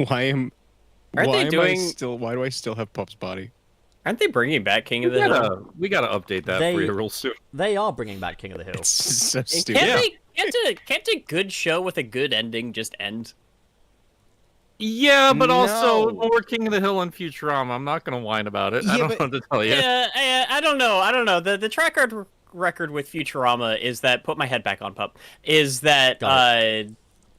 Why Why do I still have Pup's body? Aren't they bringing back King of the Hill? We gotta update that for you real soon. They are bringing back King of the Hill. It's so stupid. Can't a good show with a good ending just end? Yeah, but also more King of the Hill and Futurama. I'm not gonna whine about it. I don't know what to tell you. Yeah, I don't know. The track record with Futurama is that put my head back on, Pup. Is that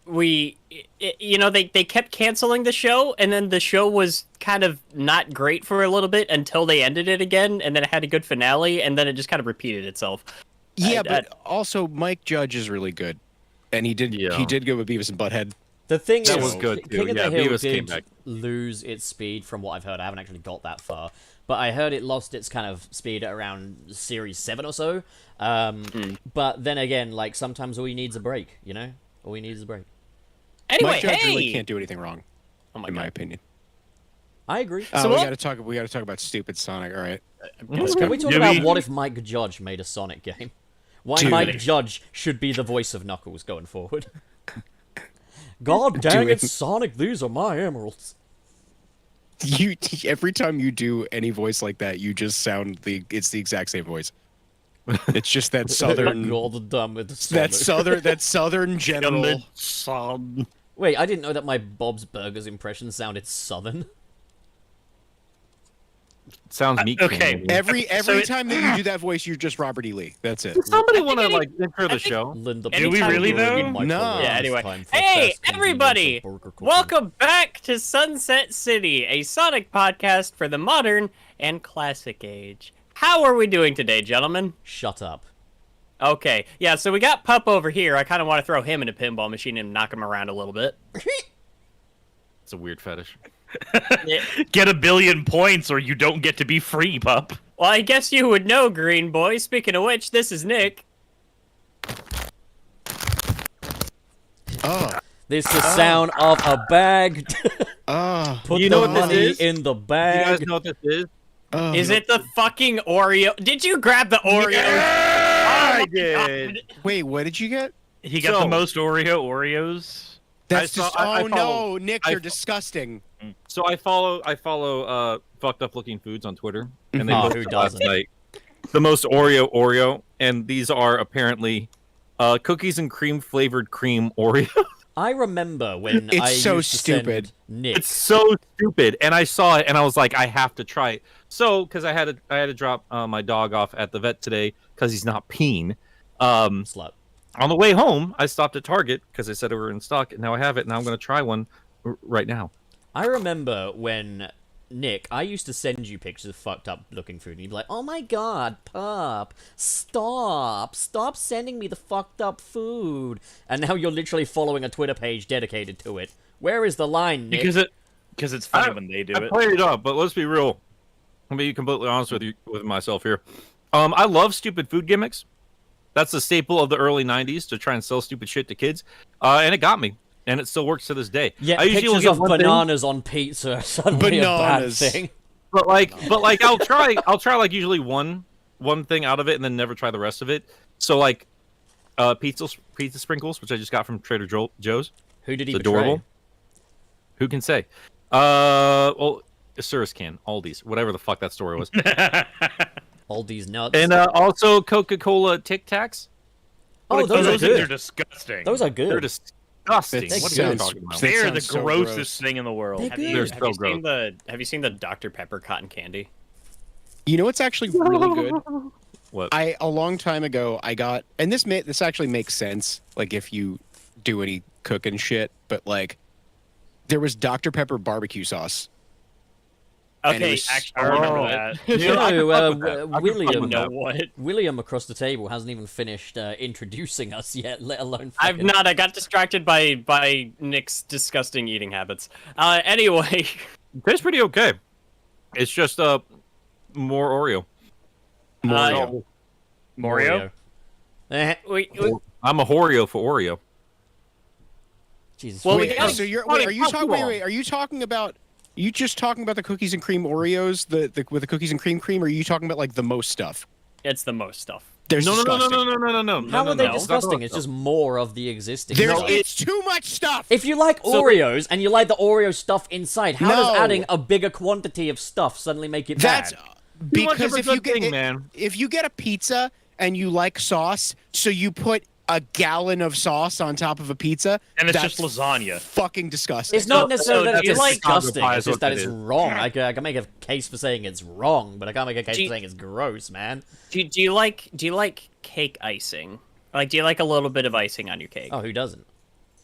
they kept canceling the show, and then the show was kind of not great for a little bit until they ended it again, and then it had a good finale, and then it just kind of repeated itself. Yeah, but also Mike Judge is really good, and he did good with Beavis and Butthead. The thing that is, was good too. King of the Hill Hill did lose its speed from what I've heard. I haven't actually got that far, but I heard it lost its kind of speed at around series 7 or so. But then again, like sometimes all you need is a break, you know? All you need is a break. Anyway, Mike Judge really can't do anything wrong, in my opinion. I agree. So we gotta talk about stupid Sonic. All right. Can we talk about what if Mike Judge made a Sonic game? Why Mike Judge should be the voice of Knuckles going forward. God dang it, Sonic! These are my emeralds. Every time you do any voice like that, you just sound it's the exact same voice. It's just that southern. that southern general. Wait, I didn't know that my Bob's Burgers impression sounded southern. Sounds meat. Okay. Every time that you do that voice, you're just Robert E. Lee. That's it. Does somebody want to intro the show? Do we really though? No. Yeah. Anyway, hey everybody, welcome back to Sunset City, a Sonic podcast for the modern and classic age. How are we doing today, gentlemen? Shut up. Okay. Yeah. So we got Pup over here. I kind of want to throw him in a pinball machine and knock him around a little bit. It's a weird fetish. Get 1 billion points or you don't get to be free, Pup. Well, I guess you would know, Green Boy. Speaking of which, this is Nick. This is the sound of a bag. Put you the know what money this is? in the bag. You guys know what this is? Is it the fucking Oreo? Did you grab the Oreo? Yeah, I did. Wait, what did you get? He got the most Oreos. That's no, Nick, you're disgusting. So I follow fucked up looking foods on Twitter, and they who doesn't? Night, the most Oreo, and these are apparently cookies and cream flavored cream Oreo. I remember when it's I so used to stupid. Send Nick. It's so stupid, and I saw it, and I was like, I have to try it. So, because I had to drop my dog off at the vet today because he's not peeing. Slut. On the way home, I stopped at Target because they said it were in stock, and now I have it, and I'm going to try one right now. I remember when, Nick, I used to send you pictures of fucked up looking food, and you'd be like, oh my god, Pup, stop sending me the fucked up food. And now you're literally following a Twitter page dedicated to it. Where is the line, Nick? Because it's funny when they do it. I played it up, but let's be real. I'll be completely honest with myself here. I love stupid food gimmicks. That's a staple of the early 90s to try and sell stupid shit to kids. And it got me. And it still works to this day. Yeah, I usually pictures of bananas on pizza are suddenly a bad thing. But like I'll try like usually one thing out of it and then never try the rest of it. So like pizza sprinkles, which I just got from Trader Joe's. Who did he it's betray? Adorable. Who can say? Well, Suris can. Aldi's. Whatever the fuck that story was. Aldi's nuts. And also Coca-Cola Tic Tacs. Oh, those things are disgusting. Those are good. They're disgusting. What are you talking about? They're the grossest thing in the world. They're so gross. Have you seen the Dr. Pepper cotton candy? You know what's actually really good? What? A long time ago I got, and this actually makes sense, like if you do any cooking shit, but like there was Dr. Pepper barbecue sauce. Okay, was- I remember that. William. know what? William across the table hasn't even finished introducing us yet, let alone. I've fucking- not. I got distracted by Nick's disgusting eating habits. Anyway, It tastes pretty okay. It's just more Oreo. Mario? we I'm a Horeo for Oreo. Jesus. Well, Wait, we got- so you're Sonic, are you fuck talking? you Wait, all. wait. Are you talking about? You just talking about the cookies and cream Oreos, with the cookies and cream, or are you talking about like the most stuff? it's the most stuff. There's No. How no, are they no. disgusting? It's just more of the existing. There's stuff. it's too much stuff. If you like Oreos and you like the Oreo stuff inside, how does No. adding a bigger quantity of stuff suddenly make it That's bad? because if you get man. if you get a pizza and you like sauce, so you put a gallon of sauce on top of a pizza, And it's that's just lasagna. fucking disgusting. It's not necessarily that do you it's like- disgusting, Pie it's is just what that it it's is. wrong. I can make a case for saying it's wrong, but I can't make a case Do for you- saying it's gross, man. Do you like cake icing? Like, do you like a little bit of icing on your cake? Oh, who doesn't?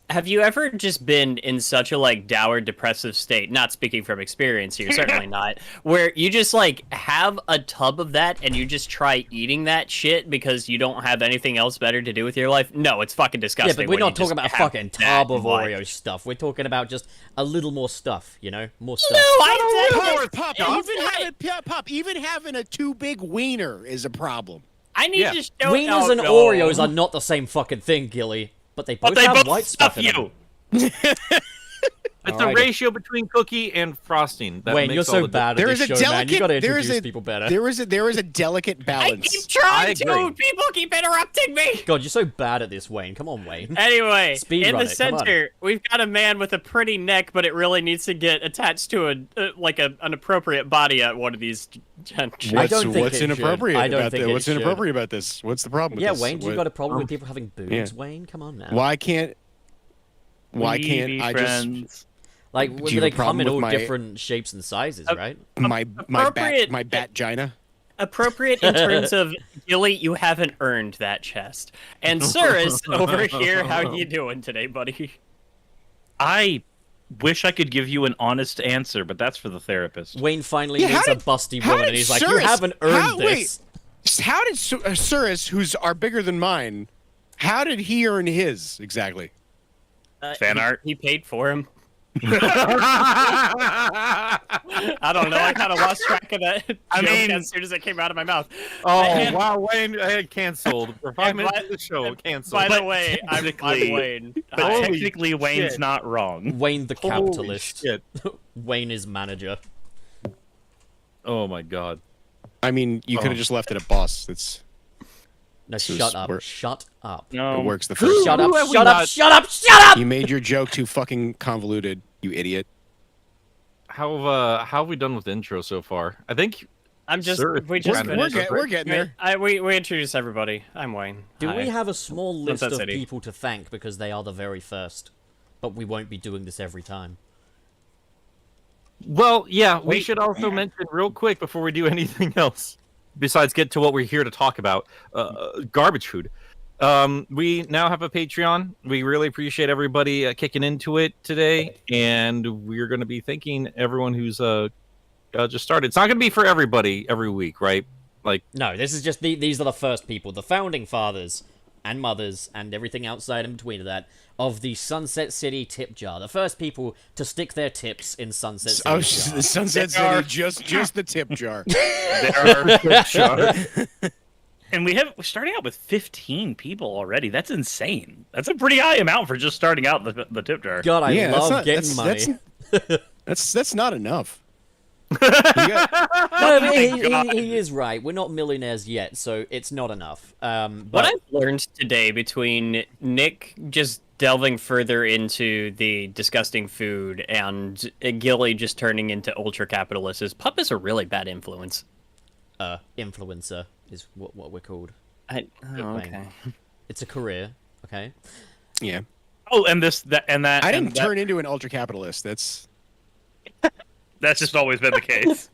Have you ever just been in such a like dour, depressive state? Not speaking from experience here, certainly not. Where you just like have a tub of that and you just try eating that shit because you don't have anything else better to do with your life? No, it's fucking Yeah, disgusting. but we're when you not talking just about a have fucking that tub of in life. Oreo stuff. We're talking about just a little more stuff, you know? More stuff. No, I said Pop, even having a too big wiener is a problem. I need Yeah. to show Wieners and no. Oreos are not the same fucking thing, Gilly. But they both But they have both white stuff in them. you. It's a Alrighty. ratio between cookie and frosting. That Wayne, makes you're all so the bad at There this is a show, man. You gotta delicate. There is introduce a people better. there is a delicate I balance. keep trying I to. agree. People keep interrupting me. God, you're so bad at this, Wayne. Come on, Wayne. Anyway, Speed in run the it, come on. center, we've got a man with a pretty neck, but it really needs to get attached to an appropriate body at one of these junctures. I don't think what's it should. inappropriate I don't about think this? it What's should. inappropriate about this? What's the problem? With Yeah, this? Wayne, do you What- got a problem with people having boobs, yeah. Wayne? Come on now. Why can't We be I friends. Like, Do you they have a problem come in with all my- different shapes and sizes, right? just my Appropriate- batgina? Appropriate in terms of, Gilly, you haven't earned that chest. And Suris, over here, how you doing today, buddy? I wish I could give you an honest answer, but that's for the therapist. Wayne finally Yeah, how meets a did- busty how woman, did and he's like, you Suris- haven't earned how- this. How did Suris, who's are bigger than mine, how did he earn his exactly? Fan art? He paid for him. I don't know. I kind of lost track of that I joke mean- as soon as it came out of my mouth. Oh And- wow, Wayne, I had canceled for 5 and minutes by- of the show. Canceled. By the But way, I'm technically- Wayne. But Hi. Holy technically, Wayne's shit. not wrong. Wayne the Holy capitalist. shit. Wayne is manager. Oh my god. I mean, you could have just left it at boss. It's No, This shut is up. where- Shut up. it No. works the first Shut time. up, have we shut up, not- shut up, shut up! You made your joke too fucking convoluted, you idiot. How have we done with the intro so far? I think I'm just. Sir, We just we're- finished. we're getting there. We introduce everybody. I'm Wayne. Do Hi. we have a small list Sunset of City. people to thank because they are the very first? But we won't be doing this every time. Well, yeah, we Wait. should also mention real quick before we do anything else, besides get to what we're here to talk about, garbage food. We now have a Patreon. We really appreciate everybody kicking into it today, and we're going to be thanking everyone who's just started. It's not going to be for everybody every week, right? Like, No, this is just these are the first people, the founding fathers and mothers and everything outside in between of that of the Sunset City tip jar. The first people to stick their tips in Sunset City. Oh, jar. the Sunset There are- City, just the tip jar. And we're starting out with 15 people already. That's insane. That's a pretty high amount for just starting out the tip jar. God, I Yeah, love that's not- getting that's- money. That's not enough. You got- No, but God. he is right. We're not millionaires yet, so it's not enough. What But I've learned today between Nick just delving further into the disgusting food and Gilly just turning into ultra capitalist is Pup is a really bad influence. influencer is what we're called. Okay. It's a career, okay? yeah, Oh, and that. I didn't and that- turn into an ultra capitalist. That's That's just always been the case.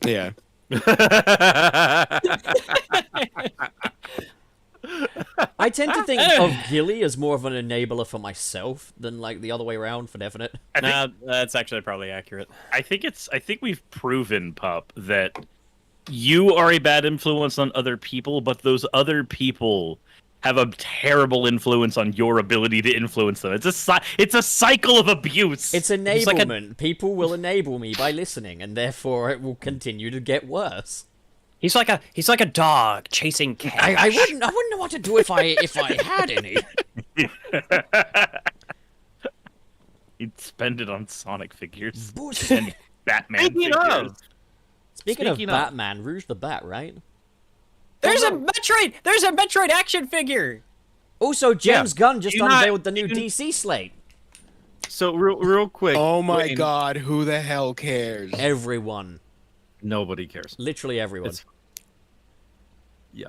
I tend to think of Gilly as more of an enabler for myself than like the other way around for definite. Nah, that's actually probably accurate. I think we've proven, Pup, that you are a bad influence on other people, but those other people have a terrible influence on your ability to influence them. It's a cycle of abuse. It's enablement. People will enable me by listening, and therefore it will continue to get worse. He's like a dog chasing cash. I wouldn't know what to do if I had any. He'd spend it on Sonic figures Bullshit. and Batman figures. Speaking of Batman, Rouge the Bat, right? There's a Metroid action figure. Also, James Gunn just unveiled the new DC slate. So real quick. Oh my God! Who the hell cares? Everyone. Nobody cares. Literally everyone. Yeah.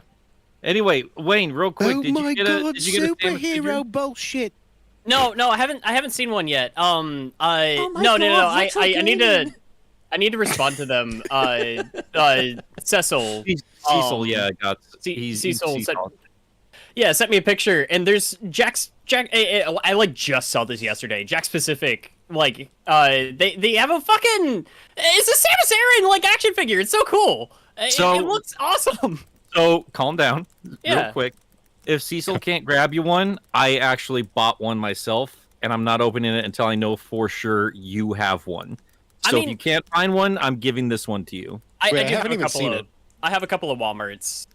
Anyway, Wayne, real quick. Did you get a superhero bullshit. No, I haven't seen one yet. my No. God, I need to respond to them. Cecil. Cecil, yeah, got. Cecil sent me a picture, and there's Jack. I like just saw this yesterday. Jack specific, like, they have a fucking. It's a Samus Aran like action figure. It's so cool. It looks awesome. So calm down, Yeah. real quick. If Cecil can't grab you one, I actually bought one myself, and I'm not opening it until I know for sure you have one. So if you can't find one, I'm giving this one to you. I have a couple of Walmarts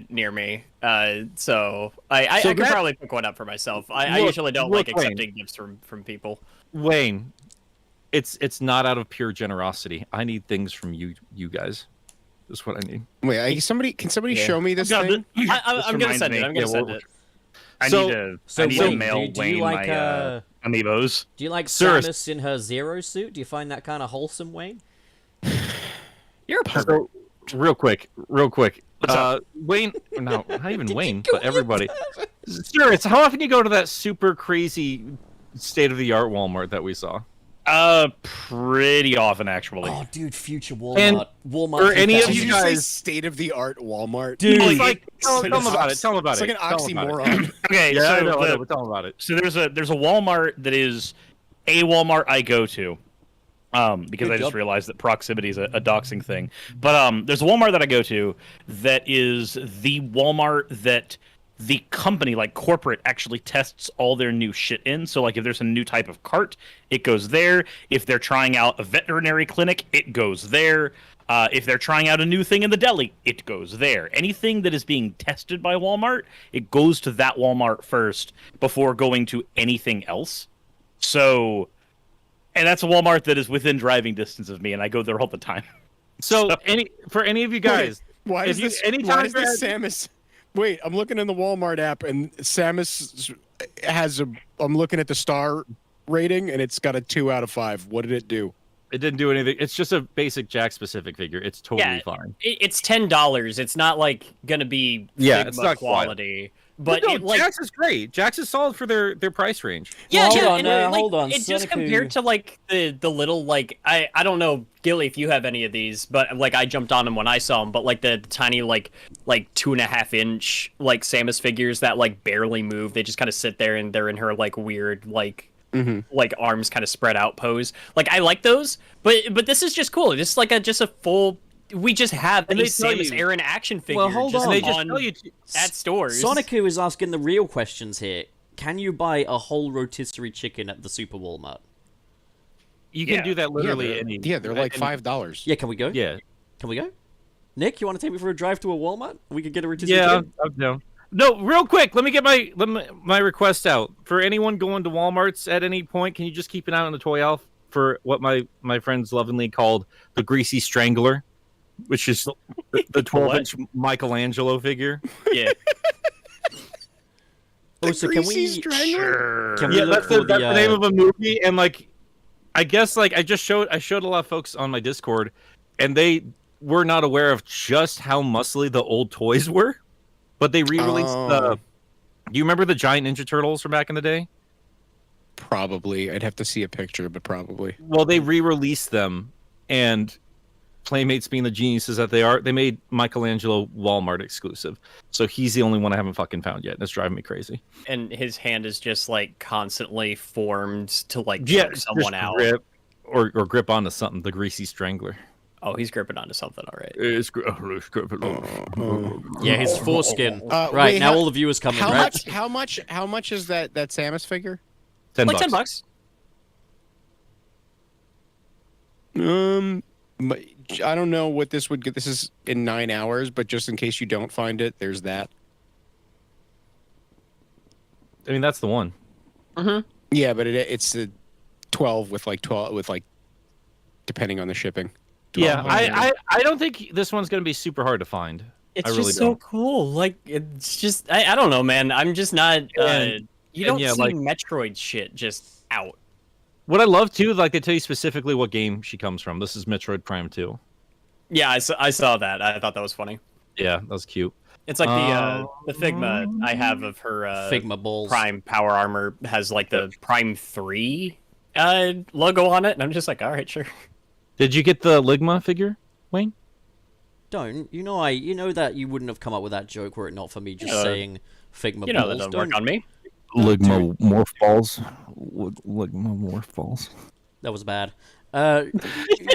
near me, so I could probably pick one up for myself. I usually don't like accepting gifts from people. Wayne, it's not out of pure generosity. I need things from you guys. That's what I need. Wait, can somebody show me this thing? I'm gonna send it. I'm gonna send it. I need to mail Wayne like, my amiibos. Do you like Suris. Samus in her Zero suit? Do you find that kind of wholesome, Wayne? You're a pervert. Real quick. What's up? Wayne, no, not even Wayne, but everybody. Suris, how often do you go to that super crazy state-of-the-art Walmart that we saw? Pretty often, actually. Oh, dude, future Walmart. And Walmart. for any of Did you you say guys, state-of-the-art Walmart? Dude. it's like, tell them about it. Tell them about It's it. like an Tell them about it. oxymoron. Okay, Yeah, so I know, but tell them about it. So there's a Walmart that is a Walmart I go to, because I just realized that proximity is a doxing thing. But there's a Walmart that I go to that is the Walmart that the company, like corporate, actually tests all their new shit in. So like if there's a new type of cart, it goes there. If they're trying out a veterinary clinic, it goes there. If they're trying out a new thing in the deli, it goes there. Anything that is being tested by Walmart, it goes to that Walmart first before going to anything else. So, and that's a Walmart that is within driving distance of me, and I go there all the time. So, for any of you guys, Why is this Samus? Wait, I'm looking in the Walmart app, and Samus has I'm looking at the star rating, and it's got a 2 out of 5. What did it do? it didn't do anything. It's just a basic Jack specific figure. It's totally fine. It's $10. It's not like gonna be it's not quality. But no, Jax is great. Jax is solid for their price range. Yeah, well, hold on. It just compared to like the little like I don't know, Gilly, if you have any of these, but like I jumped on them when I saw them. But like the tiny like 2.5 inch like Samus figures that like barely move. They just kind of sit there and they're in her like weird like arms kind of spread out pose. Like I like those, but this is just cool. This is like a full. We just have a Samus Aran action figure. Well, hold on. They just tell you at stores. Sonicu is asking the real questions here. Can you buy a whole rotisserie chicken at the Super Walmart? You can do that literally. They're like $5. Yeah, can we go? Yeah. Can we go? Nick, you want to take me for a drive to a Walmart? We could get a rotisserie chicken? I'm down. No, real quick. Let me get my request out. For anyone going to Walmarts at any point, can you just keep an eye on the toy aisle for what my friends lovingly called the Greasy Strangler, which is the 12-inch Michelangelo figure. Yeah. Oh, so can we? Strangler? Can we look that's for the name of a movie, and like, I guess like I showed a lot of folks on my Discord, and they were not aware of just how muscly the old toys were, but they re-released the. Do you remember the giant Ninja Turtles from back in the day? Probably. I'd have to see a picture, but probably. Well, they re-released them, and Playmates being the geniuses that they are, they made Michelangelo Walmart exclusive. So he's the only one I haven't fucking found yet. That's driving me crazy. And his hand is just like constantly formed to like choke someone out. Grip, or grip onto something, the greasy strangler. Oh, he's gripping onto something, all right. It's gripping. Yeah, his foreskin. Right, wait, now all the viewers coming, right? How much is that Samus figure? $10. Like $10. I don't know what this would get. This is in 9 hours, but just in case you don't find it, there's that. I mean, that's the one. Yeah, but it's a 12 with like depending on the shipping. Yeah, I don't think this one's gonna be super hard to find. It's I really just so don't. cool. Like, it's just, I don't know, man. I'm just not, you don't yeah, see like- Metroid shit just out. What I love too, like they tell you specifically what game she comes from. This is Metroid Prime 2. Yeah, I saw that. I thought that was funny. Yeah, that was cute. It's like the Figma I have of her Figma balls. Prime power armor has like the Prime 3 logo on it, and I'm just like, all right, sure. Did you get the Ligma figure, Wayne? Don't. You know that you wouldn't have come up with that joke were it not for me just Yeah. saying Figma You know balls. that doesn't Don't. work on me. Ligma morph balls. Ligma morph balls. That was bad.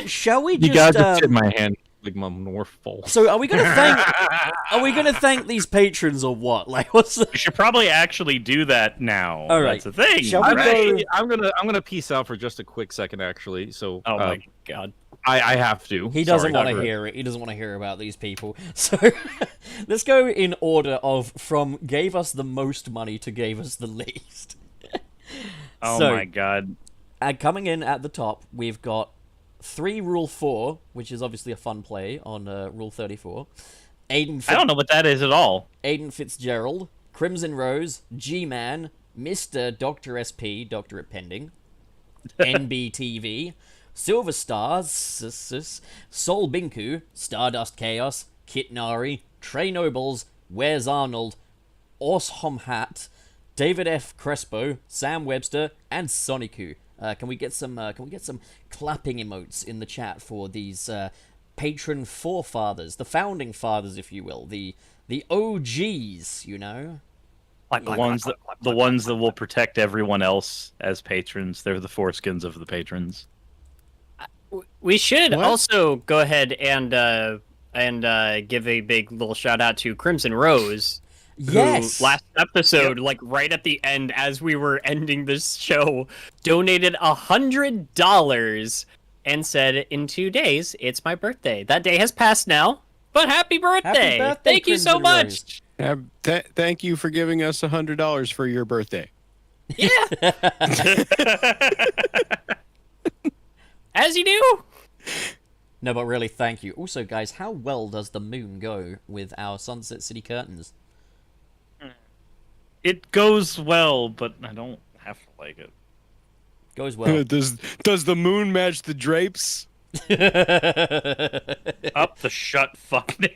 Shall we You just gotta tip my hand. Ligma morph balls. So are we gonna thank these patrons or what? Like what's the... We should probably actually do that now. All right. That's the thing. Shall we right? go- I'm gonna peace out for just a quick second, actually. So Oh my god. I have to. He doesn't Sorry, want to Tucker. hear it. He doesn't want to hear about these people. So let's go in order of from gave us the most money to gave us the least. Oh So, my god. And coming in at the top, we've got 3 Rule 4, which is obviously a fun play on Rule 34. I don't know what that is at all. Aiden Fitzgerald, Crimson Rose, G-Man, Mr. Dr. SP, Doctorate Pending, NBTV, Silver Stars, Sol Binku, Stardust Chaos, Kit Nari, Trey Nobles, Where's Arnold, Orshom Hat, David F. Crespo, Sam Webster, and Soniku. Can we get some clapping emotes in the chat for these patron forefathers, the founding fathers, if you will, the OGs, you know? The ones that will protect everyone else as patrons. They're the foreskins of the patrons. We should What? also go ahead and give a big little shout out to Crimson Rose. Yes. Who, last episode, like right at the end, as we were ending this show, donated $100 and said, "In 2 days, it's my birthday." That day has passed now, but happy birthday! birthday, Thank you so Crimson much. Thank you for giving us $100 for your birthday. Yeah. As you do. No, but really, thank you. Also, guys, how well does the moon go with our Sunset City curtains? It goes well, but I don't have to like it. Goes well. Does the moon match the drapes? Up the shut fuck name.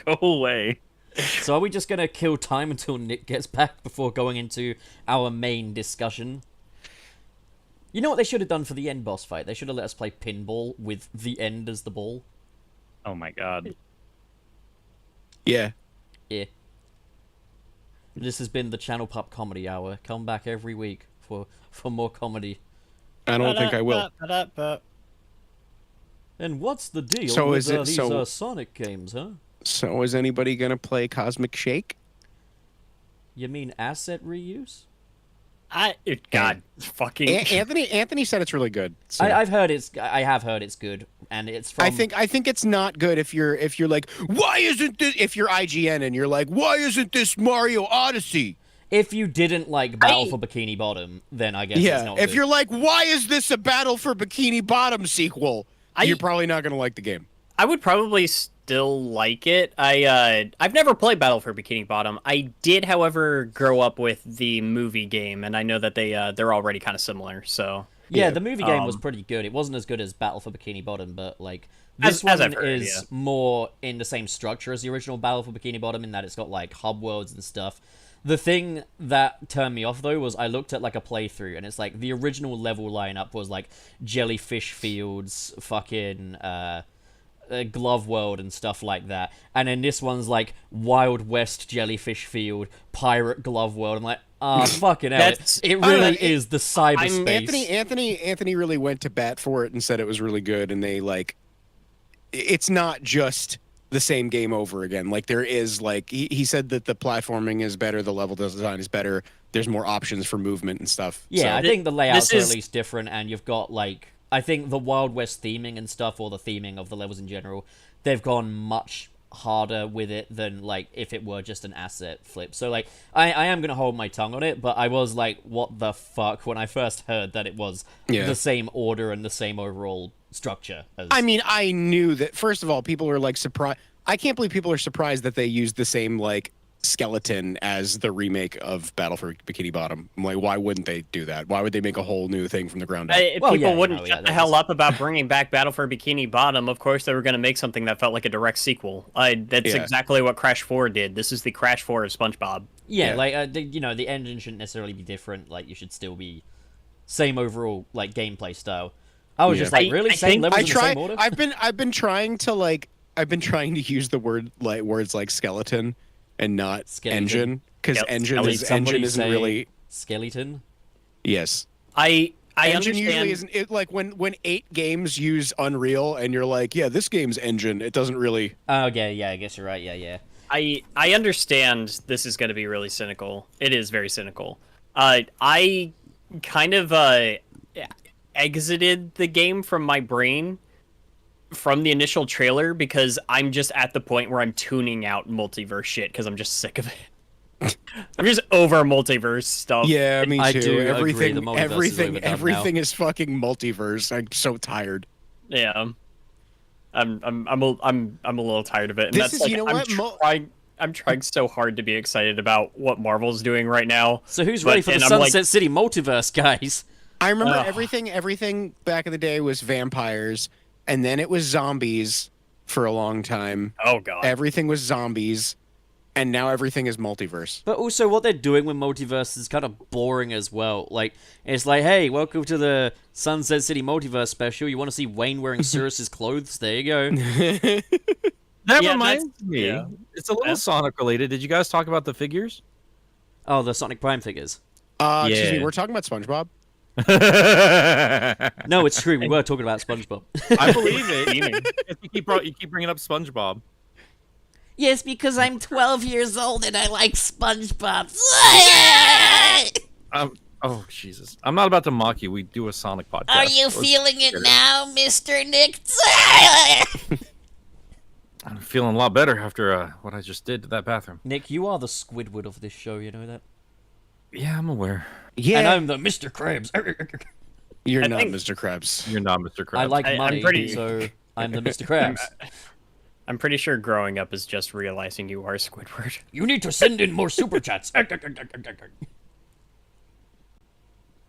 Go away. So are we just gonna kill time until Nick gets back before going into our main discussion? You know what they should have done for the end boss fight? They should have let us play pinball with the end as the ball. Oh my god. Yeah. Yeah. This has been the Channel Pup Comedy Hour. Come back every week for more comedy. I don't think I will. And what's the deal So with is it- these so- Sonic games, huh? So is anybody gonna play Cosmic Shake? You mean asset reuse? God, fucking. Anthony said it's really good. So. I have heard it's good, and it's from. I think it's not good if you're like, why isn't this? If you're IGN and you're like, why isn't this Mario Odyssey? If you didn't like Battle for Bikini Bottom, then I guess it's not if good. you're like, why is this a Battle for Bikini Bottom sequel? You're probably not gonna like the game. I would probably still like it. I've never played Battle for Bikini Bottom. I did, however, grow up with the movie game, and I know that they're already kind of similar. So yeah, the movie game was pretty good. It wasn't as good as Battle for Bikini Bottom, but like This as one I've heard, is yeah. more in the same structure as the original Battle for Bikini Bottom in that it's got like hub worlds and stuff. The thing that turned me off though was I looked at like a playthrough and it's like the original level lineup was like jellyfish fields, fucking glove world and stuff like that, and then this one's like Wild West jellyfish field, pirate glove world. I'm like, fucking hell, it really is the cyberspace. Anthony really went to bat for it and said it was really good, and they like, it's not just the same game over again. Like there is like he said that the platforming is better, the level design is better, there's more options for movement and stuff. Yeah, so, I think the layouts are at least different, and you've got like, I think the Wild West theming and stuff, or the theming of the levels in general, they've gone much harder with it than like if it were just an asset flip. So like I am gonna hold my tongue on it, but I was like, what the fuck when I first heard that it was the same order and the same overall structure as... I mean, I knew that. First of all, people were like surprised. I can't believe people are surprised that they used the same like skeleton as the remake of Battle for Bikini Bottom. I'm like, why wouldn't they do that? Why would they make a whole new thing from the ground up? People wouldn't shut the hell up about bringing back Battle for Bikini Bottom. Of course, they were going to make something that felt like a direct sequel. That's exactly what Crash 4 did. This is the Crash 4 of SpongeBob. Yeah, like the engine shouldn't necessarily be different. Like you should still be same overall like gameplay style. I was just like, really, same levels in the same order? I've been trying to use the words like skeleton and not engine, because engine isn't really skeleton. Yes, I engine understand. usually isn't it, like when 8 games use Unreal and you're like, yeah, this game's engine. It doesn't really. Oh, okay, yeah, I guess you're right. Yeah. I understand this is going to be really cynical. It is very cynical. I kind of exited the game from my brain from the initial trailer because I'm just at the point where I'm tuning out multiverse shit because I'm just sick of it. I'm just over multiverse stuff. Yeah, me too. I do everything agree, the multiverse everything is fucking multiverse. I'm so tired. Yeah. I'm a little tired of it. And This that's is, like, you know what? I'm trying so hard to be excited about what Marvel's doing right now. So who's ready for the Sunset City multiverse, guys? I remember everything back in the day was vampires, and then it was zombies for a long time. Oh god. Everything was zombies, and now everything is multiverse. But also what they're doing with multiverse is kind of boring as well. Like, it's like, hey, welcome to the Sunset City multiverse special. You want to see Wayne wearing Suris' clothes? There you go. That reminds me. Yeah. It's a little Sonic related. Did you guys talk about the figures? Oh, the Sonic Prime figures. Excuse me, we're talking about SpongeBob. No, it's true. We were talking about SpongeBob. I believe it. You keep bringing up SpongeBob. Yes, because I'm 12 years old and I like SpongeBob. Oh, Jesus. I'm not about to mock you. We do a Sonic podcast. Are you feeling it now, Mr. Nick? I'm feeling a lot better after what I just did to that bathroom. Nick, you are the Squidward of this show, you know that? Yeah, I'm aware. Yeah, And I'm the Mr. Krabs. you're I not think- Mr. Krebs. You're not Mr. Krabs. I like I'm money, pretty- so I'm the Mr. Krabs. I'm pretty sure growing up is just realizing you are Squidward. You need to send in more super chats.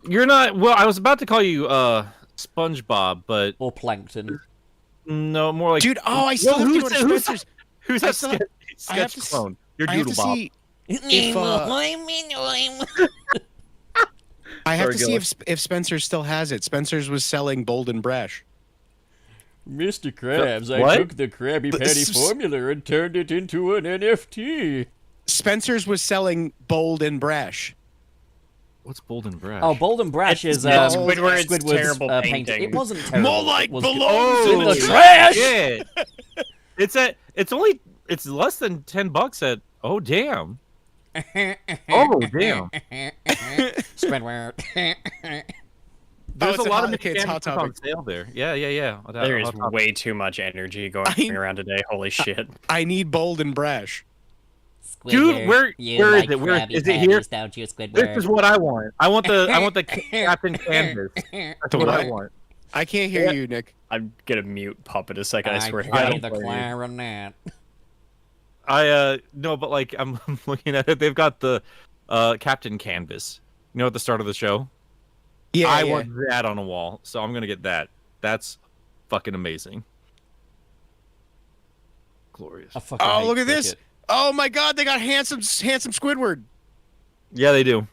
You're not. Well, I was about to call you SpongeBob, but Or Plankton. no, more like. Dude, I still have to go to who's Spencer's. Who's I that still- I have sketch to clone? You're I have to Doodle Bob. see. I have Sorry, to see Gilly. if Spencer's still has it. Spencer's was selling Bold and Brash. Mr. Krabs, I What? took the Krabby Patty formula and turned it into an NFT. Spencer's was selling Bold and Brash. What's Bold and Brash? Oh, Bold and Brash is Squidward's terrible painting. painting. It wasn't terrible. More like it was balloons good. in In the the trash! Yeah. It's less than $10 at. Oh damn. Oh damn. Squidward. There's it's a a lot hot- of okay, it's Hot mechanics on Topic. sale there. Yeah. There is Hot Topic. way too much energy going around today. Holy shit. I need Bold and Brash. Dude, where is it? Where is it here? Don't you, Squidward? This is what I want. I want the Captain Canvas. That's what I want. I can't hear you, Nick. I'm gonna mute Pup in a second. I swear to play God. the clarinet. No, but like I'm looking at it. They've got the Captain Canvas. You know, at the start of the show. Yeah, I want that on a wall, so I'm gonna get that. That's fucking amazing. glorious. I fucking Oh, hate look at this! cricket. Oh my God, they got handsome Squidward. Yeah, they do.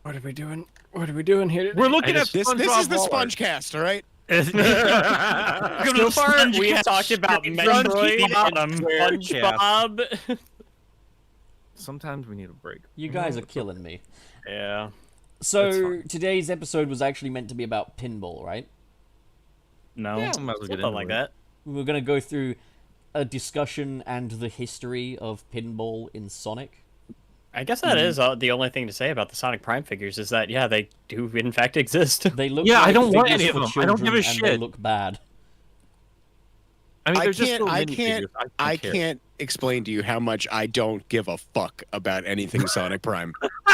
What are we doing? What are we doing here today? We're looking at This is the Sponge Cast, all right? So far, we have talked about Metroid and SpongeBob. Sometimes we need a break. You guys are killing me. Yeah. So today's episode was actually meant to be about pinball, right? No. Yeah, we might as well get Something into like it. that. We're gonna go through a discussion and the history of pinball in Sonic. I guess that is the only thing to say about the Sonic Prime figures is that, yeah, they do in fact exist. They look Yeah, like I don't want figures any of for them. I don't give a children, and they shit. look bad. I mean, I they're just can't, little I minifigures. can't, don't I care. can't explain to you how much I don't give a fuck about anything Sonic Prime.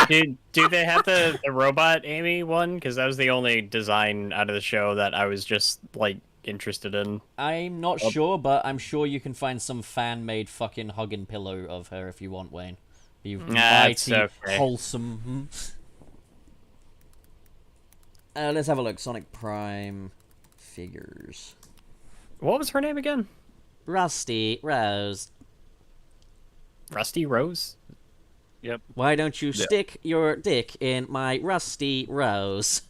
Do they have the robot Amy one? Because that was the only design out of the show that I was just, like, interested in. I'm not sure, but I'm sure you can find some fan-made fucking hugging pillow of her if you want, Wayne. You That's mighty, okay. wholesome. Let's have a look. Sonic Prime figures. What was her name again? Rusty Rose. Rusty Rose? Yep. Why don't you stick your dick in my Rusty Rose?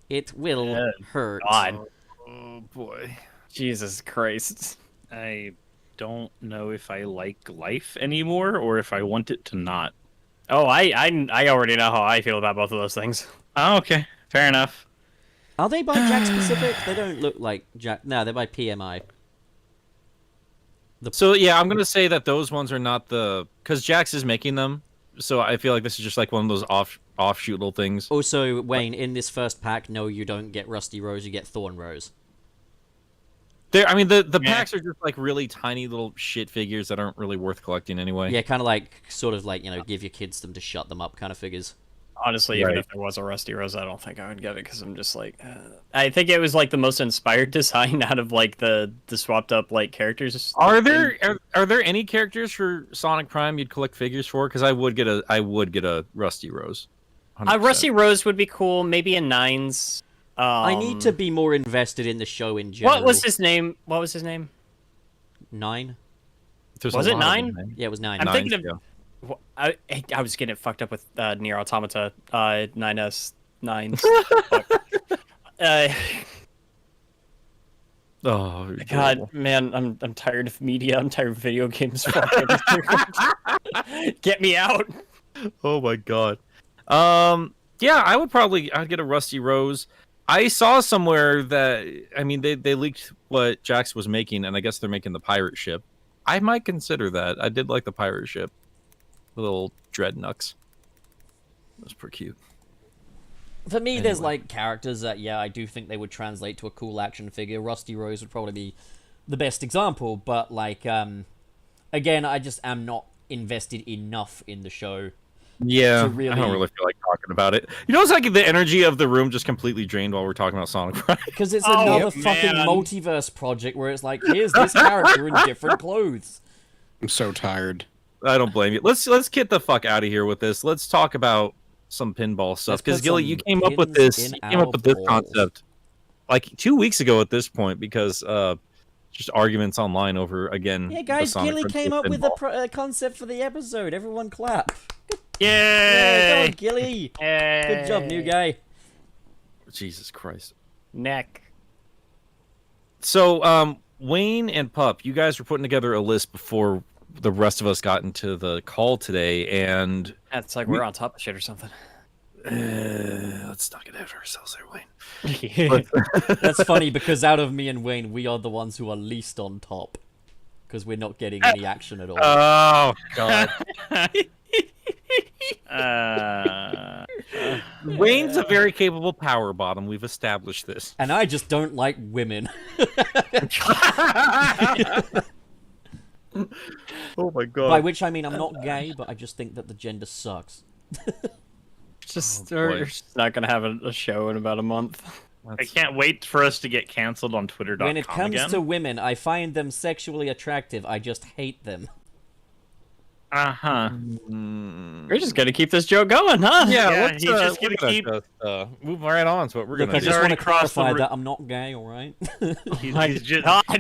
It will hurt. God. Oh boy. Jesus Christ. I don't know if I like life anymore or if I want it to not. Oh, I already know how I feel about both of those things. Oh, okay. Fair enough. Are they by Jack specific? They don't look like Jack. No, they're by PMI. So yeah, I'm gonna say that those ones are not the because Jax is making them. So I feel like this is just like one of those offshoot little things. Also, Wayne, in this first pack, no, you don't get Rusty Rose. You get Thorn Rose. I mean, the packs are just like really tiny little shit figures that aren't really worth collecting anyway. Yeah, kind of like, sort of like, you know, give your kids them to shut them up kind of figures. Honestly, even if there was a Rusty Rose, I don't think I would get it because I'm just like, I think it was like the most inspired design out of like the swapped up like characters. Are there any characters for Sonic Prime you'd collect figures for? Because I would get a Rusty Rose. 100%. Rusty Rose would be cool. Maybe a Nines. I need to be more invested in the show in general. What was his name? What was his name? 9? There's Was a it lot of 9? them, man. Yeah, it was 9. I'm Nines, thinking of. I was getting it fucked up with Nier Automata 9S 9s. Oh God, terrible. man, I'm tired of media. I'm tired of video games. Fucking get me out. Oh my god. Yeah, I'd get a Rusty Rose. I saw somewhere that they leaked what Jax was making, and I guess they're making the pirate ship. I might consider that. I did like the pirate ship. The little dreadnoughts. That was pretty cute. For me, there's like characters that, yeah, I do think they would translate to a cool action figure. Rusty Rose would probably be the best example, but like, again, I just am not invested enough in the show. Yeah, to really- I don't really feel like talking about it. You know, it's like the energy of the room just completely drained while we're talking about Sonic Prime. Because it's Oh, another fucking man. multiverse project where it's like, here's this character in different clothes. I'm so tired. I don't blame you. Let's get the fuck out of here with this. Let's talk about some pinball stuff. Let's put Because Gilly, some you came up with pins this. in You came up our with this balls. concept like 2 weeks ago at this point because just arguments online over again. Yeah, the guys, Sonic Gilly Frontier came up with the pinball. concept for the episode. Everyone clap. Yeah, go Yay! on, Gilly. Good job, new guy. Jesus Christ. Neck. So, Wayne and Pup, you guys were putting together a list before the rest of us got into the call today, and It's like we're on top of shit or something. let's not get ahead of ourselves there, Wayne. That's funny because out of me and Wayne, we are the ones who are least on top because we're not getting any action at all. Oh God. Wayne's a very capable power bottom. We've established this. And I just don't like women. Oh my God. By which I mean I'm not gay, but I just think that the gender sucks. Just, Oh, boy. we're just not gonna have a show in about a month. I can't wait for us to get canceled on Twitter.com When it comes again. to women, I find them sexually attractive. I just hate them. You're just gonna keep this joke going, huh? Yeah, he's just gonna keep. Move right on to what we're Look, gonna I do. just want to already crossed the clarify ru- that I'm not gay, all right?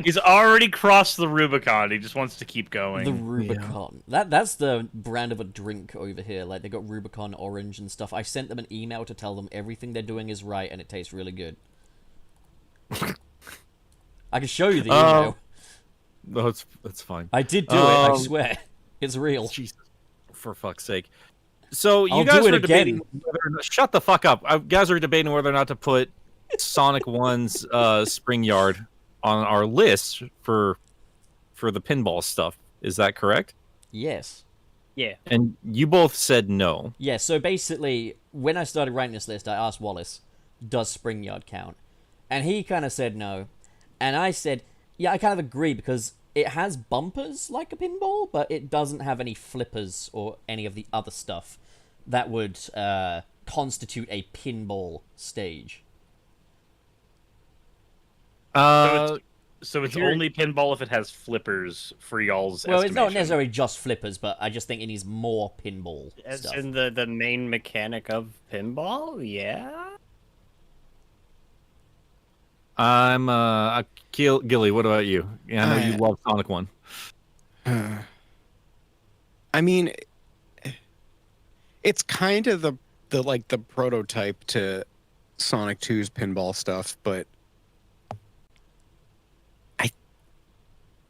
He's already crossed the Rubicon. He just wants to keep going. The Rubicon. That's the brand of a drink over here. Like, they got Rubicon Orange and stuff. I sent them an email to tell them everything they're doing is right and it tastes really good. I can show you the email. No, that's fine. I did do it, I swear. It's real. Jesus, for fuck's sake. So you I'll guys do it were debating again. whether or not, shut the fuck up. You guys were debating whether or not to put Sonic 1's Spring Yard on our list for the pinball stuff. Is that correct? Yes. Yeah. And you both said no. Yeah, so basically, when I started writing this list, I asked Wallace, does Spring Yard count? And he kind of said no. And I said, yeah, I kind of agree, because it has bumpers like a pinball, but it doesn't have any flippers or any of the other stuff that would constitute a pinball stage. So it's only pinball if it has flippers for y'all's Well, it's not estimation. necessarily just flippers, but I just think it needs more pinball As stuff. in the main mechanic of pinball, yeah. I'm Gilly, what about you? Yeah, I know you love Sonic 1. I mean, it's kind of the prototype to Sonic 2's pinball stuff, but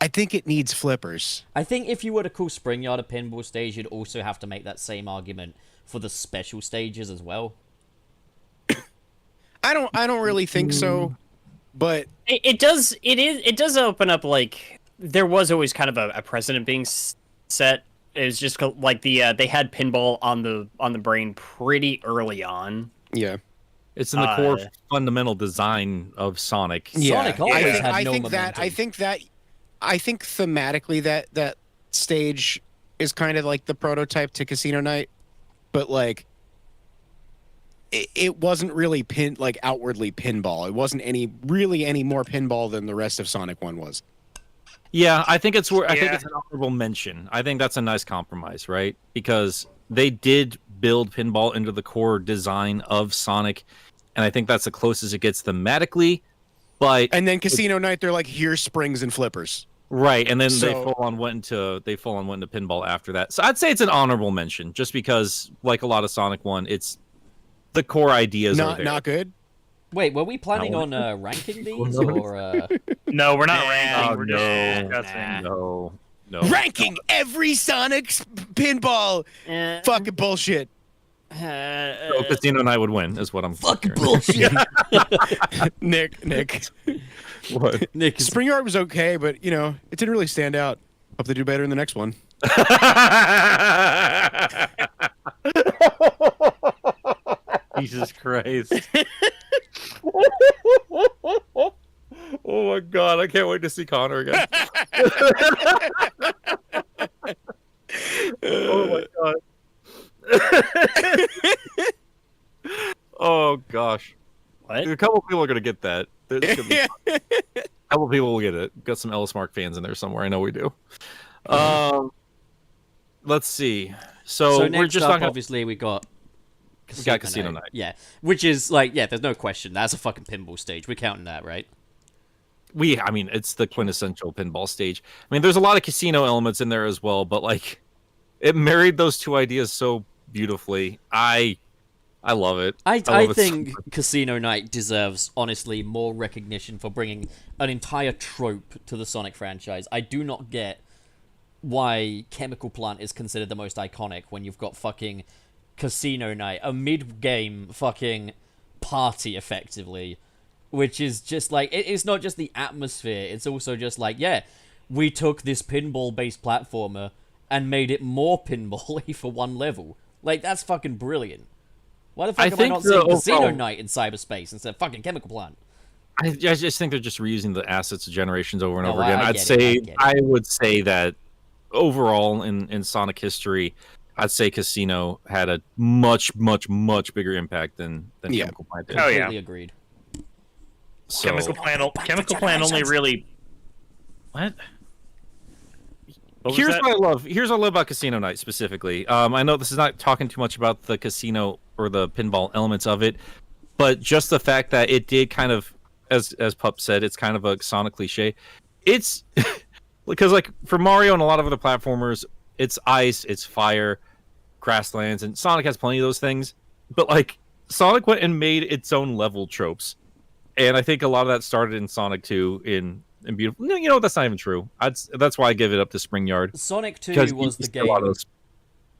I think it needs flippers. I think if you were to call Spring Yard a pinball stage, you'd also have to make that same argument for the special stages as well. I don't really think so, but It does open up, like, there was always kind of a precedent being set. It was just like they had pinball on the brain pretty early on. yeah. It's in the core fundamental design of Sonic. Sonic always had I no think momentum. I think thematically that stage is kind of like the prototype to Casino Night, but like it wasn't really outwardly pinball. It wasn't any more pinball than the rest of Sonic 1 was. Yeah, I think it's I think it's an honorable mention. I think that's a nice compromise, right? Because they did build pinball into the core design of Sonic, and I think that's the closest it gets thematically. But And then Casino Night, they're like, here's springs and flippers. right, and then they So- full on went into pinball after that. So I'd say it's an honorable mention, just because, like a lot of Sonic 1, it's the core ideas are there. Not good. Wait, were we planning No. on ranking these, or... No, we're not Oh, ranking. We're just no. discussing. No. Ranking every Sonic's pinball. Fucking bullshit. So Casino Night would win, is what I'm Fucking hearing. bullshit. Nick. What? Nick is... Spring Yard was okay, but it didn't really stand out. Hope they do better in the next one. Jesus Christ. Oh my god, I can't wait to see Connor again. Oh my god. Oh gosh. What? A couple people are gonna get that. There's gonna be a couple people will get it. Got some Ellis Mark fans in there somewhere. I know we do. Let's see. So So we're next just up, talking. obviously, we got Casino Night. Yeah, which is, like, yeah, there's no question. That's a fucking pinball stage. We're counting that, right? I mean, it's the quintessential pinball stage. I mean, there's a lot of casino elements in there as well, but like, it married those two ideas so beautifully. I love it. I love it so think much. Casino Night deserves, honestly, more recognition for bringing an entire trope to the Sonic franchise. I do not get why Chemical Plant is considered the most iconic when you've got fucking Casino Night, a mid-game fucking party, effectively, which is just like, it's not just the atmosphere, it's also just like, yeah, we took this pinball-based platformer and made it more pinball-y for one level. Like, that's fucking brilliant. Why the fuck am I think not the seeing Casino overall- Night in cyberspace instead of fucking Chemical Plant? I just think they're just reusing the assets of generations over and No, over again. I I'd get it, say I get it. I would say that overall in Sonic history, I'd say Casino had a much bigger impact than Yeah. Chemical Plant did. Oh, yeah. Completely agreed. So, Chemical Plant only really. What? Here's what I love. Here's what I love about Casino Night specifically. I know this is not talking too much about the casino or the pinball elements of it, but just the fact that it did kind of, as Pup said, it's kind of a Sonic cliche. It's because like for Mario and a lot of other platformers, it's ice, it's fire, grasslands, and Sonic has plenty of those things. But like Sonic went and made its own level tropes, and I think a lot of that started in Sonic 2 in beautiful. No, you know that's not even true. That's why I give it up to Spring Yard. Sonic 2 was the game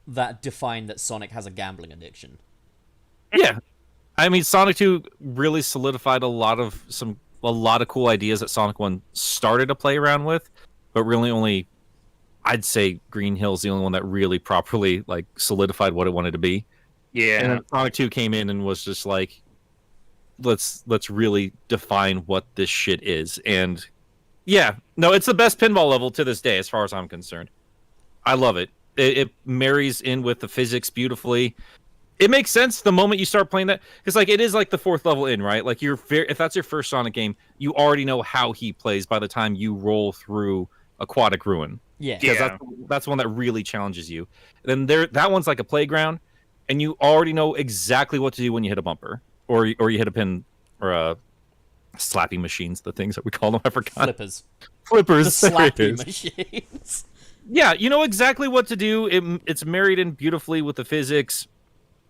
that defined that Sonic has a gambling addiction. Yeah, I mean Sonic 2 really solidified a lot of cool ideas that Sonic 1 started to play around with, but really only I'd say Green Hill's the only one that really properly like solidified what it wanted to be. Yeah. And then Sonic 2 came in and was just like, let's really define what this shit is. And yeah, no, it's the best pinball level to this day, as far as I'm concerned. I love it. It marries in with the physics beautifully. It makes sense the moment you start playing that, because like it is like the fourth level in, right? Like if that's your first Sonic game, you already know how he plays by the time you roll through Aquatic Ruin. Yeah, because that's one that really challenges you. Then that one's like a playground, and you already know exactly what to do when you hit a bumper or you hit a pin or slapping machines, the things that we call them. I forgot. Flippers. The slapping machines. Yeah, you know exactly what to do. It's married in beautifully with the physics,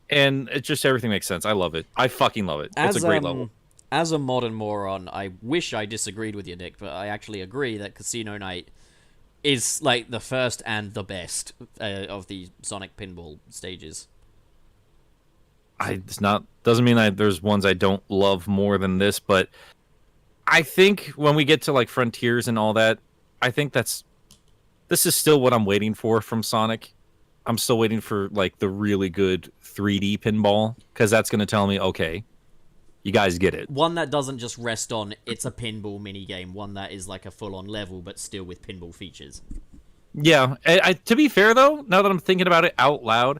and it just everything makes sense. I love it. I fucking love it. It's a great level. As a modern moron, I wish I disagreed with you, Nick, but I actually agree that Casino Night is like the first and the best of the Sonic pinball stages. Doesn't mean there's ones I don't love more than this, but I think when we get to like Frontiers and all that, I think this is still what I'm waiting for from Sonic. I'm still waiting for like the really good 3D pinball, because that's going to tell me, okay, you guys get it. One that doesn't just rest on it's a pinball minigame, one that is like a full-on level but still with pinball features. Yeah, to be fair though, now that I'm thinking about it out loud,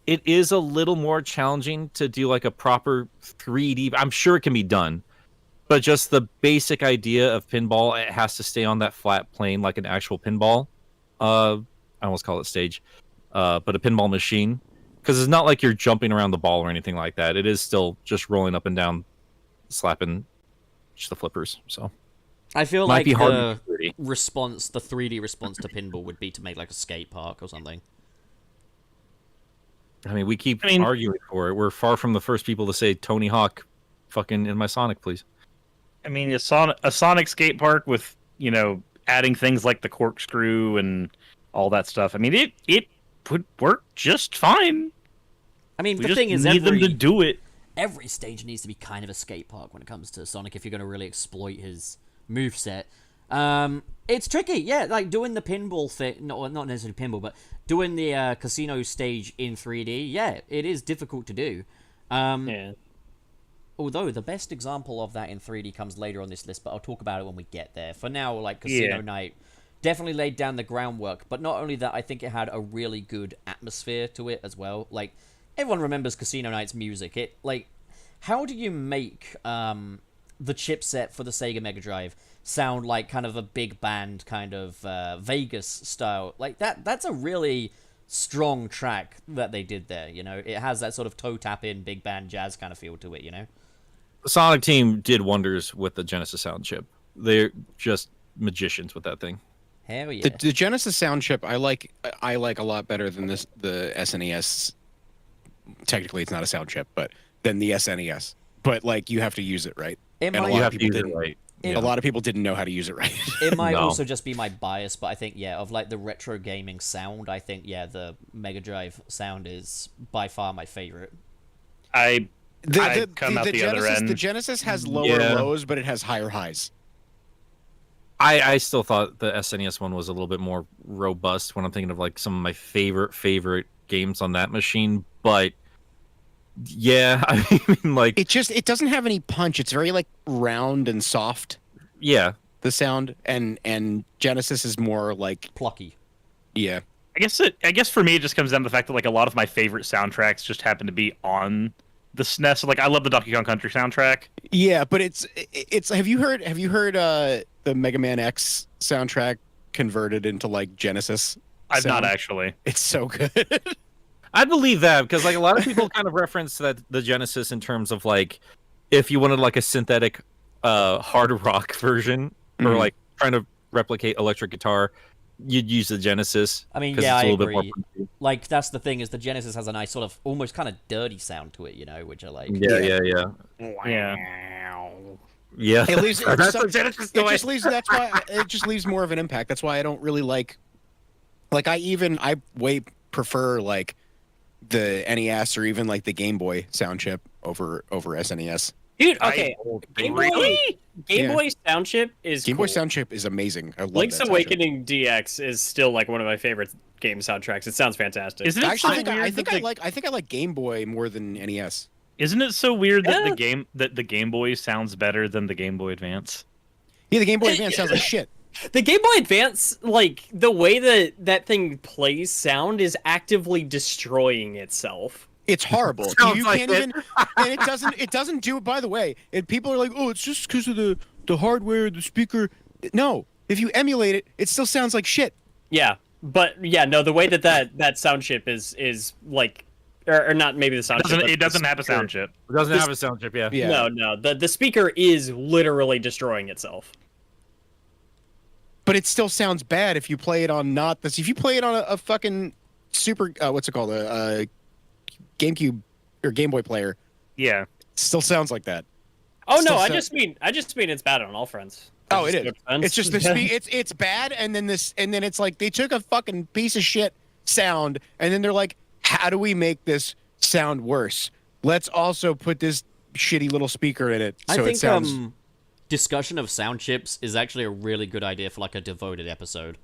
it is a little more challenging to do like a proper 3D. I'm sure it can be done, but just the basic idea of pinball, it has to stay on that flat plane like an actual pinball. I almost call it stage, but a pinball machine, because it's not like you're jumping around the ball or anything like that. It is still just rolling up and down, slapping just the flippers. So I feel might like be hard the to do 3D. the 3D response to pinball would be to make like a skate park or something. I mean, we keep arguing for it. We're far from the first people to say Tony Hawk, fucking in my Sonic, please. I mean, a Sonic skate park with, you know, adding things like the corkscrew and all that stuff. I mean, it would work just fine. I mean, We the just thing is, need them to do it. every stage needs to be kind of a skate park when it comes to Sonic if you're going to really exploit his moveset. It's tricky, yeah, like doing the pinball thing, not necessarily pinball, but doing the casino stage in 3D, yeah, it is difficult to do. Yeah. Although the best example of that in 3D comes later on this list, but I'll talk about it when we get there. For now, like Casino Night definitely laid down the groundwork, but not only that, I think it had a really good atmosphere to it as well. Like, everyone remembers Casino Night's music. It, like, how do you make the chipset for the Sega Mega Drive sound like kind of a big band kind of Vegas style? Like, that's a really strong track that they did there, you know? It has that sort of toe tap in big band jazz kind of feel to it, you know? The Sonic team did wonders with the Genesis sound chip. They're just magicians with that thing. Hell yeah. The Genesis sound chip I like a lot better than the SNES. Technically, it's not a sound chip, but than the SNES. But like, you have to use it right. It And might, a lot You of have to people use it didn't. right. A lot of people didn't know how to use it right. it might No. also just be my bias, but I think, yeah, of like the retro gaming sound, I think, yeah, the Mega Drive sound is by far my favorite. I'd come out the other end. The Genesis has lower Yeah. lows, but it has higher highs. I still thought the SNES one was a little bit more robust when I'm thinking of like some of my favorite games on that machine. But yeah, I mean, like, It doesn't have any punch. It's very like round and soft. yeah, The sound and Genesis is more like, Plucky. yeah. I guess for me it just comes down to the fact that like a lot of my favorite soundtracks just happen to be on the SNES. So, like, I love the Donkey Kong Country soundtrack. Yeah, but it's have you heard the Mega Man X soundtrack converted into like Genesis. I've not sound. actually. It's so good. I believe that because like a lot of people kind of reference that the Genesis in terms of like if you wanted like a synthetic hard rock version or Mhm. like trying to replicate electric guitar, you'd use the Genesis. I mean, 'cause yeah, it's a I little bit more agree. punchy. Like, that's the thing, is the Genesis has a nice sort of almost kind of dirty sound to it, you know, which I like. Yeah. Yeah. It leaves That's so- what Genesis it doing. just leaves that's why it just leaves more of an impact. That's why I don't really like I way prefer like the NES or even like the Game Boy sound chip over SNES. Dude, okay. Game Boy, Game Yeah. Boy sound chip is Game Boy cool. sound chip is amazing. I love Link's that sound chip. Awakening DX is still like one of my favorite game soundtracks. It sounds fantastic. Isn't it I actually so think weird I think that I think I like Game Boy more than NES. Isn't it so weird that Yeah. the Game Boy sounds better than the Game Boy Advance? Yeah, the Game Boy Advance sounds like shit. The Game Boy Advance, like the way that thing plays sound is actively destroying itself. It's horrible. Sounds You like can't it. even, and it doesn't do it. By the way, and people are like, oh, it's just because of the hardware, the speaker. No, if you emulate it, it still sounds like shit. Yeah, but yeah, no, the way that sound chip is like, or not maybe the sound chip. but It doesn't the have a speaker. sound chip. It doesn't have a sound chip, yeah. Yeah. No, the speaker is literally destroying itself. But it still sounds bad if you play it on not this. If you play it on a fucking super, what's it called, a GameCube or Game Boy player, Yeah. it still sounds like that. Oh Still no, I sound- just mean it's bad on all fronts. Oh, it Just is. no offense. It's just it's bad, and then it's like they took a fucking piece of shit sound, and then they're like, how do we make this sound worse? Let's also put this shitty little speaker in it, so I think it sounds. discussion of sound chips is actually a really good idea for like a devoted episode.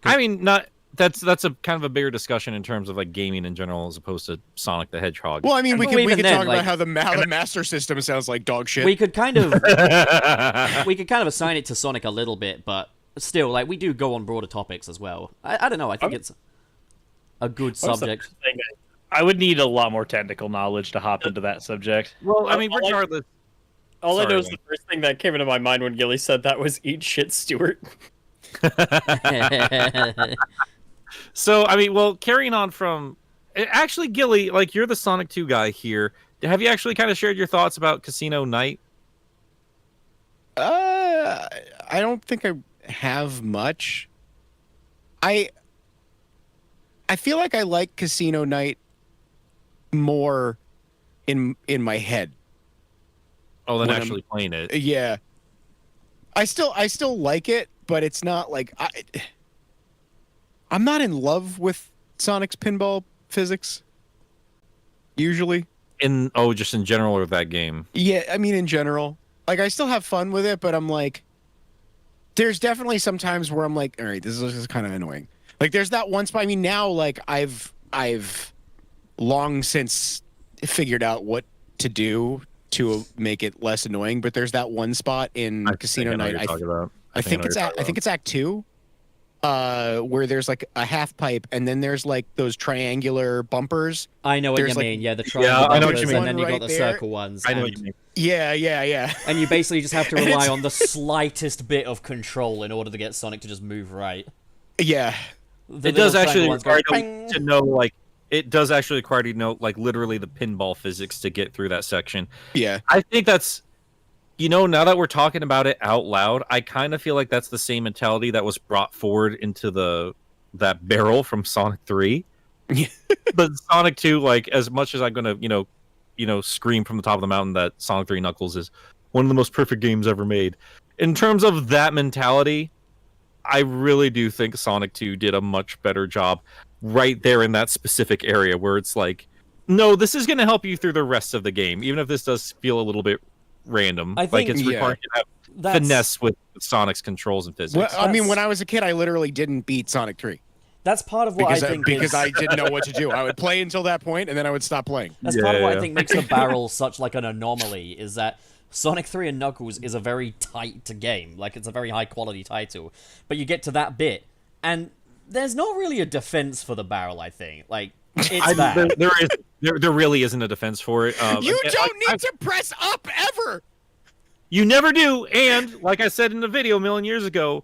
I mean, not that's a kind of a bigger discussion in terms of like gaming in general as opposed to Sonic the Hedgehog. Well, I mean, we Well, could even then, talk like- about how the Master System sounds like dog shit. We could kind of we could kind of assign it to Sonic a little bit, but still, like, we do go on broader topics as well. I don't know. I think it's a good subject. I would need a lot more technical knowledge to hop into that subject. Well, I mean, All I- regardless. All I know Sorry, is the first thing that came into my mind when Gilly said that was "eat shit, Stuart." So, I mean, well, carrying on from actually, Gilly, like you're the Sonic 2 guy here. Have you actually kind of shared your thoughts about Casino Night? I don't think I have much. I feel like I like Casino Night more in my head. Oh, than When I'm- actually playing it. Yeah. I still like it, but it's not like I'm not in love with Sonic's pinball physics. Usually. Just in general or that game. Yeah, I mean in general. Like I still have fun with it, but I'm like there's definitely some times where I'm like, all right, this is kind of annoying. Like there's that one spot. I mean now like I've long since figured out what to do to make it less annoying, but there's that one spot in Casino Night. I think it's Act 2. Where there's like a half pipe, and then there's like those triangular bumpers. I know what There's, you like- mean. Yeah, the triangle I know what bumpers, you mean. and then you One got right the there. circle ones. I know what and- you mean. Yeah. And you basically just have to And rely it's- on the slightest bit of control in order to get Sonic to just move right. Yeah. The It does little actually triangle ones go, require you "Ping." to know, like, it does actually require you to know, like, literally the pinball physics to get through that section. Yeah. I think that's, now that we're talking about it out loud, I kind of feel like that's the same mentality that was brought forward into that barrel from Sonic 3. But Sonic 2, like, as much as I'm gonna, scream from the top of the mountain that Sonic 3 Knuckles is one of the most perfect games ever made. In terms of that mentality, I really do think Sonic 2 did a much better job right there in that specific area where it's like, no, this is going to help you through the rest of the game, even if this does feel a little bit random. I Like think- it's required to have That's- finesse with Sonic's controls and physics. Well, I mean, That's- when I was a kid, I literally didn't beat Sonic 3 That's part of what because I think because is... I didn't know what to do. I would play until that point, and then I would stop playing. That's part of what Yeah. I think makes the barrel such like an anomaly, is that Sonic 3 and Knuckles is a very tight game. Like, it's a very high quality title. But you get to that bit, and there's not really a defense for the barrel, I think. Like, it's bad. There really isn't a defense for it. You and don't need to press up ever. You never do. And like I said in the video a million years ago,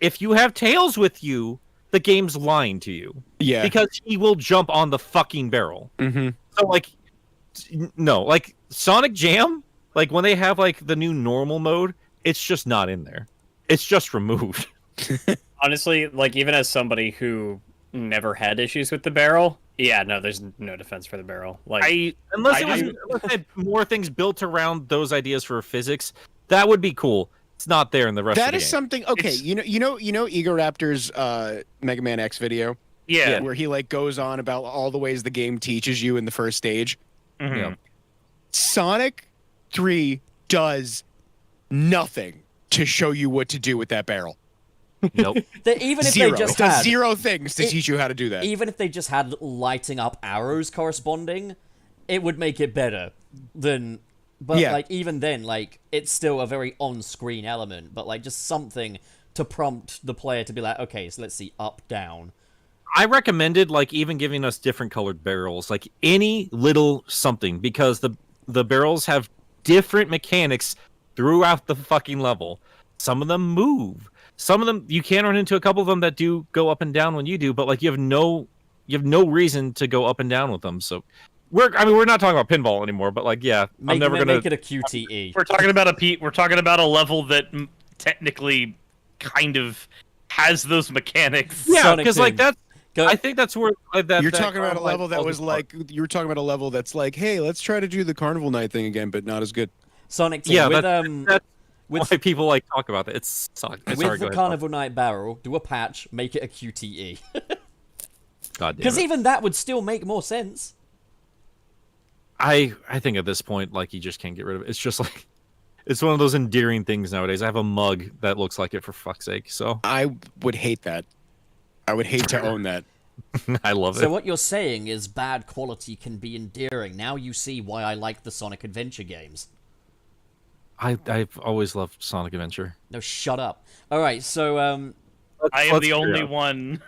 if you have Tails with you, the game's lying to you. Yeah. Because he will jump on the fucking barrel. Mm-hmm. So, like, no. Like, Sonic Jam, like, when they have, like, the new normal mode, it's just not in there. It's just removed. Honestly, like, even as somebody who never had issues with the barrel, yeah, no, there's no defense for the barrel. Like, Unless they had more things built around those ideas for physics, that would be cool. It's not there in the rest of That the is game. something. Okay, It's- you know, Egoraptor's Mega Man X video, Yeah. where he like goes on about all the ways the game teaches you in the first stage. Mhm. Yeah. Sonic 3 does nothing to show you what to do with that barrel. Nope. Even if Zero. they just Does had zero things to teach you how to do that. even if they just had little lighting up arrows corresponding, it would make it better than. But Yeah. like even then, like it's still a very on-screen element. But like just something to prompt the player to be like, okay, so let's see, up, down. I recommended like even giving us different colored barrels, like any little something, because the barrels have different mechanics throughout the fucking level. Some of them move. Some of them you can run into a couple of them that do go up and down when you do, but like you have no reason to go up and down with them. So we're not talking about pinball anymore, but like I'm never gonna make it a QTE. We're talking about we're talking about a level that technically kind of has those mechanics. yeah, Sonic because like 2. that's Go- I think that's where that You're that talking about a Carnival level Night that falls was apart. like you were talking about a level that's like, hey, let's try to do the Carnival Night thing again, but not as good. Sonic 2 Yeah, with that's with why people like talk about it. It's sorry, with go the ahead. Carnival Night barrel, do a patch, make it a QTE. God damn Because it. even that would still make more sense. I think at this point, like, you just can't get rid of it. It's just like, it's one of those endearing things nowadays. I have a mug that looks like it, for fuck's sake. So I would hate that. I would hate to own that. I love So it. what you're saying is bad quality can be endearing. Now you see why I like the Sonic Adventure games. I've always loved Sonic Adventure. No, shut up. All right, so I am Let's the figure only out. one.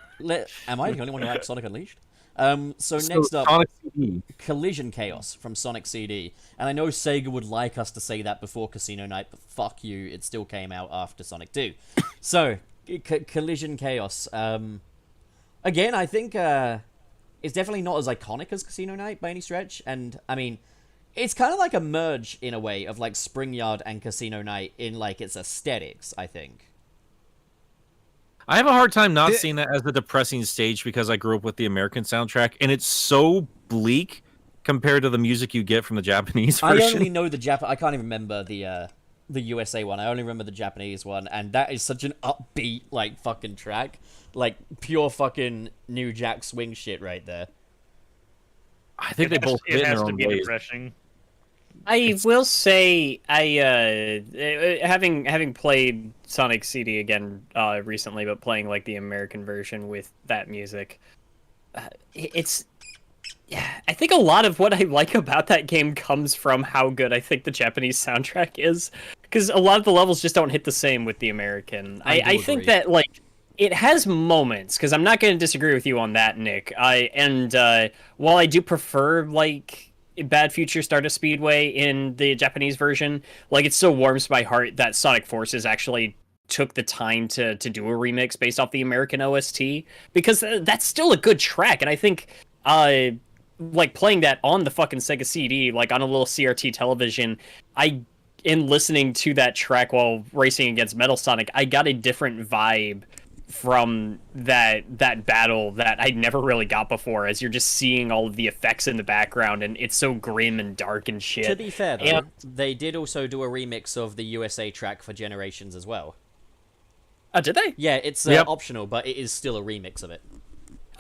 am I the only one who likes Sonic Unleashed? So So next up, Sonic CD. Collision Chaos from Sonic CD. And I know Sega would like us to say that before Casino Night, but fuck you, it still came out after Sonic 2. So, Collision Chaos. Again, I think it's definitely not as iconic as Casino Night by any stretch. And, I mean, it's kind of like a merge, in a way, of, like, Spring Yard and Casino Night in, like, its aesthetics, I think. I have a hard time not seeing that as a depressing stage because I grew up with the American soundtrack, and it's so bleak compared to the music you get from the Japanese version. I only know the I can't even remember the USA one. I only remember the Japanese one, and that is such an upbeat, like, fucking track. Like, pure fucking New Jack Swing shit right there. I think they both It fit in has their to own be ways. refreshing. I will say, having played Sonic CD again recently, but playing like the American version with that music, it's. Yeah, I think a lot of what I like about that game comes from how good I think the Japanese soundtrack is, because a lot of the levels just don't hit the same with the American. I do think agree. that like it has moments, because I'm not going to disagree with you on that, Nick. While I do prefer like Bad Future Stardust Speedway in the Japanese version, like it still warms my heart that Sonic Forces actually took the time to do a remix based off the American OST, because that's still a good track, and I think like playing that on the fucking Sega CD, like on a little CRT television, in listening to that track while racing against Metal Sonic, I got a different vibe from that battle that I never really got before, as you're just seeing all of the effects in the background, and it's so grim and dark and shit. To be fair, though, And- they did also do a remix of the USA track for Generations as well. Did they? Yeah, it's Yep. optional, but it is still a remix of it.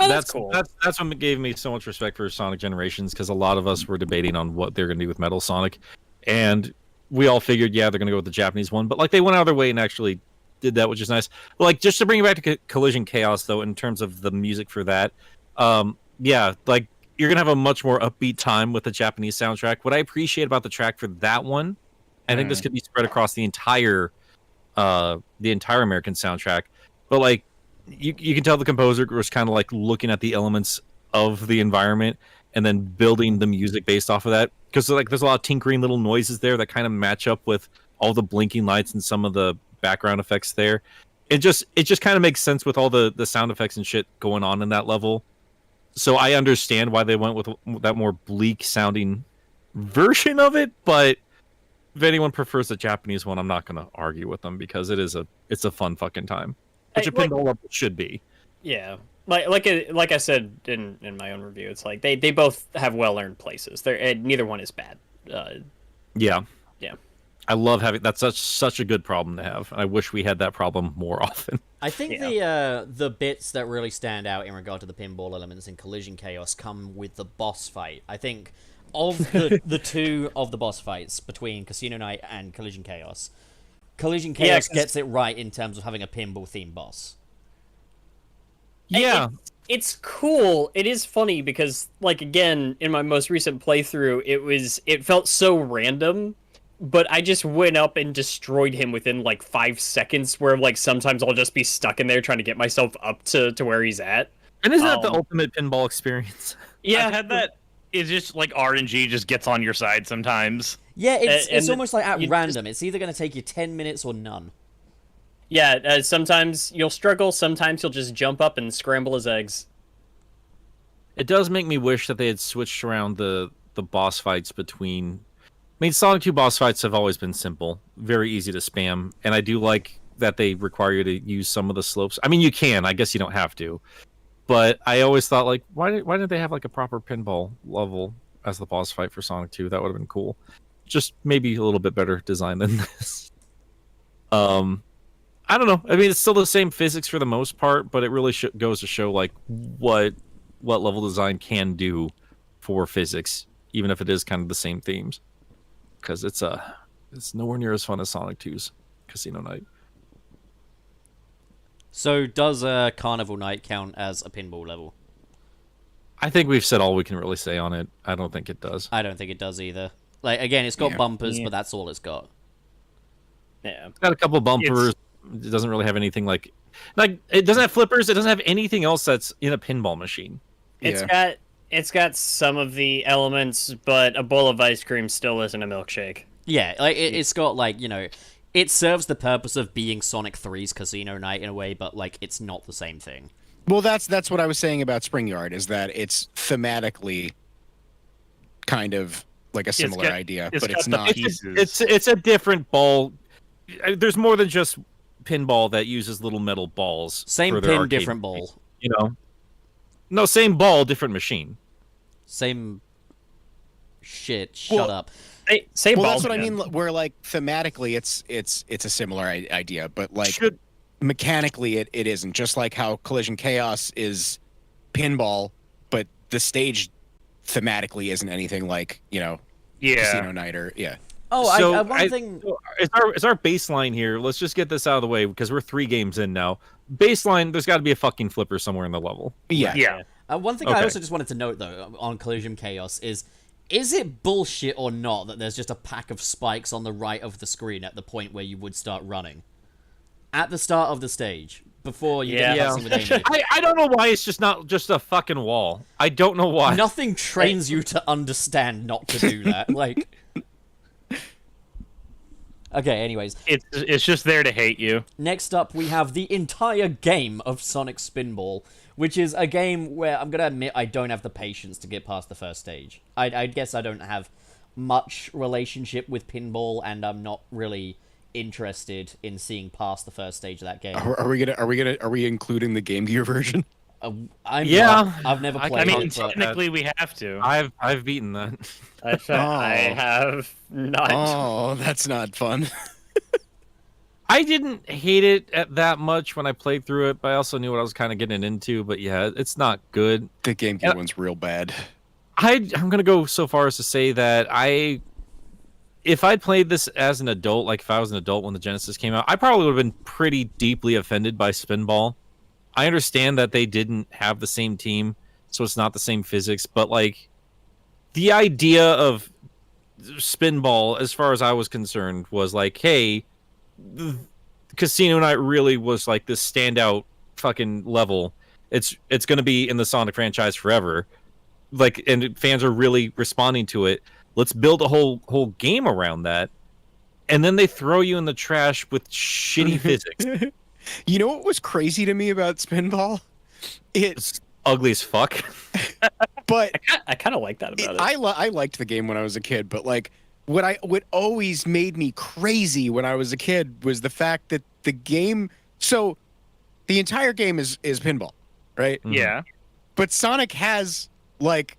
Oh, that's cool. That's what gave me so much respect for Sonic Generations, because a lot of us were debating on what they're going to do with Metal Sonic, and we all figured, yeah, they're going to go with the Japanese one, but like they went out of their way and actually did that, which is nice. But like, just to bring it back to Collision Chaos, though, in terms of the music for that, yeah, like you're gonna have a much more upbeat time with the Japanese soundtrack. What I appreciate about the track for that one, I think this could be spread across the entire American soundtrack, but like you can tell the composer was kind of like looking at the elements of the environment and then building the music based off of that, because like there's a lot of tinkering little noises there that kind of match up with all the blinking lights and some of the background effects there. it just kind of makes sense with all the sound effects and shit going on in that level. So I understand why they went with that more bleak sounding version of it, but if anyone prefers the Japanese one, I'm not going to argue with them because it's a fun fucking time, which a pinball level should be. Yeah, like I said in my own review, it's like they both have well earned places. Neither one is bad. Yeah. Yeah. I love having that's such a good problem to have. I wish we had that problem more often. I think the bits that really stand out in regard to the pinball elements in Collision Chaos come with the boss fight. I think of the two of the boss fights between Casino Night and Collision Chaos gets it right in terms of having a pinball themed boss. Yeah. It's cool. It is funny because, like, again, in my most recent playthrough, it felt so random, but I just went up and destroyed him within, like, 5 seconds, where, like, sometimes I'll just be stuck in there trying to get myself up to where he's at. And isn't that the ultimate pinball experience? Yeah, I've had that. It's just, like, RNG just gets on your side sometimes. Yeah, it's almost like at random. It's either going to take you 10 minutes or none. Yeah, sometimes you'll struggle, sometimes you'll just jump up and scramble his eggs. It does make me wish that they had switched around the boss fights between... I mean, Sonic 2 boss fights have always been simple, very easy to spam, and I do like that they require you to use some of the slopes. I mean, you can, I guess you don't have to. But I always thought, like, why didn't they have, like, a proper pinball level as the boss fight for Sonic 2? That would have been cool. Just maybe a little bit better design than this. I don't know. I mean, it's still the same physics for the most part, but it really goes to show like what level design can do for physics, even if it is kind of the same themes. Because it's nowhere near as fun as Sonic 2's Casino Night. So does Carnival Night count as a pinball level? I think we've said all we can really say on it. I don't think it does. I don't think it does either. Like, again, it's got bumpers, but that's all it's got. Yeah. It's got a couple bumpers. It doesn't really have anything like it doesn't have flippers. It doesn't have anything else that's in a pinball machine. It's got some of the elements, but a bowl of ice cream still isn't a milkshake. Yeah, like it's got like, you know, it serves the purpose of being Sonic 3's Casino Night in a way, but like it's not the same thing. Well, that's what I was saying about Spring Yard, is that it's thematically kind of like a similar idea, but it's not. It's a different ball. There's more than just pinball that uses little metal balls. Same pin, different ball. You know? No, same ball, different machine. Same shit. Shut up. Same ball. Well, that's what I mean. Where like thematically, it's a similar idea, but like mechanically, it isn't. Just like how Collision Chaos is pinball, but the stage thematically isn't anything like, you know, Casino Night or Oh, so one thing. It's our baseline here. Let's just get this out of the way because we're 3 games in now. Baseline, there's got to be a fucking flipper somewhere in the level. Yeah. One thing I also just wanted to note though on Collision Chaos is it bullshit or not that there's just a pack of spikes on the right of the screen at the point where you would start running? At the start of the stage, before you get messing with Amy. I don't know why it's just not just a fucking wall. I don't know why. Nothing trains you to understand not to do that. Like... Okay, anyways. It's just there to hate you. Next up, we have the entire game of Sonic Spinball, which is a game where I'm going to admit I don't have the patience to get past the first stage. I guess I don't have much relationship with pinball, and I'm not really interested in seeing past the first stage of that game. Are we including the Game Gear version? I've never played. I mean, it, but... technically we have to. I've beaten that. I have not. Oh, that's not fun. I didn't hate it that much when I played through it, but I also knew what I was kind of getting into. But yeah, it's not good. The Game Gear one's real bad. I'm gonna go so far as to say that if I played this as an adult, like if I was an adult when the Genesis came out, I probably would have been pretty deeply offended by Spinball. I understand that they didn't have the same team, so it's not the same physics, but like the idea of Spinball, as far as I was concerned, was like, hey, Casino Night really was like this standout fucking level. It's going to be in the Sonic franchise forever. Like, and fans are really responding to it. Let's build a whole game around that. And then they throw you in the trash with shitty physics. You know what was crazy to me about Spinball? It's ugly as fuck. But I kind of like that about it. I liked the game when I was a kid, but like what always made me crazy when I was a kid was the fact that the game. So the entire game is pinball, right? Yeah. But Sonic has like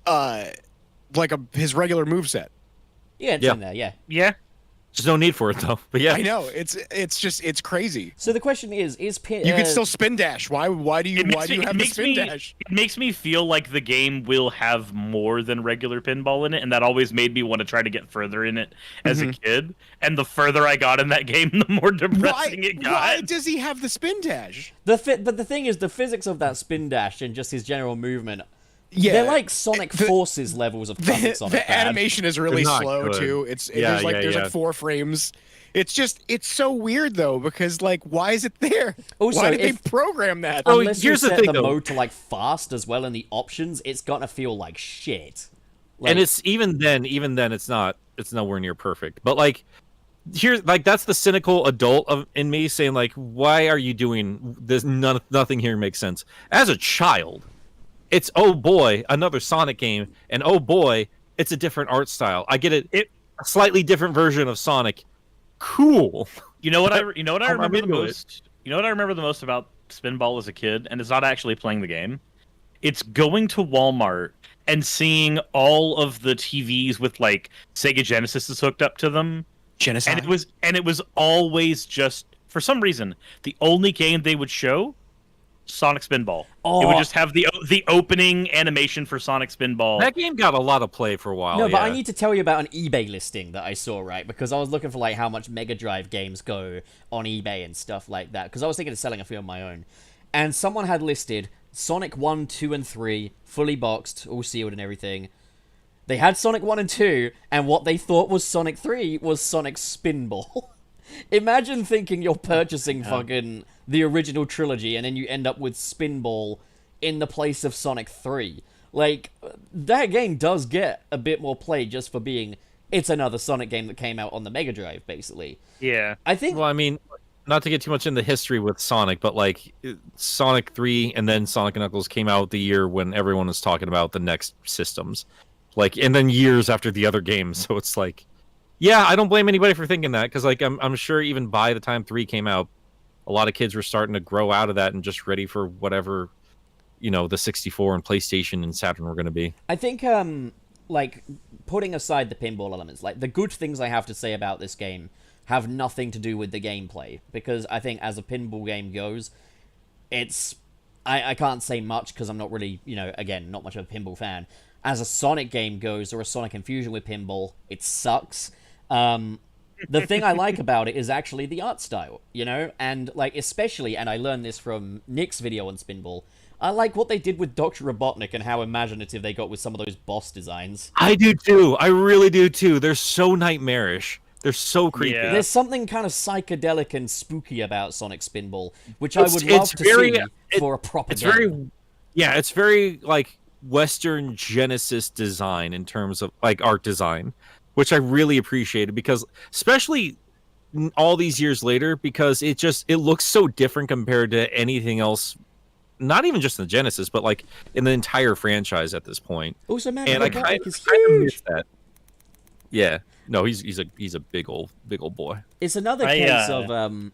his regular moveset. Yeah, it's Yeah. in there. Yeah. Yeah. There's no need for it though. But yeah, I know it's crazy. So the question is You can still spin dash. Why do you have the spin dash? It makes me feel like the game will have more than regular pinball in it, and that always made me want to try to get further in it as a kid. And the further I got in that game, the more depressing it got. Why does he have the spin dash? but the thing is, the physics of that spin dash and just his general movement, Yeah, they're like Sonic Forces levels of fucking Sonic. the animation is really They're not slow good. too. Yeah, There's like 4 frames. It's so weird though, because like why is it there? Also, why did if- they program that? Oh, Unless here's you the set thing, the though. mode to like fast as well in the options, it's gonna feel like shit. Like, and it's even then, it's nowhere near perfect. But like, here, like that's the cynical adult in me saying like, why are you doing this? Nothing here makes sense. As a child, it's oh boy, another Sonic game, and oh boy, it's a different art style. I get it. A slightly different version of Sonic. Cool. You know what I I'm remember the into it. most? You know what I remember the most about Spinball as a kid, and it's not actually playing the game. It's going to Walmart and seeing all of the TVs with like Sega Genesis hooked up to them, Genocide. and it was always just for some reason the only game they would show Sonic Spinball. It would just have the opening animation for Sonic Spinball. That game got a lot of play for a while. No, but I yeah. need to tell you about an eBay listing that I saw, right? Because I was looking for like how much Mega Drive games go on eBay and stuff like that. Because I was thinking of selling a few of my own, and someone had listed Sonic 1, 2, and 3 fully boxed, all sealed and everything. They had Sonic 1 and 2, and what they thought was Sonic 3 was Sonic Spinball. Imagine thinking you're purchasing fucking the original trilogy, and then you end up with Spinball in the place of Sonic 3. Like, that game does get a bit more play just for being, it's another Sonic game that came out on the Mega Drive, basically. Yeah. I think... Well, I mean, not to get too much into history with Sonic, but like Sonic 3 and then Sonic and Knuckles came out the year when everyone was talking about the next systems. Like, and then years after the other games. So it's like, yeah, I don't blame anybody for thinking that, because like I'm sure even by the time 3 came out, a lot of kids were starting to grow out of that and just ready for whatever, the 64 and PlayStation and Saturn were going to be. I think, like, putting aside the pinball elements, like, the good things I have to say about this game have nothing to do with the gameplay, because I think as a pinball game goes, it's... I can't say much, because I'm not really, again, not much of a pinball fan. As a Sonic game goes, or a Sonic Infusion with pinball, it sucks. The thing I like about it is actually the art style, and like especially, and I learned this from Nick's video on Spinball, I like what they did with Dr. Robotnik and how imaginative they got with some of those boss designs. I do too. I really do too. They're so nightmarish. They're so creepy. Yeah. There's something kind of psychedelic and spooky about Sonic Spinball, which I would love to see for a proper game. It's very like Western Genesis design in terms of like art design, which I really appreciated, because especially all these years later, because it looks so different compared to anything else, not even just in the Genesis, but like in the entire franchise at this point. Also, man, And I Robotnik kind is of huge. miss that. Yeah, no, he's a big old boy. It's another case of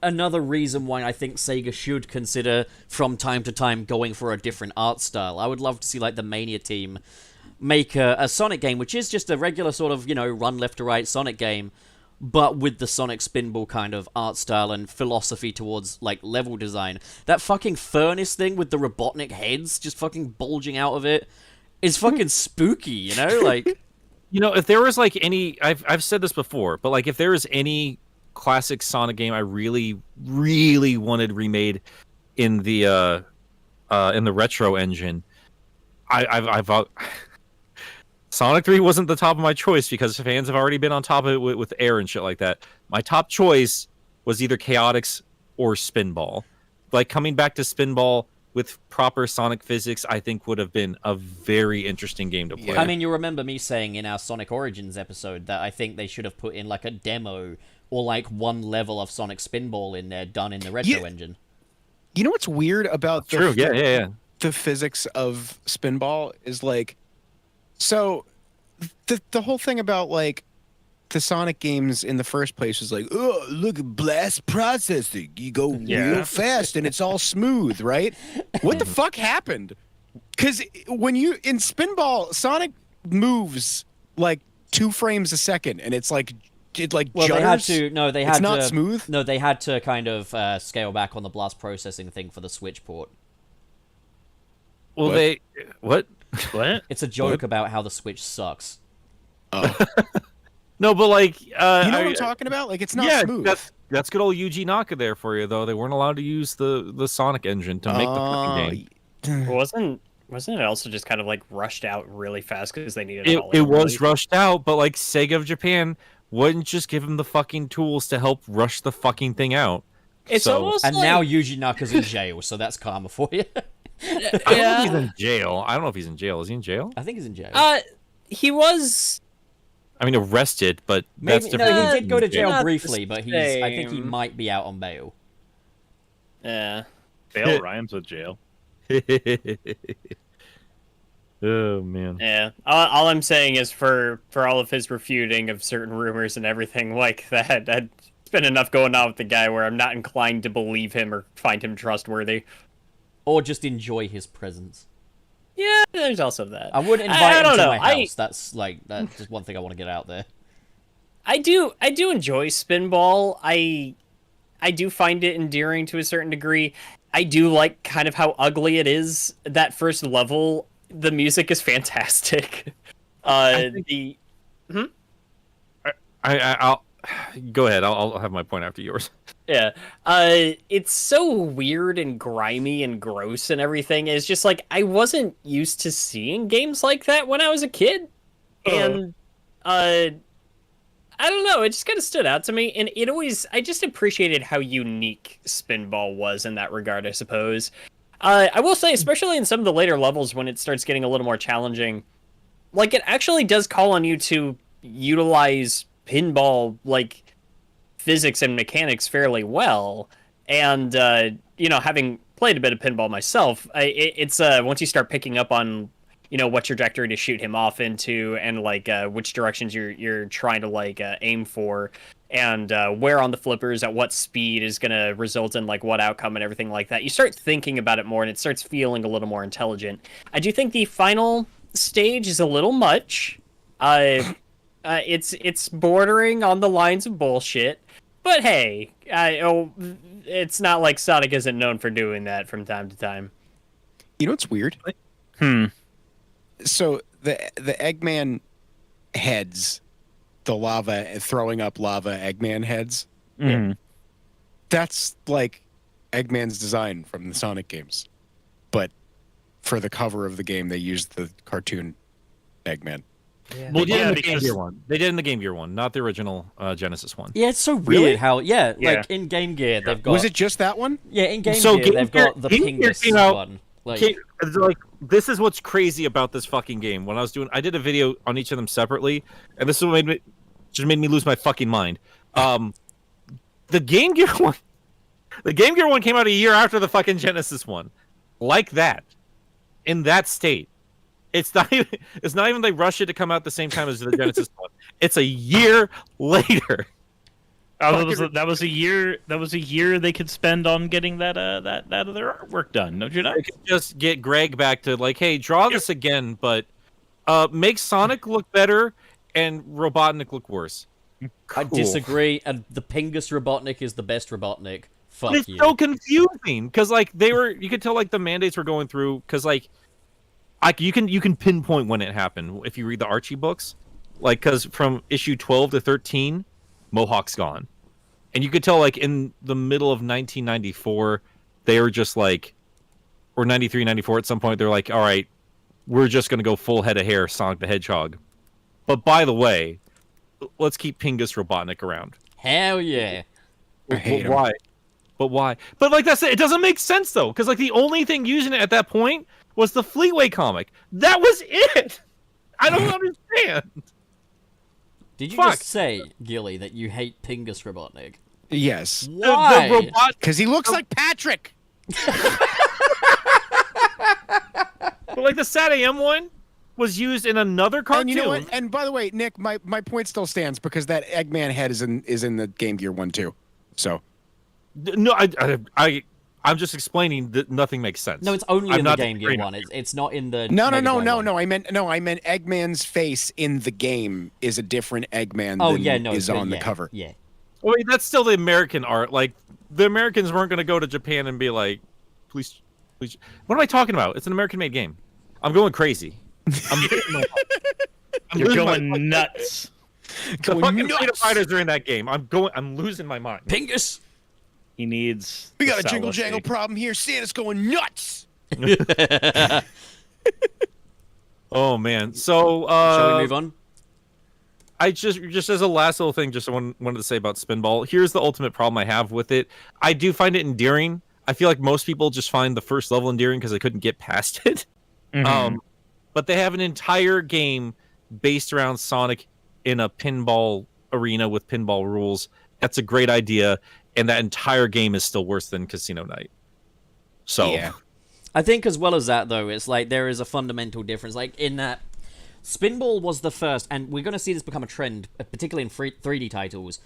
another reason why I think Sega should consider from time to time going for a different art style. I would love to see like the Mania team make a Sonic game, which is just a regular sort of, run left to right Sonic game, but with the Sonic Spinball kind of art style and philosophy towards like level design. That fucking furnace thing with the Robotnik heads just fucking bulging out of it is fucking spooky, like... If there was like any, I've said this before, but like if there was any classic Sonic game I really, really wanted remade in the retro engine, I've Sonic 3 wasn't the top of my choice because fans have already been on top of it with Air and shit like that. My top choice was either Chaotix or Spinball. Like coming back to Spinball with proper Sonic physics, I think would have been a very interesting game to play. Yeah. I mean, you remember me saying in our Sonic Origins episode that I think they should have put in like a demo or like one level of Sonic Spinball in there done in the retro engine. You know what's weird about True, yeah. the physics of Spinball is like, so the whole thing about like the Sonic games in the first place was like, oh, look at blast processing. You go real fast and it's all smooth, right? What the fuck happened? Because when you in Spinball, Sonic moves like 2 frames a second, and it's like Well, judders. they had to. No, they had It's to. not smooth? No, they had to kind of scale back on the blast processing thing for the Switch port. Well, What? what? What? It's a joke about how the Switch sucks. Oh. No, but like, You know what I'm talking about? Like, it's not yeah, smooth. that's good old Yuji Naka there for you, though. They weren't allowed to use the Sonic engine to make the fucking game. Wasn't it also just kind of like rushed out really fast because they needed it all? It was rushed out, but like Sega of Japan wouldn't just give him the fucking tools to help rush the fucking thing out. It's So- almost And like, now Yuji Naka's in jail, so that's karma for you. I don't know if he's in jail. I don't know if he's in jail. Is he in jail? I think he's in jail. he was. I mean, arrested, but that's Maybe, different. no, he did go to jail Not the briefly, but I think he same. might be out on bail. Yeah. Bail rhymes with jail. Oh man. Yeah. All I'm saying is for all of his refuting of certain rumors and everything like that, it's been enough going on with the guy where I'm not inclined to believe him or find him trustworthy. Or just enjoy his presence. Yeah, there's also that. I would invite I him don't to know. my house. That's just one thing I want to get out there. I do enjoy Spinball. I do find it endearing to a certain degree. I do like kind of how ugly it is. That first level, the music is fantastic. I'll go ahead. I'll have my point after yours. Yeah. It's so weird and grimy and gross and everything. It's just like I wasn't used to seeing games like that when I was a kid. And I don't know, it just kind of stood out to me, and I just appreciated how unique Spinball was in that regard, I suppose. I will say, especially in some of the later levels when it starts getting a little more challenging, like it actually does call on you to utilize pinball like physics and mechanics fairly well, and having played a bit of pinball myself, it's once you start picking up on what trajectory to shoot him off into, and like which directions you're trying to like aim for, and where on the flippers at what speed is going to result in like what outcome and everything like that, you start thinking about it more and it starts feeling a little more intelligent. I do think the final stage is a little much. It's bordering on the lines of bullshit, but hey, it's not like Sonic isn't known for doing that from time to time. You know what's weird? So the Eggman heads, the lava throwing up lava Eggman heads. Mhm. That's like Eggman's design from the Sonic games, but for the cover of the game, they used the cartoon Eggman. Well, Yeah, in the because- Game Gear one. They did in the Game Gear one, not the original Genesis one. Yeah, it's so weird Really? how Yeah. like in Game Gear they've got Was it just that one? in Game So Gear Game they've Gear- got the Game Gear Pingus came out- one. Okay, this is what's crazy about this fucking game. When I did a video on each of them separately, and this is what made me lose my fucking mind. The Game Gear one came out a year after the fucking Genesis one, like that, in that state. It's not even they rush it to come out the same time as the Genesis one. It's a year later. That was a year. That was a year they could spend on getting that other artwork done. Don't you know? I could just get Greg back to like, hey, draw this again, but make Sonic look better and Robotnik look worse. I Cool. disagree, and the Pingus Robotnik is the best Robotnik. Fuck But it's you. so confusing because like you could tell like the mandates were going through because like you can pinpoint when it happened if you read the Archie books, like because from issue 12 to 13, Mohawk's gone, and you could tell like in the middle of 1994 they were just like, or 93, 94 at some point they're like, all right, we're just gonna go full head of hair Sonic the Hedgehog, but by the way, let's keep Pingus Robotnik around. Hell yeah. I hate him. Why? But why? But like that's it doesn't make sense though, because like the only thing using it at that point was the Fleetway comic. That was it. I don't understand. Did you Fuck. just say, Gilly, that you hate Pingus Robotnik? Yes. Why? The robot. Because he looks like Patrick. But like the Sat AM one was used in another cartoon. And you know what? And by the way, Nick, my point still stands because that Eggman head is in the Game Gear one too. So No, I'm just explaining that nothing makes sense. No, it's only I'm in the not Game Gear disagreeing. one. It's not in the no, Mega Drive one. I meant Eggman's face in the game is a different Eggman Oh than yeah, no, is but on the yeah, cover. Yeah. Wait, that's still the American art. Like the Americans weren't going to go to Japan and be like, please. What am I talking about? It's an American-made game. I'm going crazy. You're going nuts. The fucking Freedom Fighters are in that game. I'm losing my mind. Pingus. He needs. We the got a jingle salad jangle steak. problem here. Santa's going nuts. Oh man. So Shall we move on? I just as a last little thing, just wanted to say about Spinball. Here's the ultimate problem I have with it. I do find it endearing. I feel like most people just find the first level endearing because they couldn't get past it. Mhm. But they have an entire game based around Sonic in a pinball arena with pinball rules. That's a great idea, and that entire game is still worse than Casino Night. So Yeah. I think as well as that, though, it's like there is a fundamental difference. Like in that, Spinball was the first, and we're going to see this become a trend, particularly in 3D titles,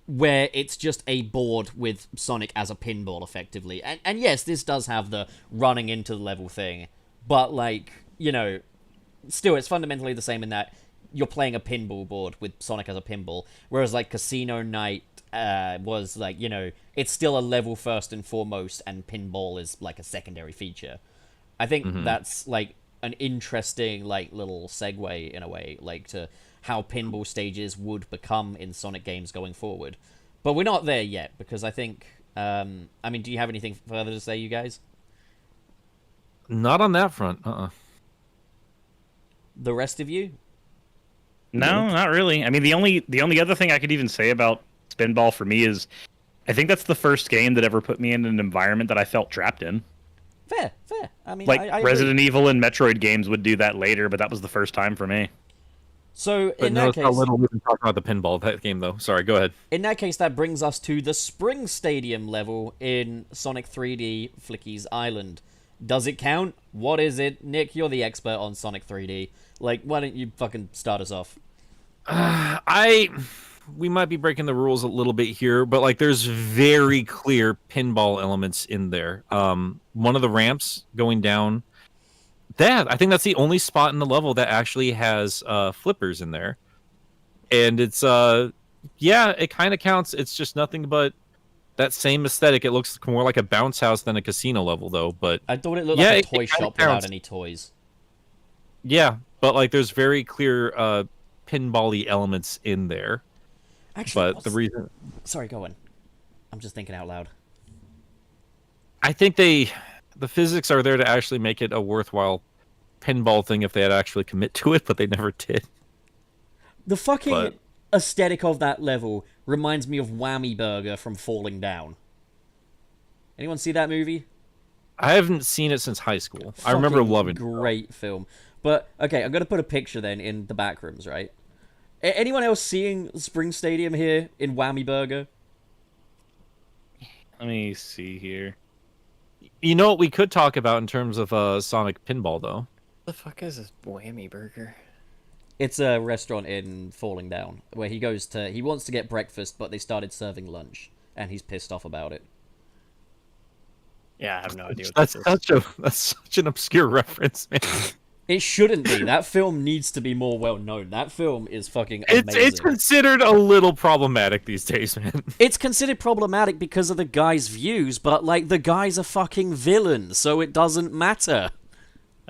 where it's just a board with Sonic as a pinball, effectively. And yes, this does have the running into the level thing, but like, you know, still it's fundamentally the same in that you're playing a pinball board with Sonic as a pinball, whereas like Casino Night was like, you know, it's still a level first and foremost, and pinball is like a secondary feature. I think that's like an interesting like little segue in a way, like to how pinball stages would become in Sonic games going forward. But we're not there yet, because I think I mean, do you have anything further to say, you guys? not on that front. The rest of you? No, not really. I mean, the only other thing I could even say about Spinball for me is, I think that's the first game that ever put me in an environment that I felt trapped in. Fair. I mean, Like I agree. Resident Evil and Metroid games would do that later, but that was the first time for me. So But in that notice how case, little we can talk about the pinball that game, though. Sorry, go ahead. that brings us to the Spring Stadium level in Sonic 3D Flicky's Island. Does it count? What is it? Nick, you're the expert on Sonic 3D. Like, why don't you fucking start us off? We might be breaking the rules a little bit here, but like there's very clear pinball elements in there. One of the ramps going down, I think that's the only spot in the level that actually has flippers in there. And it's it kind of counts. It's just nothing but that same aesthetic. It looks more like a bounce house than a casino level though, but I thought it looked Yeah, like a it toy kinda shop without counts. any toys. yeah, but like there's very clear pinball-y elements in there. Actually, But the reason sorry, go on. I'm just thinking out loud. I think the physics are there to actually make it a worthwhile pinball thing if they had actually commit to it, but they never did. The fucking But- aesthetic of that level reminds me of Whammy Burger from Falling Down. Anyone see that movie? I haven't seen it since high school. I remember Fucking loving it. great film. But okay, I'm gonna put a picture then in the back rooms, right? Anyone else seeing Spring Stadium here in Whammy Burger? Let me see here. You know what we could talk about in terms of Sonic Pinball, though? The fuck is this whammy burger? It's a restaurant in Falling Down where he wants to get breakfast, but they started serving lunch, and he's pissed off about it. Yeah, I have no idea what That's this is. that's such an obscure reference, man. It shouldn't be. That film needs to be more well known. That film is fucking amazing. It's considered a little problematic these days, man. It's considered problematic because of the guy's views, but like the guy's a fucking villain, so it doesn't matter.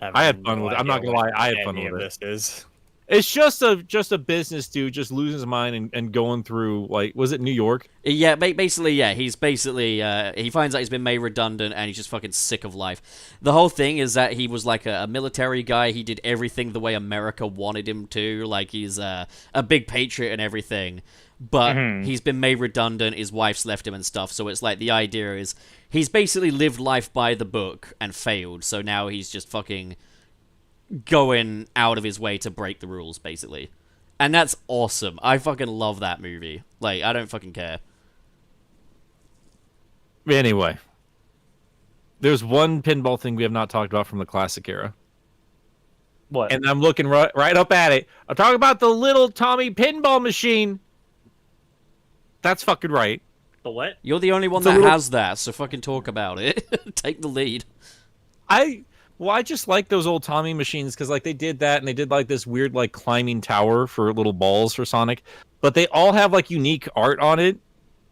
I had fun with it. I'm not gonna lie, I had fun with it. This is. It's just a business dude just losing his mind and going through, like, was it New York? Yeah, basically, yeah. He's basically, he finds out he's been made redundant and he's just fucking sick of life. The whole thing is that he was like a military guy. He did everything the way America wanted him to. Like, he's a big patriot and everything. but Mhm. he's been made redundant, his wife's left him and stuff, so it's like the idea is he's basically lived life by the book and failed, so now he's just fucking going out of his way to break the rules, basically. And that's awesome. I fucking love that movie. Like, I don't fucking care. Anyway, there's one pinball thing we have not talked about from the classic era. What? And I'm looking right up at it. I'm talking about the little Tommy pinball machine. That's fucking right. The what? You're the only one It's a that little- has that, so fucking talk about it. Take the lead. I just like those old Tommy machines because like they did that and they did like this weird like climbing tower for little balls for Sonic, but they all have like unique art on it.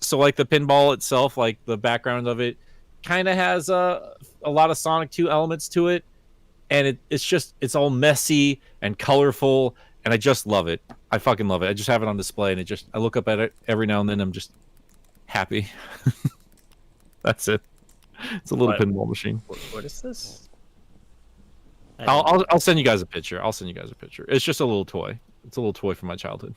So like the pinball itself, like the background of it, kind of has a lot of Sonic 2 elements to it, and it's all messy and colorful, and I just love it. I fucking love it. I just have it on display, and I look up at it every now and then. I'm just happy. That's it. It's a little What? pinball machine. What is this? I'll send you guys a picture. It's just a little toy. It's a little toy from my childhood.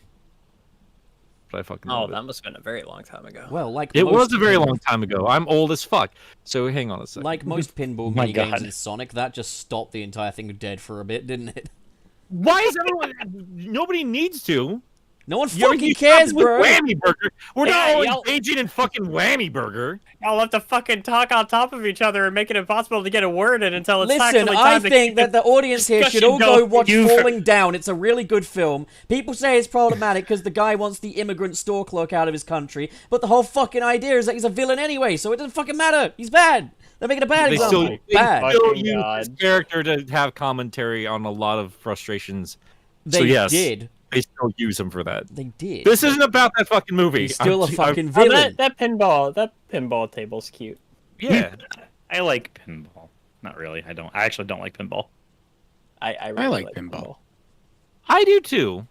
But I fucking Oh, love it. that must have been a very long time ago. Well, like It most was a very long time ago. I'm old as fuck. So hang on a second. Like most pinball My minigames God. in Sonic, that just stopped the entire thing dead for a bit, didn't it? Why is everyone? Nobody needs to. No one You fucking cares, stop with bro. Whammy Burger. We're not Yeah, all y'all- engaging in fucking Whammy Burger. Y'all have to fucking talk on top of each other and make it impossible to get a word in until it's Listen, actually I time to think keep that the audience here should discussion all go going. watch You- Falling Down. It's a really good film. People say it's problematic because the guy wants the immigrant store clerk out of his country, but the whole fucking idea is that he's a villain anyway, so it doesn't fucking matter. He's bad. They're making a bad They example. still, bad. they still Fucking use God. his character to have commentary on a lot of frustrations. They so yes, did. they still use him for that. They did. This isn't about that fucking movie. He's still a I'm- fucking Oh, villain. that pinball table's cute. yeah. I like pinball. Not really. I actually don't like pinball. I really like like pinball. I do too.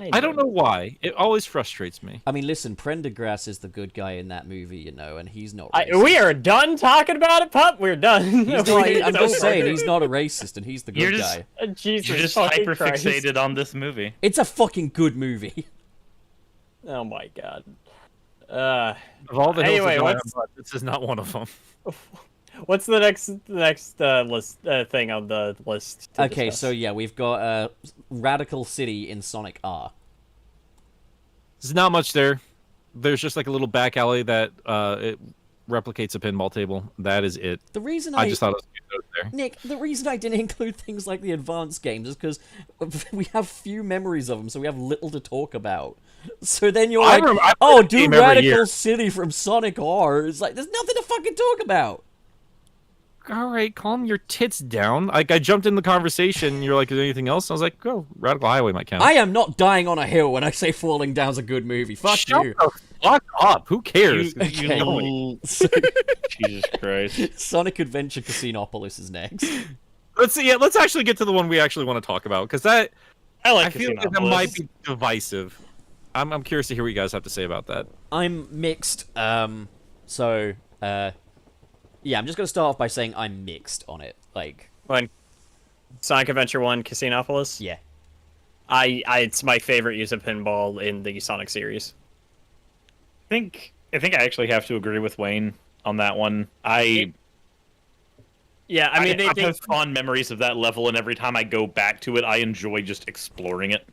I enjoy don't know why. It always frustrates me. I mean, listen, Prendergrass is the good guy in that movie, you know, and he's not it. racist. We are done talking about it, pup. We're done. He's not, It's I'm just over. saying, he's not a racist, and he's the good You're just- guy. Jesus You're just fucking hyper Christ. fixated on this movie. It's a fucking good movie. Oh my god. Of all the hills Anyway, to die on, what's- but this is not one of them. What's the next list thing on the list? to Okay, discuss? so yeah, we've got Radical City in Sonic R. There's not much there. There's just like a little back alley that it replicates a pinball table. That is it. The reason I just thought it was a good note there. Nick, the reason I didn't include things like the advanced games is because we have few memories of them, so we have little to talk about. So then you're I like, remember- I play oh, the do game every Radical year." City from Sonic R. It's like, there's nothing to fucking talk about. All right, calm your tits down. Like I jumped in the conversation. And you're like, is there anything else? I was like, oh, Radical Highway might count. I am not dying on a hill when I say Falling Down's a good movie. Fuck Shut you. the fuck up. Who cares? Okay. Jesus Christ. Sonic Adventure Casinopolis is next. Let's see. Yeah, let's actually get to the one we actually want to talk about because that I like I feel like that Casinopolis. might be divisive. I'm curious to hear what you guys have to say about that. I'm mixed. Yeah, I'm just gonna start off by saying I'm mixed on it. Like, When Sonic Adventure 1 Casinopolis, yeah. it's my favorite use of pinball in the Sonic series. I think I actually have to agree with Wayne on that one. I Yeah, I mean, I they have fond memories of that level, and every time I go back to it, I enjoy just exploring it.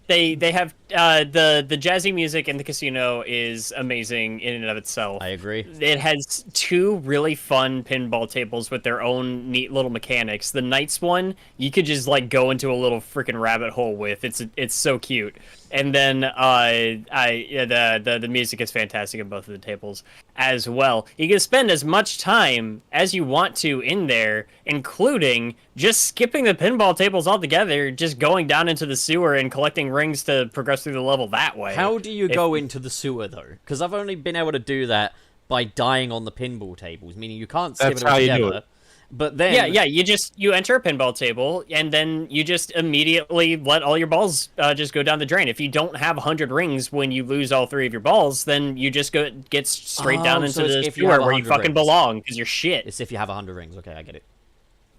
they have the jazzy music in the casino is amazing in and of itself. I agree. It has two really fun pinball tables with their own neat little mechanics. The Knights one, you could just like go into a little freaking rabbit hole with. It's so cute. And then the music is fantastic in both of the tables as well. You can spend as much time as you want to in there, including just skipping the pinball tables altogether, just going down into the sewer and collecting rings to progress through the level that way. How do you go into the sewer though? Because I've only been able to do that by dying on the pinball tables, meaning you can't skip That's it how you do altogether. it. But then, Yeah, you enter a pinball table and then you just immediately let all your balls just go down the drain. If you don't have 100 rings when you lose all 3 of your balls, then you just get straight down Oh, so into it's the if you sewer have where you 100 fucking rings. belong because you're shit. it's if you have 100 rings. Okay, I get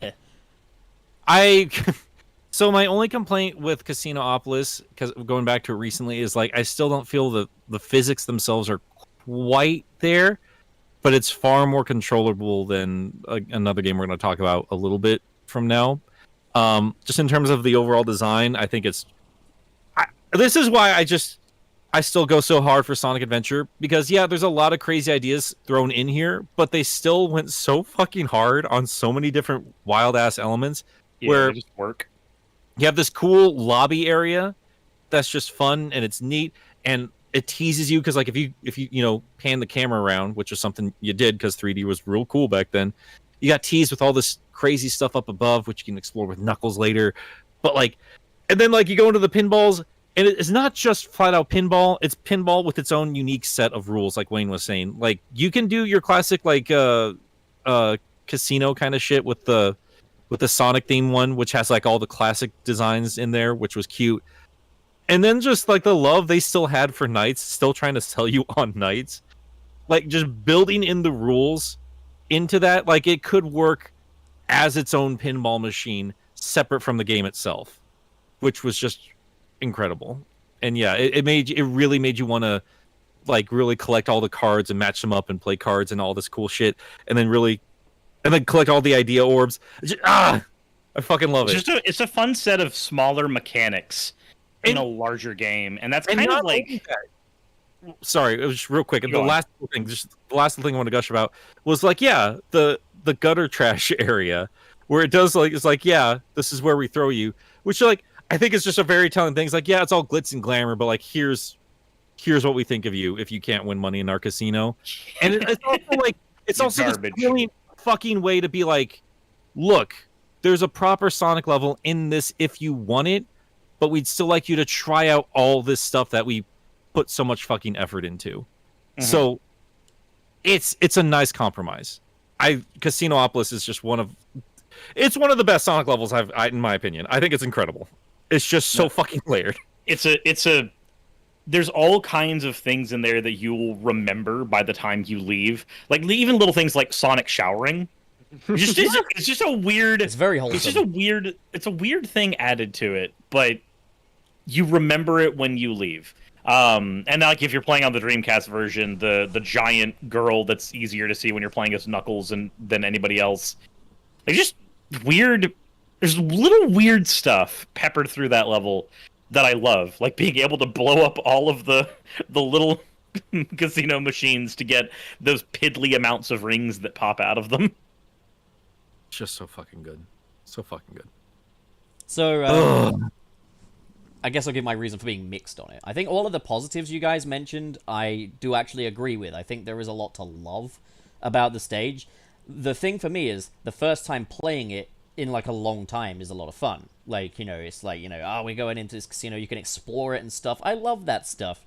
it. So my only complaint with Casinopolis, because going back to it recently, is like I still don't feel the physics themselves are quite there, but it's far more controllable than another game we're going to talk about a little bit from now. Just in terms of the overall design, I think this is why I still go so hard for Sonic Adventure, because yeah, there's a lot of crazy ideas thrown in here, but they still went so fucking hard on so many different wild ass elements. Yeah, where they just work. you have this cool lobby area that's just fun and it's neat, and it teases you because like if you pan the camera around, which is something you did because 3D was real cool back then, you got teased with all this crazy stuff up above, which you can explore with Knuckles later. But like, and then like you go into the pinballs, and it's not just flat out pinball; it's pinball with its own unique set of rules. Like Wayne was saying, like you can do your classic like casino kind of shit with the Sonic theme one, which has like all the classic designs in there, which was cute. And then just like the love they still had for Knights, still trying to sell you on Knights, like just building in the rules into that, like it could work as its own pinball machine separate from the game itself, which was just incredible. And yeah, it really made you want to like really collect all the cards and match them up and play cards and all this cool shit, and then collect all the idea orbs. I fucking love it. It's a fun set of smaller mechanics in a larger game, and that's kind of like. Sorry, it was just real quick. And the last thing I want to gush about was like, yeah, the gutter trash area where it does like it's like, yeah, this is where we throw you, which like I think is just a very telling thing. It's like, yeah, it's all glitz and glamour, but like here's what we think of you if you can't win money in our casino, and it's also like it's also this really fucking way to be like, look, there's a proper Sonic level in this if you want it, but we'd still like you to try out all this stuff that we put so much fucking effort into. Mm-hmm. So it's a nice compromise. Casinopolis is just one of the best Sonic levels in my opinion. I think it's incredible. It's just so fucking layered. There's all kinds of things in there that you will remember by the time you leave. Like even little things like Sonic showering. It's just a weird. It's very wholesome. It's just a weird thing added to it, but you remember it when you leave. And like if you're playing on the Dreamcast version, the giant girl that's easier to see when you're playing as Knuckles than anybody else. Like just weird. There's little weird stuff peppered through that level that I love, like being able to blow up all of the little casino machines to get those piddly amounts of rings that pop out of them. It's just so fucking good. So fucking good. So, I guess I'll give my reason for being mixed on it. I think all of the positives you guys mentioned, I do actually agree with. I think there is a lot to love about the stage. The thing for me is, the first time playing it in like a long time is a lot of fun. Like, it's like, we're going into this casino, you can explore it and stuff. I love that stuff.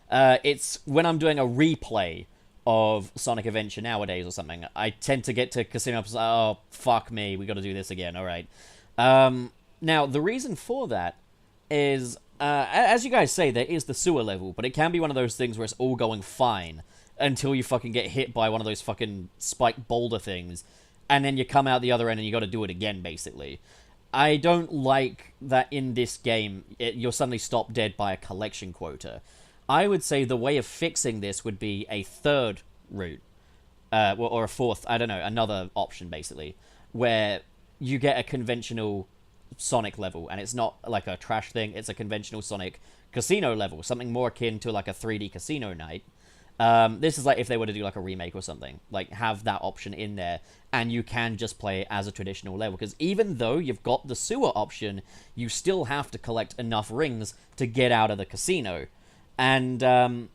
It's when I'm doing a replay of Sonic Adventure nowadays or something, I tend to get to casino episodes, oh, fuck me, we gotta do this again, alright. Now, the reason for that is, as you guys say, there is the sewer level, but it can be one of those things where it's all going fine until you fucking get hit by one of those fucking spiked boulder things, and then you come out the other end and you gotta do it again, basically. I don't like that in this game, you're suddenly stopped dead by a collection quota. I would say the way of fixing this would be a third route, or a fourth, I don't know, another option, basically, where you get a conventional Sonic level, and it's not like a trash thing, it's a conventional Sonic casino level, something more akin to like a 3D casino night. This is like if they were to do like a remake or something, like have that option in there, and you can just play it as a traditional level, because even though you've got the sewer option, you still have to collect enough rings to get out of the casino. And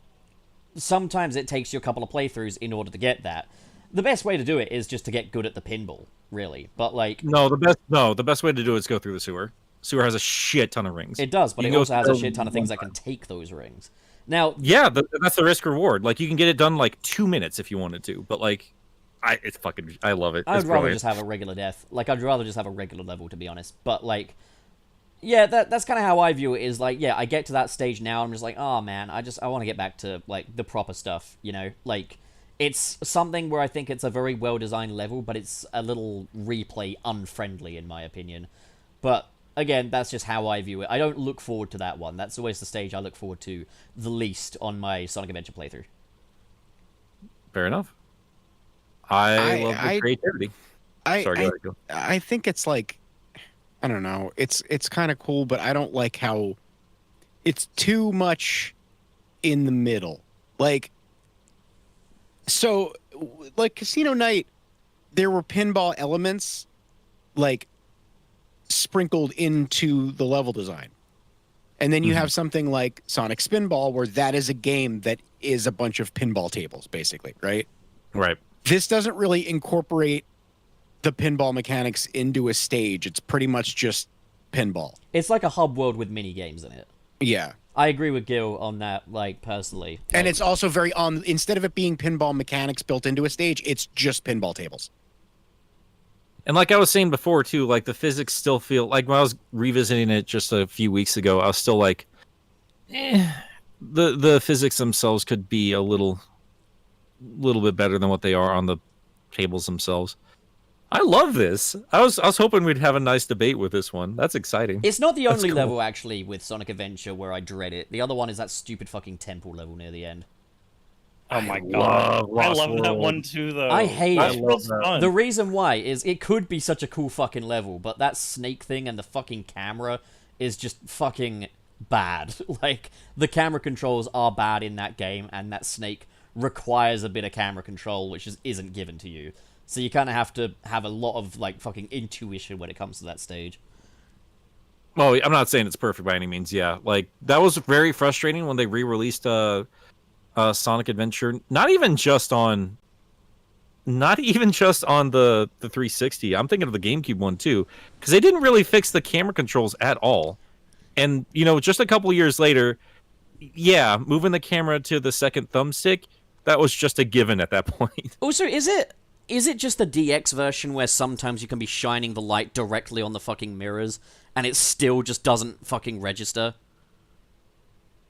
sometimes it takes you a couple of playthroughs in order to get that. The best way to do it is just to get good at the pinball, really. But like, the best way to do it is go through the sewer. Sewer has a shit ton of rings. It does, but it also has a shit ton of things that can take those rings. Now, yeah, that's the risk reward. Like you can get it done like 2 minutes if you wanted to, but like, I love it. I'd rather just have a regular death. Like I'd rather just have a regular level, to be honest. But like, yeah, that's kind of how I view it, is like, yeah, I get to that stage now, I'm just like, oh man, I want to get back to like the proper stuff, like it's something where I think it's a very well designed level, but it's a little replay unfriendly in my opinion. But again, that's just how I view it. I don't look forward to that one. That's always the stage I look forward to the least on my Sonic Adventure playthrough. Fair enough. I love the creativity. Sorry, go ahead, go. I think it's like, I don't know. It's kind of cool, but I don't like how it's too much in the middle. Like, so, like Casino Night, there were pinball elements, like, sprinkled into the level design. And then you have something like Sonic Spinball, where that is a game that is a bunch of pinball tables, basically, right? Right. This doesn't really incorporate the pinball mechanics into a stage. It's pretty much just pinball. It's like a hub world with mini games in it. Yeah. I agree with Gil on that, like, personally. And it's also very instead of it being pinball mechanics built into a stage, it's just pinball tables. And like I was saying before too, like the physics still feel like when I was revisiting it just a few weeks ago, I was still like, the physics themselves could be a little bit better than what they are on the tables themselves. I love this. I was hoping we'd have a nice debate with this one. That's exciting. It's not the only cool. level, actually, with Sonic Adventure where I dread it. The other one is that stupid fucking temple level near the end. Oh my god. I love that one too, though. I hate Lost it. World's fun. The reason why is it could be such a cool fucking level, but that snake thing and the fucking camera is just fucking bad. Like, the camera controls are bad in that game, and that snake requires a bit of camera control, which isn't given to you. So you kind of have to have a lot of, like, fucking intuition when it comes to that stage. Well, I'm not saying it's perfect by any means, yeah. Like, that was very frustrating when they re-released Sonic Adventure. Not even just on the 360. I'm thinking of the GameCube one, too. Because they didn't really fix the camera controls at all. And, you know, just a couple years later, yeah, moving the camera to the second thumbstick, that was just a given at that point. Also, is it just the DX version where sometimes you can be shining the light directly on the fucking mirrors and it still just doesn't fucking register?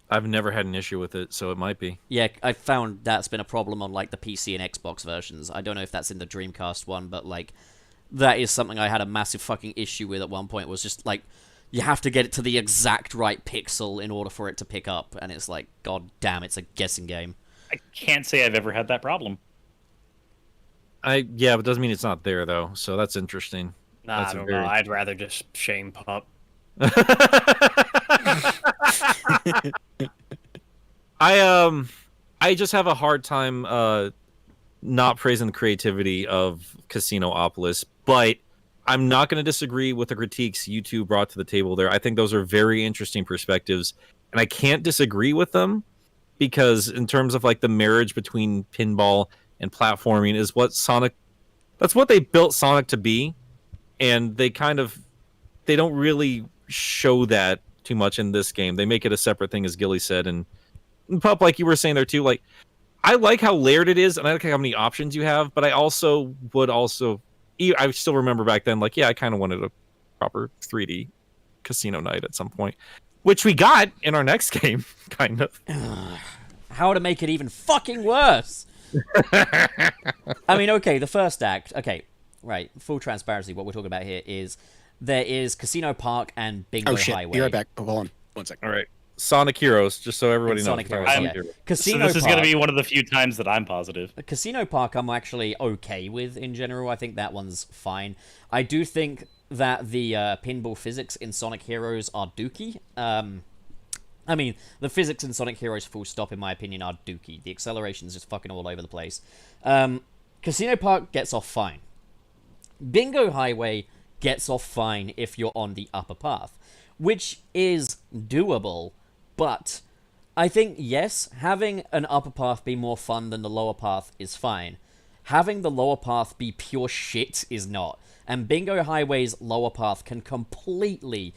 I've never had an issue with it, so it might be. Yeah, I found that's been a problem on, like, the PC and Xbox versions. I don't know if that's in the Dreamcast one, but, like, that is something I had a massive fucking issue with at one point, was just, like, you have to get it to the exact right pixel in order for it to pick up, and it's like, god damn, it's a guessing game. I can't say I've ever had that problem. Yeah, but it doesn't mean it's not there, though, so that's interesting. Nah, That's I don't know. I'd rather just shame Pup. I just have a hard time not praising the creativity of Casinopolis, but I'm not going to disagree with the critiques you two brought to the table there. I think those are very interesting perspectives, and I can't disagree with them because in terms of like the marriage between pinball and platforming is what that's what they built Sonic to be, and they don't really show that too much in this game. They make it a separate thing, as Gilly said, and Pup, like you were saying there too, like I like how layered it is, and I like how many options you have, but I still remember back then, like, yeah, I kind of wanted a proper 3D Casino Night at some point, which we got in our next game, kind of. How to make it even fucking worse? I mean, okay, the first act, okay, right, full transparency, what we're talking about here is there is Casino Park and Bingo Highway. Be right back. Hold on 1 second. All right. Sonic Heroes, just so everybody knows. Sonic Heroes, Sonic yeah. Heroes. Casino So this is Park. going to be one of the few times that I'm positive. Casino Park I'm actually okay with in general. I think that one's fine. I do think that the pinball physics in Sonic Heroes are dookie. I mean, the physics in Sonic Heroes full stop, in my opinion, are dookie. The acceleration's just fucking all over the place. Casino Park gets off fine. Bingo Highway gets off fine if you're on the upper path, which is doable, but I think, yes, having an upper path be more fun than the lower path is fine. Having the lower path be pure shit is not. And Bingo Highway's lower path can completely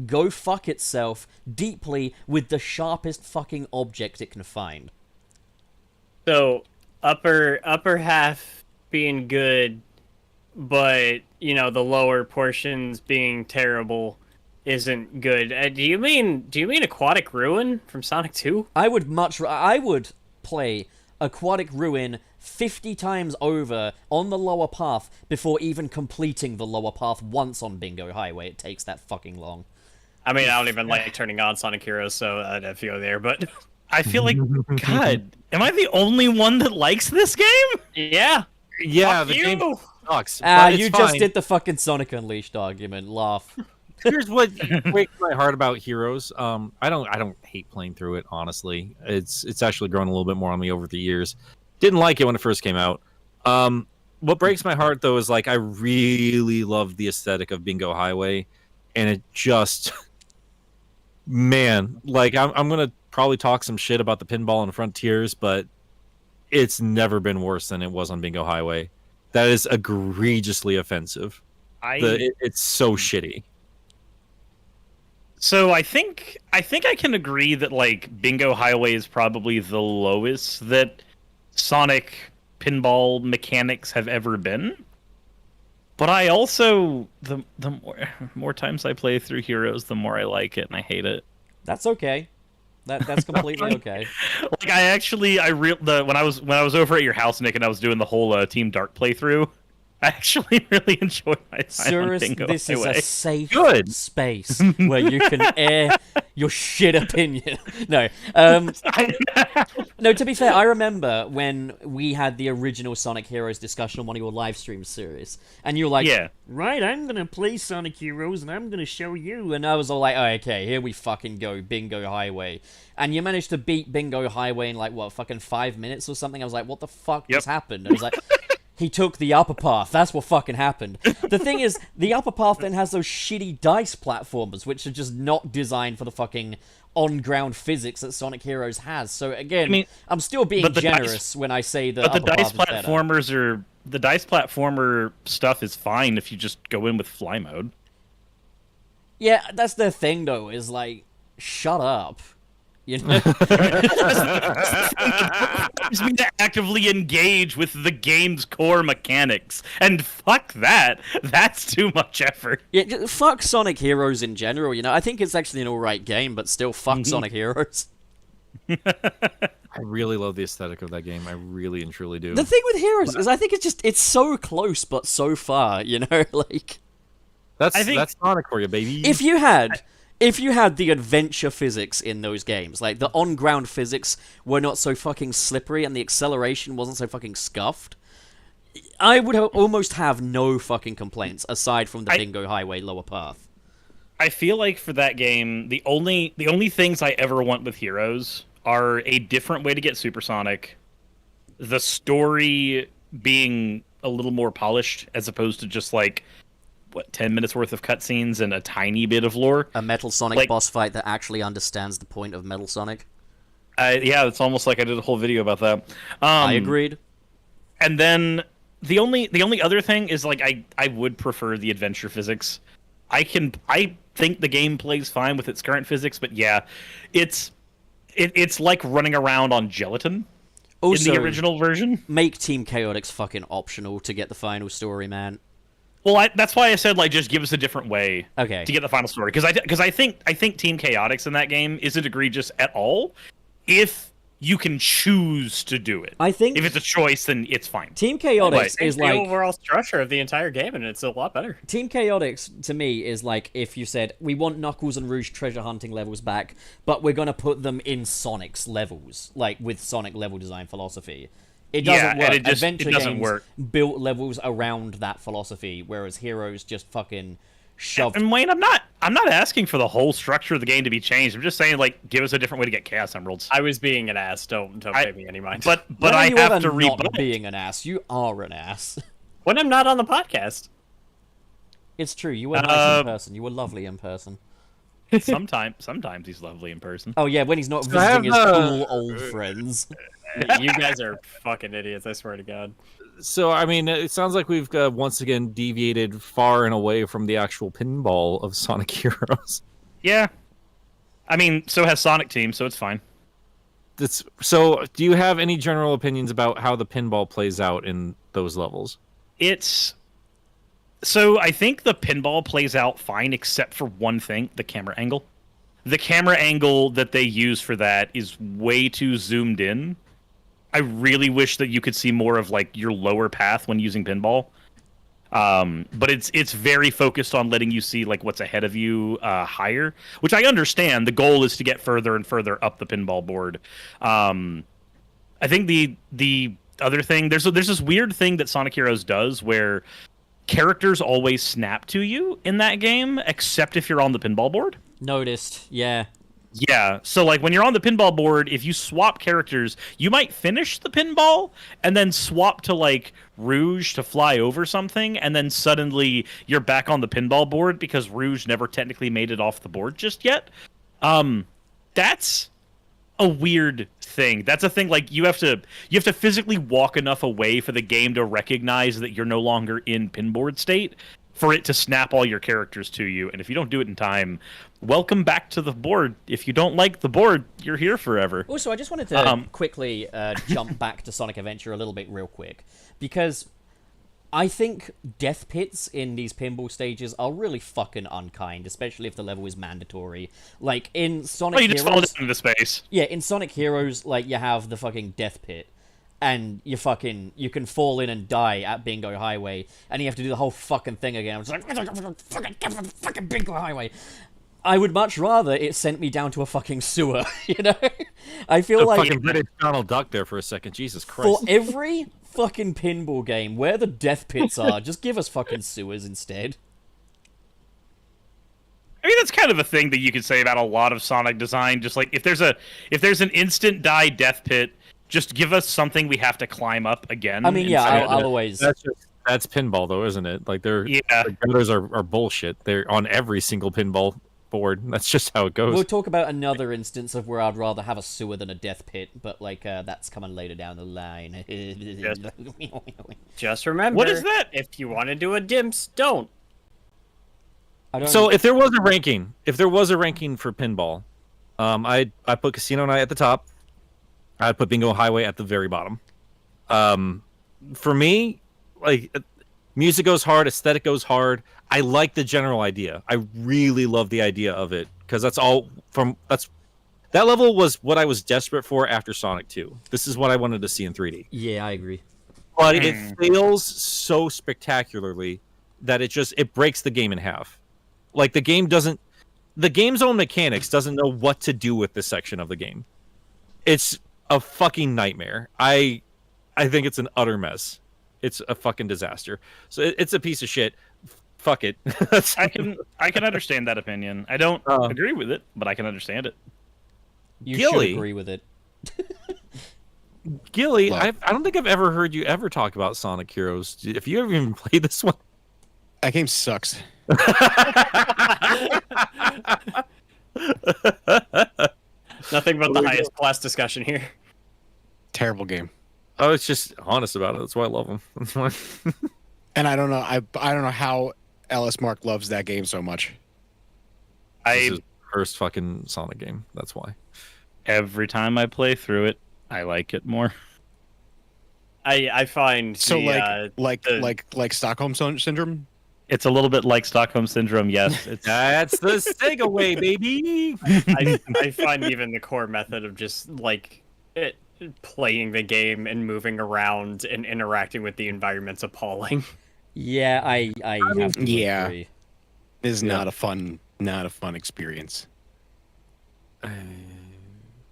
go fuck itself deeply with the sharpest fucking object it can find. So, upper half being good, but, you know, the lower portions being terrible isn't good. Do you mean Aquatic Ruin from Sonic 2? I would play Aquatic Ruin 50 times over on the lower path before even completing the lower path once on Bingo Highway. It takes that fucking long. I mean, I don't even like turning on Sonic Heroes, so I'd feel there, but... I feel like, God, am I the only one that likes this game? Yeah. Yeah, Fuck the you. game sucks. but it's You just fine. did the fucking Sonic Unleashed argument. Laugh. Here's what breaks my heart about Heroes. I don't hate playing through it, honestly. It's actually grown a little bit more on me over the years. Didn't like it when it first came out. What breaks my heart though is like I really love the aesthetic of Bingo Highway, and it just, man, like I'm gonna probably talk some shit about the pinball and Frontiers, but it's never been worse than it was on Bingo Highway. That is egregiously offensive. It's so shitty. So I think I can agree that like Bingo Highway is probably the lowest that Sonic pinball mechanics have ever been. But I also the more times I play through Heroes, the more I like it and I hate it. That's okay. That's completely okay. Like when I was over at your house, Nick, and I was doing the whole Team Dark playthrough, I actually really enjoyed my time on Suris, Bingo this is Highway. a safe Good. space where you can air your shit opinion. No, no. To be fair, I remember when we had the original Sonic Heroes discussion on one of your live streams, Suris, and you were like, Yeah. "Right, I'm gonna play Sonic Heroes and I'm gonna show you," and I was all like, "Oh, okay, here we fucking go, Bingo Highway," and you managed to beat Bingo Highway in like what, fucking 5 minutes or something. I was like, "What the fuck just happened?" I was like. He took the upper path. That's what fucking happened. The thing is, the upper path then has those shitty dice platformers, which are just not designed for the fucking on-ground physics that Sonic Heroes has. So again, I mean, I'm still being but the generous dice- when I say the But the upper dice path is better. platformers the dice platformer stuff is fine if you just go in with fly mode. Yeah, that's the thing though. Is like, shut up. You know. It's me to actively engage with the game's core mechanics, and fuck that. That's too much effort. Yeah, fuck Sonic Heroes in general. You know, I think it's actually an alright game, but still, fuck Sonic Heroes. I really love the aesthetic of that game. I really and truly do. The thing with Heroes is I think it's so close but so far, you know, like That's I think- that's Sonic for you, baby. if you had the adventure physics in those games, like the on-ground physics were not so fucking slippery and the acceleration wasn't so fucking scuffed, I would almost have no fucking complaints aside from the Bingo Highway lower path. I feel like for that game, the only things I ever want with Heroes are a different way to get supersonic, the story being a little more polished as opposed to just like 10 minutes worth of cutscenes and a tiny bit of lore. A Metal Sonic Like- boss fight that actually understands the point of Metal Sonic. Yeah, it's almost like I did a whole video about that. I agreed. And then the only other thing is like I would prefer the adventure physics. I think the game plays fine with its current physics, but yeah, it's like running around on gelatin Also, in the original version. make Team Chaotix fucking optional to get the final story, man. Well, that's why I said like just give us a different way Okay. to get the final story, because I think Team Chaotix in that game isn't egregious at all if you can choose to do it. I think If it's a choice, then it's fine. Team Chaotix Right. is the like overall structure of the entire game, and it's a lot better. Team Chaotix to me is like if you said we want Knuckles and Rouge treasure hunting levels back, but we're gonna put them in Sonic's levels, like with Sonic level design philosophy. It doesn't Yeah, and work. it just- Adventure it doesn't games work. built levels around that philosophy, whereas Heroes just fucking shoved. And Wayne, I'm not asking for the whole structure of the game to be changed. I'm just saying like give us a different way to get Chaos Emeralds. I was being an ass. Don't pay me any mind. But When are I you have ever to not rebut. being an ass. You are an ass. when I'm not on the podcast, It's true. You were nice in Uh, person. You were lovely in person. Sometimes he's lovely in person. Oh yeah, when he's not I have, visiting his cool old friends. you guys are fucking idiots. I swear to God. So, I mean, it sounds like we've once again deviated far and away from the actual pinball of Sonic Heroes. Yeah. I mean, so has Sonic Team, so it's fine. So, do you have any general opinions about how the pinball plays out in those levels? So I think the pinball plays out fine, except for one thing, the camera angle. The camera angle that they use for that is way too zoomed in. I really wish that you could see more of like your lower path when using pinball. But it's very focused on letting you see like what's ahead of you higher, which I understand. The goal is to get further and further up the pinball board. I think the other thing, there's this weird thing that Sonic Heroes does where characters always snap to you in that game, except if you're on the pinball board. Noticed, yeah. Yeah, so like when you're on the pinball board, if you swap characters, you might finish the pinball and then swap to like Rouge to fly over something, and then suddenly you're back on the pinball board because Rouge never technically made it off the board just yet. That's a weird thing. That's a thing like you have to physically walk enough away for the game to recognize that you're no longer in pinboard state for it to snap all your characters to you. And if you don't do it in time, welcome back to the board. If you don't like the board, you're here forever. Also, I just wanted to quickly jump back to Sonic Adventure a little bit real quick, because I think death pits in these pinball stages are really fucking unkind, especially if the level is mandatory. Like, in Sonic you Heroes... just fall down into space. Yeah, in Sonic Heroes, like, you have the fucking death pit, and you can fall in and die at Bingo Highway, and you have to do the whole fucking thing again. It's like, fucking Bingo Highway. I would much rather it sent me down to a fucking sewer, you know? I feel like... fucking British Donald Duck there for a second, Jesus Christ. For every fucking pinball game where the death pits are, just give us fucking sewers instead. I mean, that's kind of a thing that you could say about a lot of Sonic design. Just like if there's an instant die death pit, just give us something we have to climb up again. I mean, yeah, I'll always... That's pinball, though, isn't it? Like, the gutters are bullshit. They're on every single pinball board. That's just how it goes. We'll talk about another instance of where I'd rather have a sewer than a death pit, but, like, that's coming later down the line. Just remember, what is that? If you want to do a dimps, don't. So if there was a ranking for pinball, I put Casino Night at the top. I'd put Bingo Highway at the very bottom. For me, like, music goes hard, aesthetic goes hard. I like the general idea. I really love the idea of it, because that level was what I was desperate for after Sonic 2. This is what I wanted to see in 3D. Yeah, I agree. But it fails so spectacularly that it breaks the game in half. Like, the game's own mechanics doesn't know what to do with this section of the game. It's a fucking nightmare. I think it's an utter mess. It's a fucking disaster. So it's a piece of shit. Fuck it. I can understand that opinion. I don't agree with it, but I can understand it. You Gilly, should agree with it. Gilly, I don't think I've ever heard you ever talk about Sonic Heroes. Have you ever even played this one? That game sucks. Nothing but the highest class discussion here. Terrible game. I was just honest about it. That's why I love them. That's why. And I don't know. I don't know how Ellis Mark loves that game so much. This is his first fucking Sonic game. That's why. Every time I play through it, I like it more. I find so like Stockholm Syndrome. It's a little bit like Stockholm Syndrome, yes. That's the Segaway, baby. I find even the core method of just like playing the game and moving around and interacting with the environment's appalling. Yeah, I have to agree. It is not a fun experience.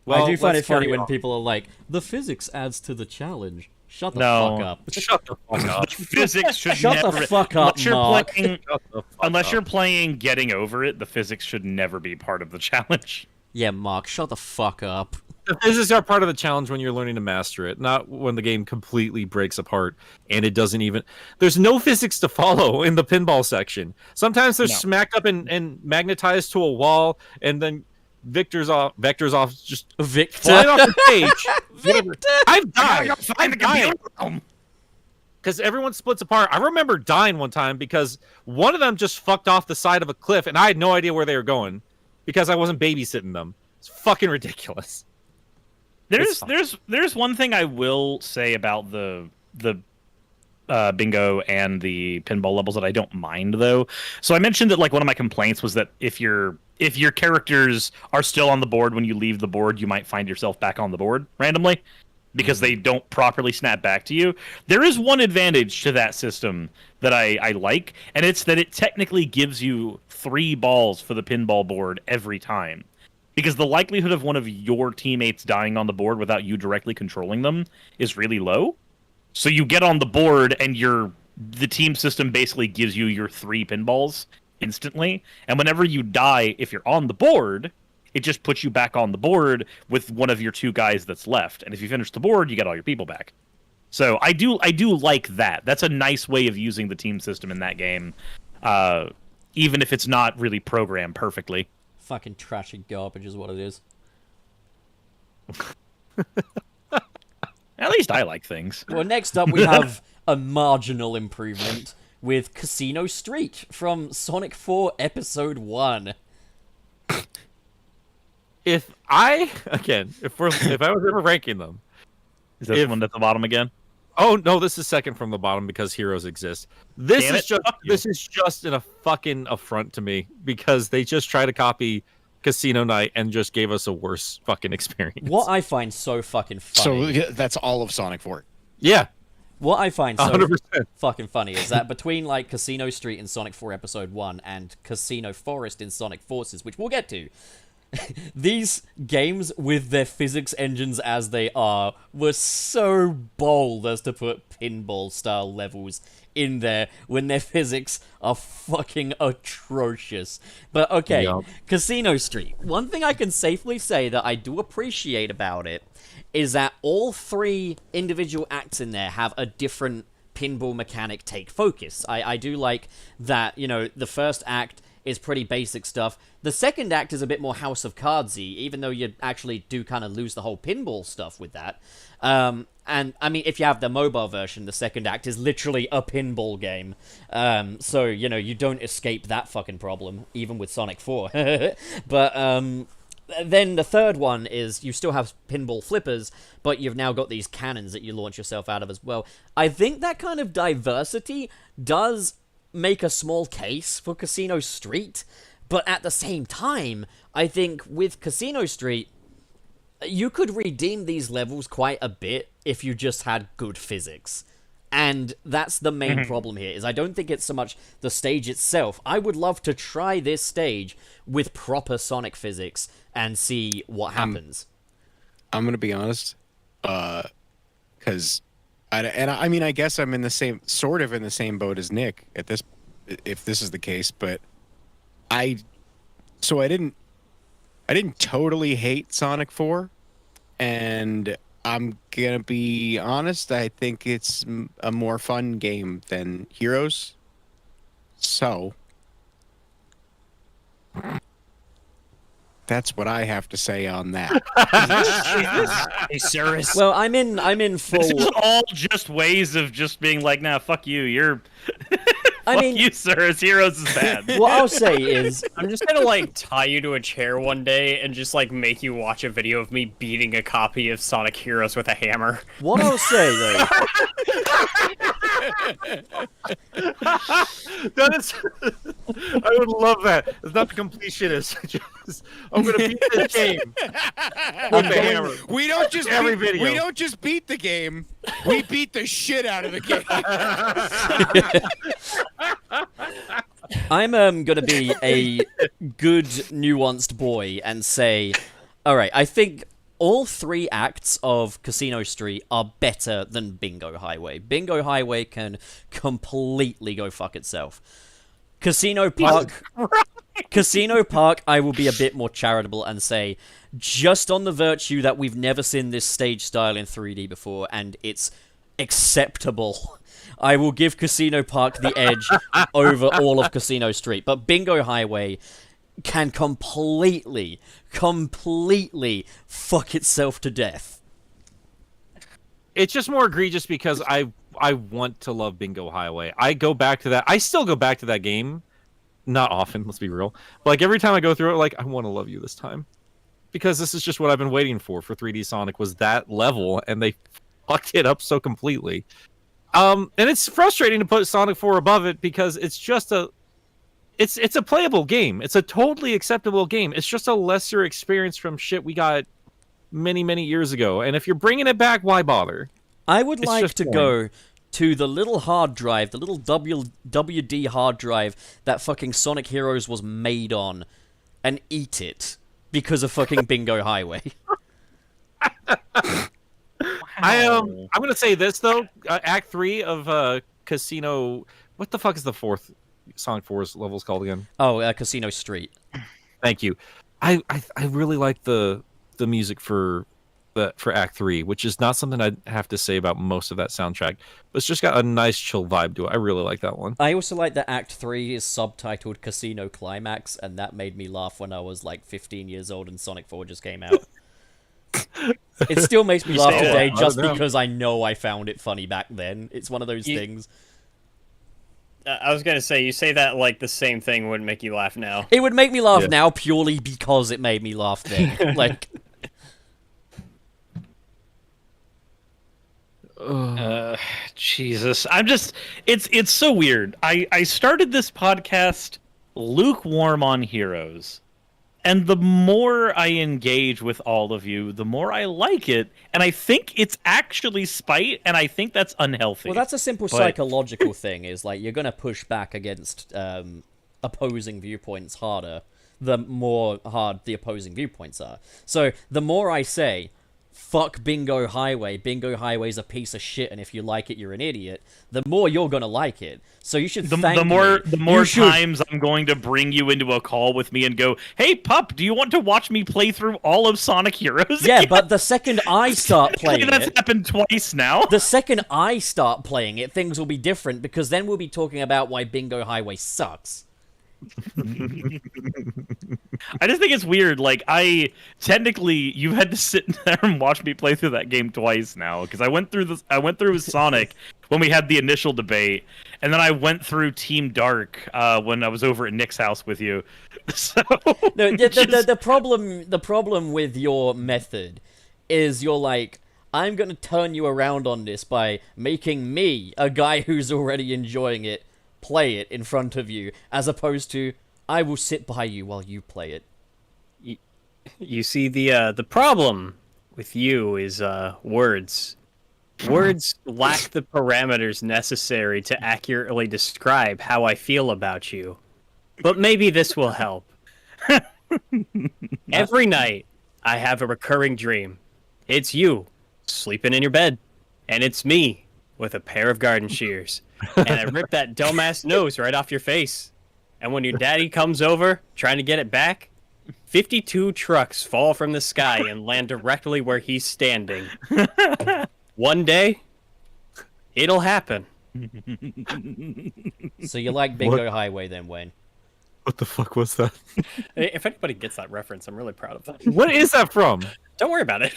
Well, I do find it funny when people are like, the physics adds to the challenge. Shut the fuck up. Shut the fuck up. Physics should Shut never... the fuck up, Mark. Unless you're playing Getting Over It, the physics should never be part of the challenge. Yeah, Mark, shut the fuck up. The physics are part of the challenge when you're learning to master it, not when the game completely breaks apart and it doesn't even... There's no physics to follow in the pinball section. Sometimes they're smacked up and magnetized to a wall, and then Vector's off, just flying off the page. Victor! I've died. I've died. Because everyone splits apart. I remember dying one time because one of them just fucked off the side of a cliff, and I had no idea where they were going because I wasn't babysitting them. It's fucking ridiculous. There's one thing I will say about the bingo and the pinball levels that I don't mind, though. So I mentioned that like one of my complaints was that if your characters are still on the board when you leave the board, you might find yourself back on the board randomly. because they don't properly snap back to you. There is one advantage to that system that I like, and it's that it technically gives you 3 balls for the pinball board every time. Because the likelihood of one of your teammates dying on the board without you directly controlling them is really low. So you get on the board and the team system basically gives you your 3 pinballs instantly. And whenever you die, if you're on the board, it just puts you back on the board with one of your 2 guys that's left. And if you finish the board, you get all your people back. So I do like that. That's a nice way of using the team system in that game, even if it's not really programmed perfectly. Fucking trashy garbage is what it is. At least I like things. Well, next up we have a marginal improvement with Casino Street from Sonic 4 Episode 1. If I was ever ranking them, Is that the one at the bottom again? oh no, this is second from the bottom because heroes exist. Damn it. Fuck you. This is just a fucking affront to me because they just try to copy Casino Night and just gave us a worse fucking experience. What I find so fucking So funny. yeah, that's all of Sonic 4. Yeah, What I find so 100%. fucking funny is that between like Casino Street in Sonic 4 Episode 1 and Casino Forest in Sonic Forces, which we'll get to, these games with their physics engines as they are were so bold as to put pinball style levels in there when their physics are fucking atrocious. But okay, Yup. Casino Street. One thing I can safely say that I do appreciate about it is that all 3 individual acts in there have a different pinball mechanic take focus. I do like that, you know, the first act is pretty basic stuff. The second act is a bit more House of Cardsy, even though you actually do kind of lose the whole pinball stuff with that. And, I mean, if you have the mobile version, the second act is literally a pinball game. So, you know, you don't escape that fucking problem, even with Sonic 4. But, then the third one is you still have pinball flippers, but you've now got these cannons that you launch yourself out of as well. I think that kind of diversity does make a small case for Casino Street, but at the same time, I think with Casino Street, you could redeem these levels quite a bit if you just had good physics. And that's the main problem here, is I don't think it's so much the stage itself. I would love to try this stage with proper Sonic physics and see what happens. I'm gonna be honest, because I mean, I guess I'm in the same boat as Nick at this, if this is the case. But I didn't totally hate Sonic 4, and I'm gonna be honest. I think it's a more fun game than Heroes. So that's what I have to say on that. Hey, Suris. Well, I'm in full... This is all just ways of just being like, nah, fuck you. You're... I mean, you, sir. Heroes is bad. what I'll say is, I'm just gonna, like, tie you to a chair one day and just, like, make you watch a video of me beating a copy of Sonic Heroes with a hammer. what I'll say, though... That is, I would love that. It's not the completionist. Just, I'm gonna beat this game with the hammer. We don't just Every beat, video. we don't just beat the game. We beat the shit out of the game. I'm gonna be a good, nuanced boy and say, alright, I think all 3 acts of Casino Street are better than Bingo Highway. Bingo Highway can completely go fuck itself. Casino Park, I will be a bit more charitable and say, just on the virtue that we've never seen this stage style in 3D before, and it's acceptable, I will give Casino Park the edge over all of Casino Street. But Bingo Highway can completely fuck itself to death. It's just more egregious because I want to love Bingo Highway. I go back to that. I still go back to that game. Not often, let's be real. But like every time I go through it, like I want to love you this time. Because this is just what I've been waiting for 3D Sonic was that level, and they fucked it up so completely. And it's frustrating to put Sonic 4 above it because it's just it's a playable game. It's a totally acceptable game. It's just a lesser experience from shit we got many, many years ago. And if you're bringing it back, why bother? I would It's like just to boring. go to the little hard drive, the little WD hard drive that fucking Sonic Heroes was made on, and eat it because of fucking Bingo Highway. I'm gonna say this though. Act 3 of Casino. What the fuck is the fourth Sonic 4's levels called again? Oh, Casino Street. Thank you. I really like the music for Act 3, which is not something I'd have to say about most of that soundtrack. But it's just got a nice chill vibe to it. I really like that one. I also like that Act 3 is subtitled Casino Climax, and that made me laugh when I was like 15 years old and Sonic 4 just came out. It still makes me laugh say today that. just I don't know. because I know I found it funny back then. It's one of those things. I was gonna say, you say that like the same thing wouldn't make you laugh now. It would make me laugh Yeah. now purely because it made me laugh then. Like, Jesus, it's so weird. I started this podcast lukewarm on Heroes, and the more I engage with all of you, the more I like it, and I think it's actually spite, and I think that's unhealthy. well, that's a simple But- psychological thing. Is like you're gonna push back against opposing viewpoints harder, the more hard the opposing viewpoints are. So the more I say, fuck Bingo Highway's a piece of shit, and if you like it, you're an idiot, the more you're gonna like it. So you should thank the more me. You should- times I'm going to bring you into a call with me and go, "Hey, pup, do you want to watch me play through all of Sonic Heroes?" Yeah, again?" but the second I start playing that's it, happened twice now. the second I start playing it, things will be different, because then we'll be talking about why Bingo Highway sucks. I just think it's weird. Like, you had to sit there and watch me play through that game twice now, because I went through with Sonic when we had the initial debate, and then I went through Team Dark when I was over at Nick's house with you. So No, the problem with your method is you're like, I'm gonna turn you around on this by making me, a guy who's already enjoying it, play it in front of you, as opposed to I will sit by you while you play it. You see, the problem with you is words. Words lack the parameters necessary to accurately describe how I feel about you. But maybe this will help. Every night, I have a recurring dream. It's you, sleeping in your bed. And it's me, with a pair of garden shears. And I rip that dumbass nose right off your face. And when your daddy comes over, trying to get it back, 52 trucks fall from the sky and land directly where he's standing. One day, it'll happen. So you like Bingo Highway then, Wayne? What the fuck was that? If anybody gets that reference, I'm really proud of them. What is that from? Don't worry about it.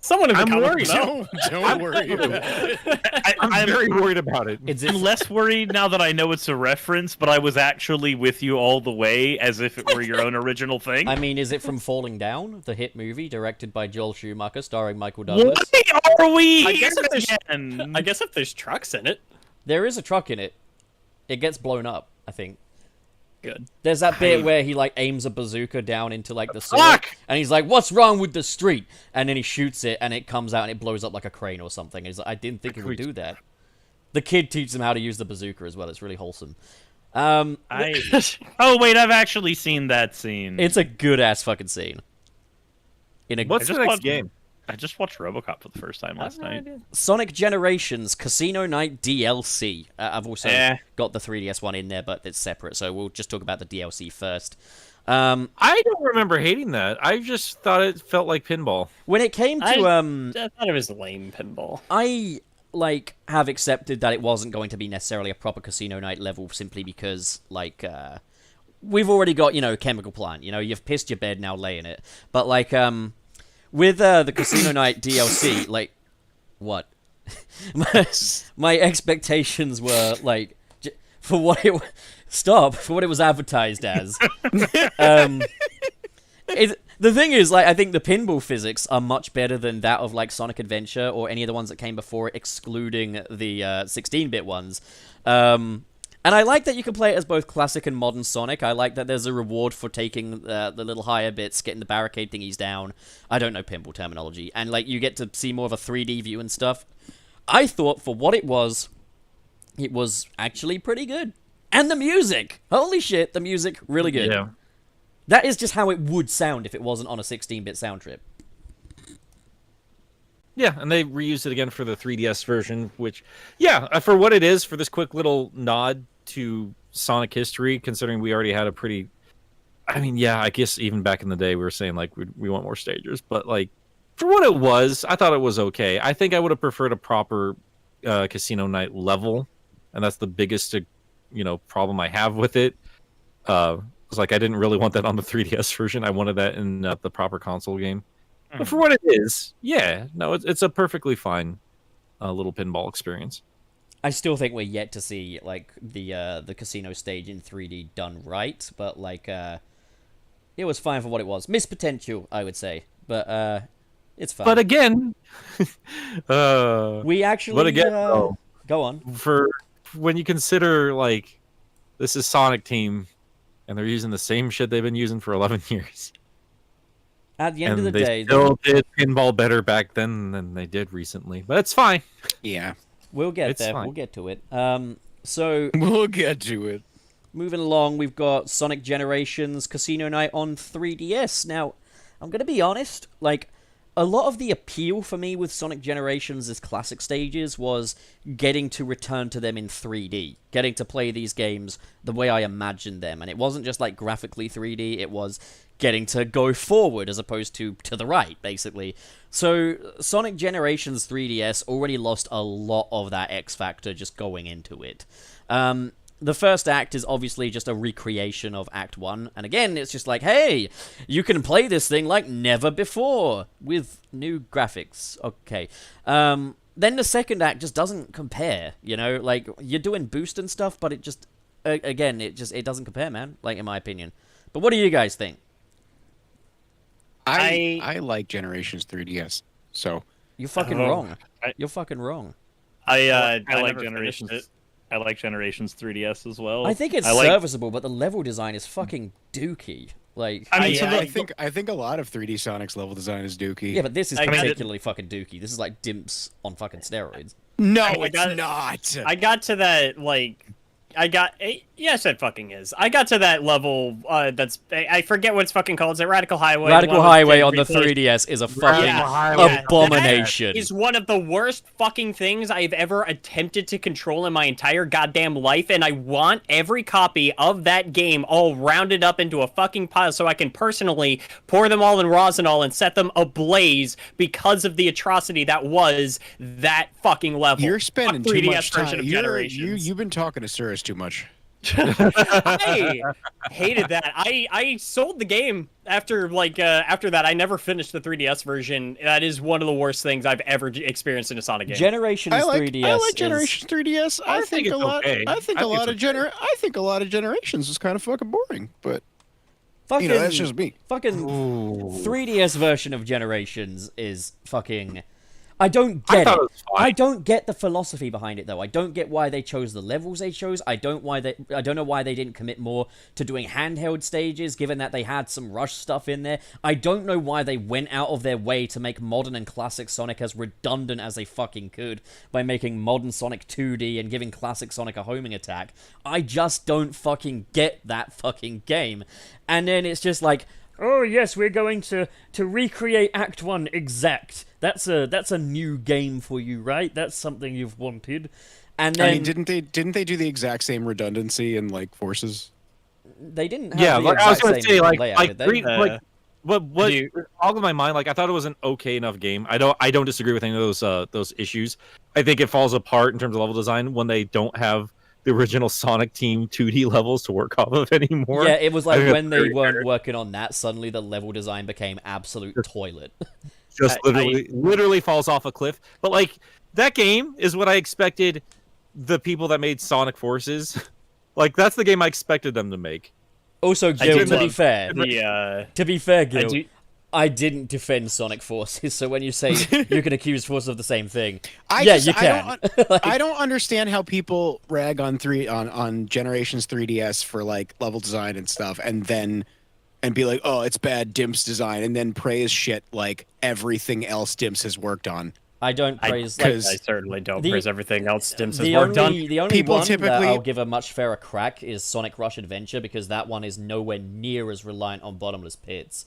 Someone in the I'm comments worried. will know. Don't worry about it. I'm very worried about it. I'm less worried now that I know it's a reference, but I was actually with you all the way as if it were your own original thing. I mean, is it from Falling Down, the hit movie directed by Joel Schumacher, starring Michael Douglas? Why are we I guess here if there's- again? I guess if there's trucks in it, There is a truck in it. It gets blown up, I think. good. There's that bit where he like aims a bazooka down into like the sewer, Fuck! and he's like, "What's wrong with the street?" And then he shoots it, and it comes out and it blows up like a crane or something. And he's like, "I didn't think it would do that." The kid teaches him how to use the bazooka as well. It's really wholesome. Oh wait, I've actually seen that scene. It's a good ass fucking scene. In a What's the just next watched- game? I just watched RoboCop for the first time last night. Sonic Generations Casino Night DLC. I've also Eh. got the 3DS one in there, but it's separate, so we'll just talk about the DLC first. I don't remember hating that. I just thought it felt like pinball. When it came to I thought it was lame pinball. I like have accepted that it wasn't going to be necessarily a proper Casino Night level simply because we've already got, Chemical Plant, you've pissed your bed, now lay in it. But like with the Casino Night DLC, like what? my expectations were like for what it was advertised as. The thing is, like, I think the pinball physics are much better than that of, like, Sonic Adventure or any of the ones that came before it, excluding the 16-bit ones. And And I like that you can play it as both classic and modern Sonic. I like that there's a reward for taking the little higher bits, getting the barricade thingies down. I don't know pinball terminology. And, like, you get to see more of a 3D view and stuff. I thought, for what it was actually pretty good. And the music! Holy shit, the music, really good. Yeah. That is just how it would sound if it wasn't on a 16-bit sound trip. Yeah, and they reused it again for the 3DS version, which, yeah, for what it is, for this quick little nod to Sonic history, considering we already had a pretty... I mean, yeah, I guess even back in the day we were saying, like, we want more stages, but, like, for what it was, I thought it was okay. I think I would have preferred a proper Casino Night level, and that's the biggest, problem I have with it. It's like I didn't really want that on the 3DS version. I wanted that in the proper console game. But for what it is, yeah, no, it's a perfectly fine little pinball experience. I still think we're yet to see, like, the casino stage in 3D done right, but, like, it was fine for what it was. Missed potential, I would say, but it's fine. But again, we actually... though, go on. For when you consider, like, this is Sonic Team, and they're using the same shit they've been using for 11 years. At the end of the they day... still did pinball better back then than they did recently. But it's fine. Yeah. We'll get It's there. fine. We'll get to it. So... We'll get to it. Moving along, we've got Sonic Generations Casino Night on 3DS. Now, I'm going to be honest, like, a lot of the appeal for me with Sonic Generations' classic stages was getting to return to them in 3D. Getting to play these games the way I imagined them. And it wasn't just, like, graphically 3D, it was getting to go forward as opposed to the right, basically. So, Sonic Generations 3DS already lost a lot of that X factor just going into it. The first act is obviously just a recreation of Act 1, and again, it's just like, hey, you can play this thing like never before, with new graphics. Okay. Then the second act just doesn't compare, like, you're doing boost and stuff, but it just, again, it doesn't compare, man, like, in my opinion. But what do you guys think? I like Generations 3DS, so... You're fucking wrong. You're fucking wrong. I like never finished Generations. I like Generations 3DS as well. I think it's serviceable, but the level design is fucking dookie. Like, I mean, I think a lot of 3D Sonic's level design is dookie. yeah, but this is I got it. particularly fucking dookie. This is like dimps on fucking steroids. No, I got it. not. I got to that, like... Yes, it fucking is. I got to that level, that's... I forget what it's fucking called. Is it Radical Highway? Radical One Highway with on the replays? 3DS is a fucking Yeah. abomination. That is one of the worst fucking things I've ever attempted to control in my entire goddamn life, and I want every copy of that game all rounded up into a fucking pile so I can personally pour them all in rosinol and set them ablaze because of the atrocity that was that fucking level. You're spending Fuck too 3DS much version time. of You've been talking to Suris too much. I hated that. I sold the game after that. I never finished the 3DS version. That is one of the worst things I've ever experienced in a Sonic game. Generations 3DS. I like is- Generations 3DS. I think it's a lot. okay. I think I a think lot it's of I think a lot of Generations is kind of fucking boring. But Fucking, that's just me. Fucking 3DS version of Generations is fucking... I don't I get thought it. it was fine. I don't get the philosophy behind it, though. I don't get why they chose the levels they chose. I don't know why they didn't commit more to doing handheld stages, given that they had some Rush stuff in there. I don't know why they went out of their way to make modern and classic Sonic as redundant as they fucking could by making modern Sonic 2D and giving classic Sonic a homing attack. I just don't fucking get that fucking game. And then it's just like, oh yes, we're going to recreate Act 1 exact. That's a new game for you, right? That's something you've wanted. And then I mean, didn't they do the exact same redundancy in like Forces? they didn't have Yeah, the like I was exact gonna same say, like, layout, like, did they? what all of my mind, like I thought it was an okay enough game. I don't disagree with any of those issues. I think it falls apart in terms of level design when they don't have the original Sonic Team 2D levels to work off of anymore. Yeah, it was like I think when that's they very weren't weird. working on that, suddenly the level design became absolute toilet. Just literally falls off a cliff. But like that game is what I expected the people that made Sonic Forces. Like that's the game I expected them to make. Also, do Gil, to be love fair, the to be fair, Gil, do- I didn't defend Sonic Forces, so when you say you can accuse Forces of the same thing, you can. I don't understand how people rag on Generations 3DS for like level design and stuff, and be like, oh, it's bad Dimps design, and then praise shit like everything else Dimps has worked on. I don't praise. I certainly don't praise everything else Dimps has worked on. The only People one typically- that I'll give a much fairer crack is Sonic Rush Adventure, because that one is nowhere near as reliant on bottomless pits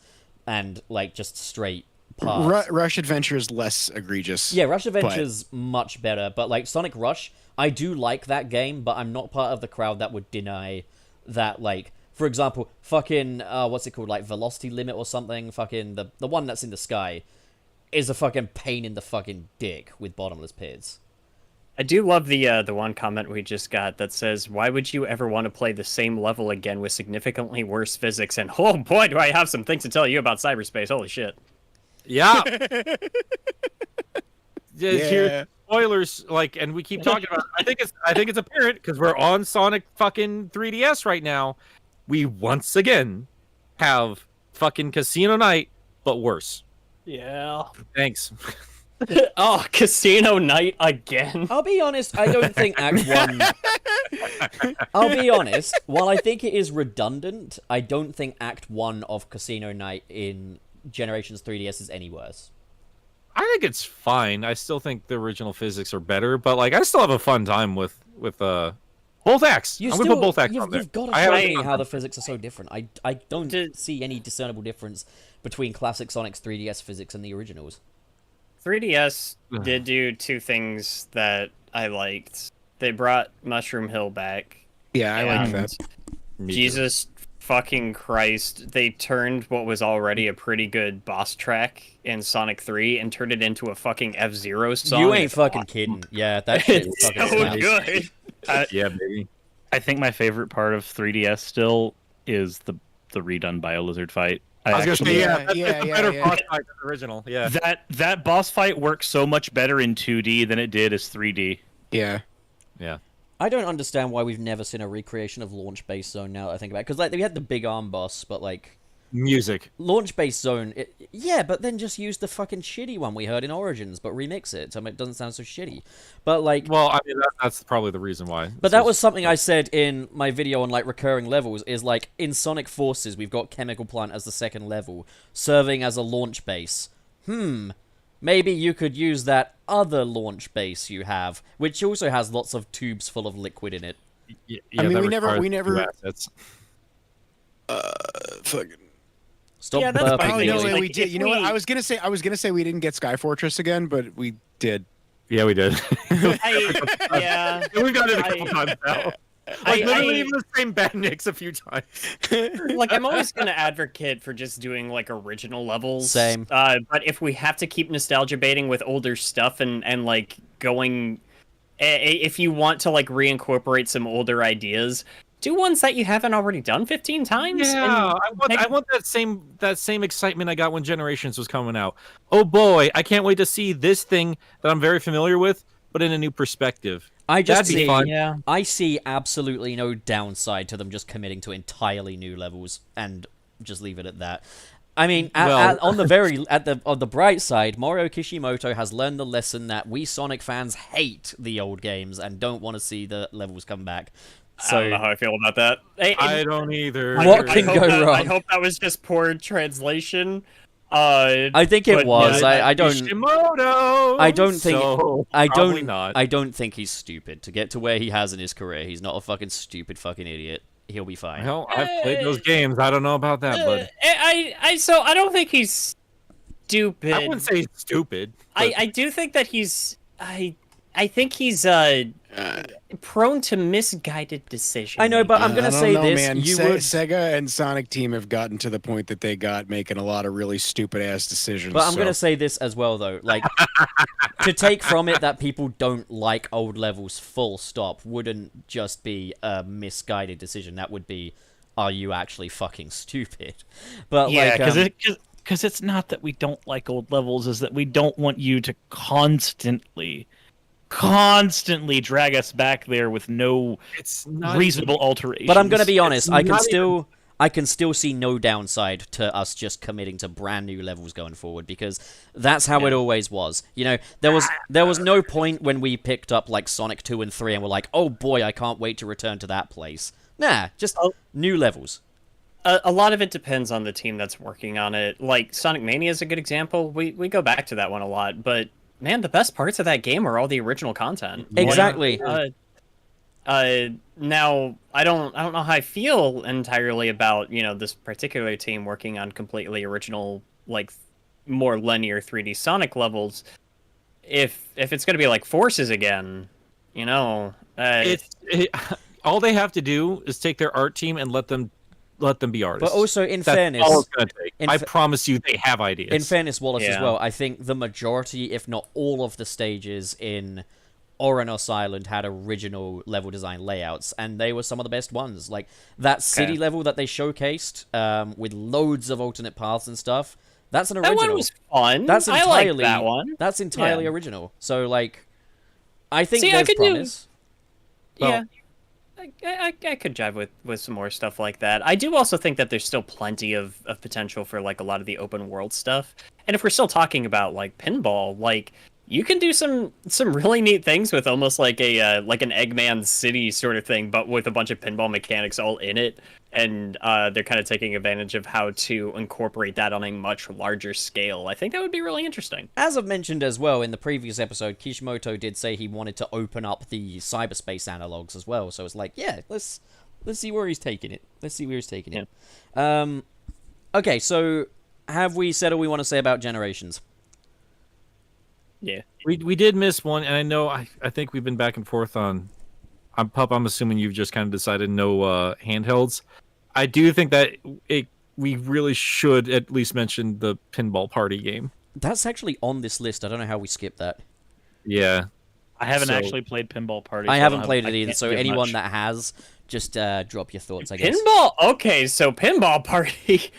and like just straight paths. Rush Adventure is less egregious. Yeah, Rush Adventure's much better, but like Sonic Rush, I do like that game, but I'm not part of the crowd that would deny that, like, for example, fucking what's it called, like Velocity Limit or something, fucking the one that's in the sky is a fucking pain in the fucking dick with bottomless pits. I do love the one comment we just got that says, "Why would you ever want to play the same level again with significantly worse physics?" And oh boy, do I have some things to tell you about cyberspace. Holy shit! Yeah. Yeah. Here's spoilers, like, and we keep talking about. I think it's apparent because we're on Sonic fucking 3DS right now. We once again have fucking Casino Night, but worse. Yeah. Thanks. Oh, Casino Night again. I'll be honest, I don't think Act 1... I'll be honest, while I think it is redundant, I don't think Act 1 of Casino Night in Generations 3DS is any worse. I think it's fine. I still think the original physics are better, but like I still have a fun time with both acts. I'm gonna put both acts on there. You've got to show me how the physics are so different. I don't see any discernible difference between classic Sonic's 3DS physics and the originals. 3DS did do two things that I liked. They brought Mushroom Hill back. Yeah, I like that. Jesus fucking Christ. They turned what was already a pretty good boss track in Sonic 3 and turned it into a fucking F-Zero song. You ain't fucking kidding. Yeah, that shit It's fucking so slaps. good. Yeah, baby. I think my favorite part of 3DS still is the redone Bio-Lizard fight. I was gonna say, Yeah, that's yeah, a yeah, better yeah. boss fight than the original. Yeah. That boss fight works so much better in 2D than it did as 3D. Yeah. Yeah. I don't understand why we've never seen a recreation of Launch Base Zone now that I think about it. Because like, we had the big arm boss, but like... Music. Launch Base Zone, yeah, but then just use the fucking shitty one we heard in Origins, but remix it so it doesn't sound so shitty. But like... Well, I mean, that's probably the reason why. But that was something I said in my video on like recurring levels, is like in Sonic Forces we've got Chemical Plant as the second level, serving as a launch base. Maybe you could use that other launch base you have, which also has lots of tubes full of liquid in it. Yeah, I mean, that we never- requires two assets. Fucking. Stop Yeah, that's burping. fine. Oh Like, no, like, we did. if You know what? we- I was gonna say we didn't get Sky Fortress again, but we did. Yeah, we did. Yeah. We've got it a couple times now. Like, literally even the same bad nicks a few times. Like, I'm always going to advocate for just doing, like, original levels. Same. But if we have to keep nostalgia baiting with older stuff and like, going... If you want to, like, reincorporate some older ideas, do ones that you haven't already done 15 times. Yeah, I want that same excitement I got when Generations was coming out. Oh boy, I can't wait to see this thing that I'm very familiar with, but in a new perspective. I just That'd be see, fun. Yeah. I see absolutely no downside to them just committing to entirely new levels and just leave it at that. I mean, on the bright side, Mario Kishimoto has learned the lesson that we Sonic fans hate the old games and don't want to see the levels come back. So I don't know how I feel about that. I don't either. What can hope go wrong? I hope that was just poor translation. I think it but, was. yeah, I don't. Kishimoto. I don't think. So, I probably don't. Not. I don't think he's stupid to get to where he has in his career. He's not a fucking stupid fucking idiot. He'll be fine. Well, I've played those games. I don't know about that, but So I don't think he's stupid. I wouldn't say he's stupid. But I do think that he's I think he's prone to misguided decisions. I know, but I'm I gonna don't say know, this: man. you would. Sega and Sonic Team have gotten to the point that they got making a lot of really stupid ass decisions. But I'm so- gonna say this as well, though. Like, to take from it that people don't like old levels, full stop, wouldn't just be a misguided decision. That would be, are you actually fucking stupid? But Yeah, like, because it's not that we don't like old levels, is that we don't want you to constantly drag us back there with no it's not reasonable alterations. but I'm gonna be honest. I can not still. I can still see no downside to us just committing to brand new levels going forward, because that's how it always was. You know, there was no point when we picked up like Sonic 2 and 3 and we're like, oh boy, I can't wait to return to that place. Nah, just new levels. A lot of it depends on the team that's working on it. Like Sonic Mania is a good example. We go back to that one a lot, but man, the best parts of that game are all the original content. Exactly. Now I don't know how I feel entirely about, you know, this particular team working on completely original, like more linear 3D Sonic levels. If it's gonna be like Forces again, you know, all they have to do is take their art team and let them be artists. But also, in That's fairness, all it's gonna take. I promise you, they have ideas. in fairness, Wallace, as Yeah. well, I think the majority, if not all of the stages in Oranos Island had original level design layouts, and they were some of the best ones. Like, that city level that they showcased, with loads of alternate paths and stuff, that's an original. That one was fun. That's I entirely, like that one. That's entirely Yeah. original. So, like, I think See, I there's could do- promise. Yeah. I could jive with some more stuff like that. I do also think that there's still plenty of potential for like a lot of the open world stuff. And if we're still talking about like pinball, like you can do some really neat things with almost like a like an Eggman City sort of thing, but with a bunch of pinball mechanics all in it. And they're kind of taking advantage of how to incorporate that on a much larger scale. I think that would be really interesting. As I've mentioned as well in the previous episode, Kishimoto did say he wanted to open up the cyberspace analogs as well. So it's like, yeah, let's see where he's taking it. Okay, so have we said all we want to say about Generations? Yeah. We did miss one, and I know I think we've been back and forth on. Pup, I'm assuming you've just kind of decided no handhelds. I do think that we really should at least mention the Pinball Party game. That's actually on this list. I don't know how we skipped that. Yeah. I haven't So- actually played Pinball Party. I so haven't don't played have- it I either, can't so give anyone much. that has, just drop your thoughts, I guess. Pinball. Okay, so Pinball Party.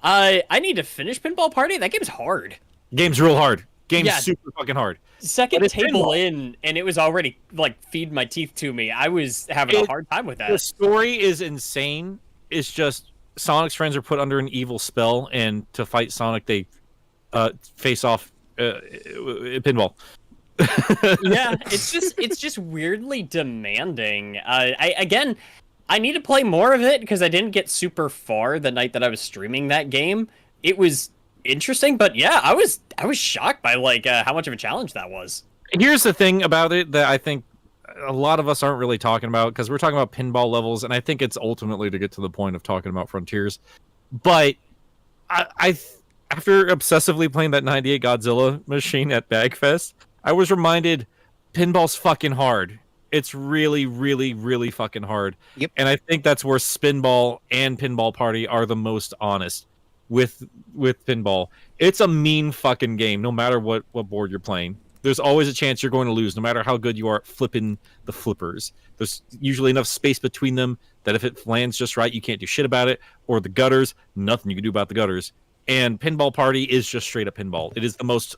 I need to finish Pinball Party. That game's hard. Game's real hard. Game's Yeah. super fucking hard. Second But it's table pinball. in, and it was already like feed my teeth to me. I was having a hard time with The that. story is insane. It's just Sonic's friends are put under an evil spell, and to fight Sonic, they face off pinball. Yeah, it's just weirdly demanding. I need to play more of it because I didn't get super far the night that I was streaming that game. It was interesting, but yeah, I was shocked by like how much of a challenge that was. Here's the thing about it that I think a lot of us aren't really talking about, because we're talking about pinball levels, and I think it's ultimately to get to the point of talking about Frontiers. But I after obsessively playing that 98 Godzilla machine at Bagfest, I was reminded pinball's fucking hard. It's really, really, really fucking hard. Yep. And I think that's where Spinball and Pinball Party are the most honest with pinball. It's a mean fucking game, no matter what board you're playing. There's always a chance you're going to lose, no matter how good you are at flipping the flippers. There's usually enough space between them that if it lands just right, you can't do shit about it. Or the gutters, nothing you can do about the gutters. And Pinball Party is just straight up pinball. It is the most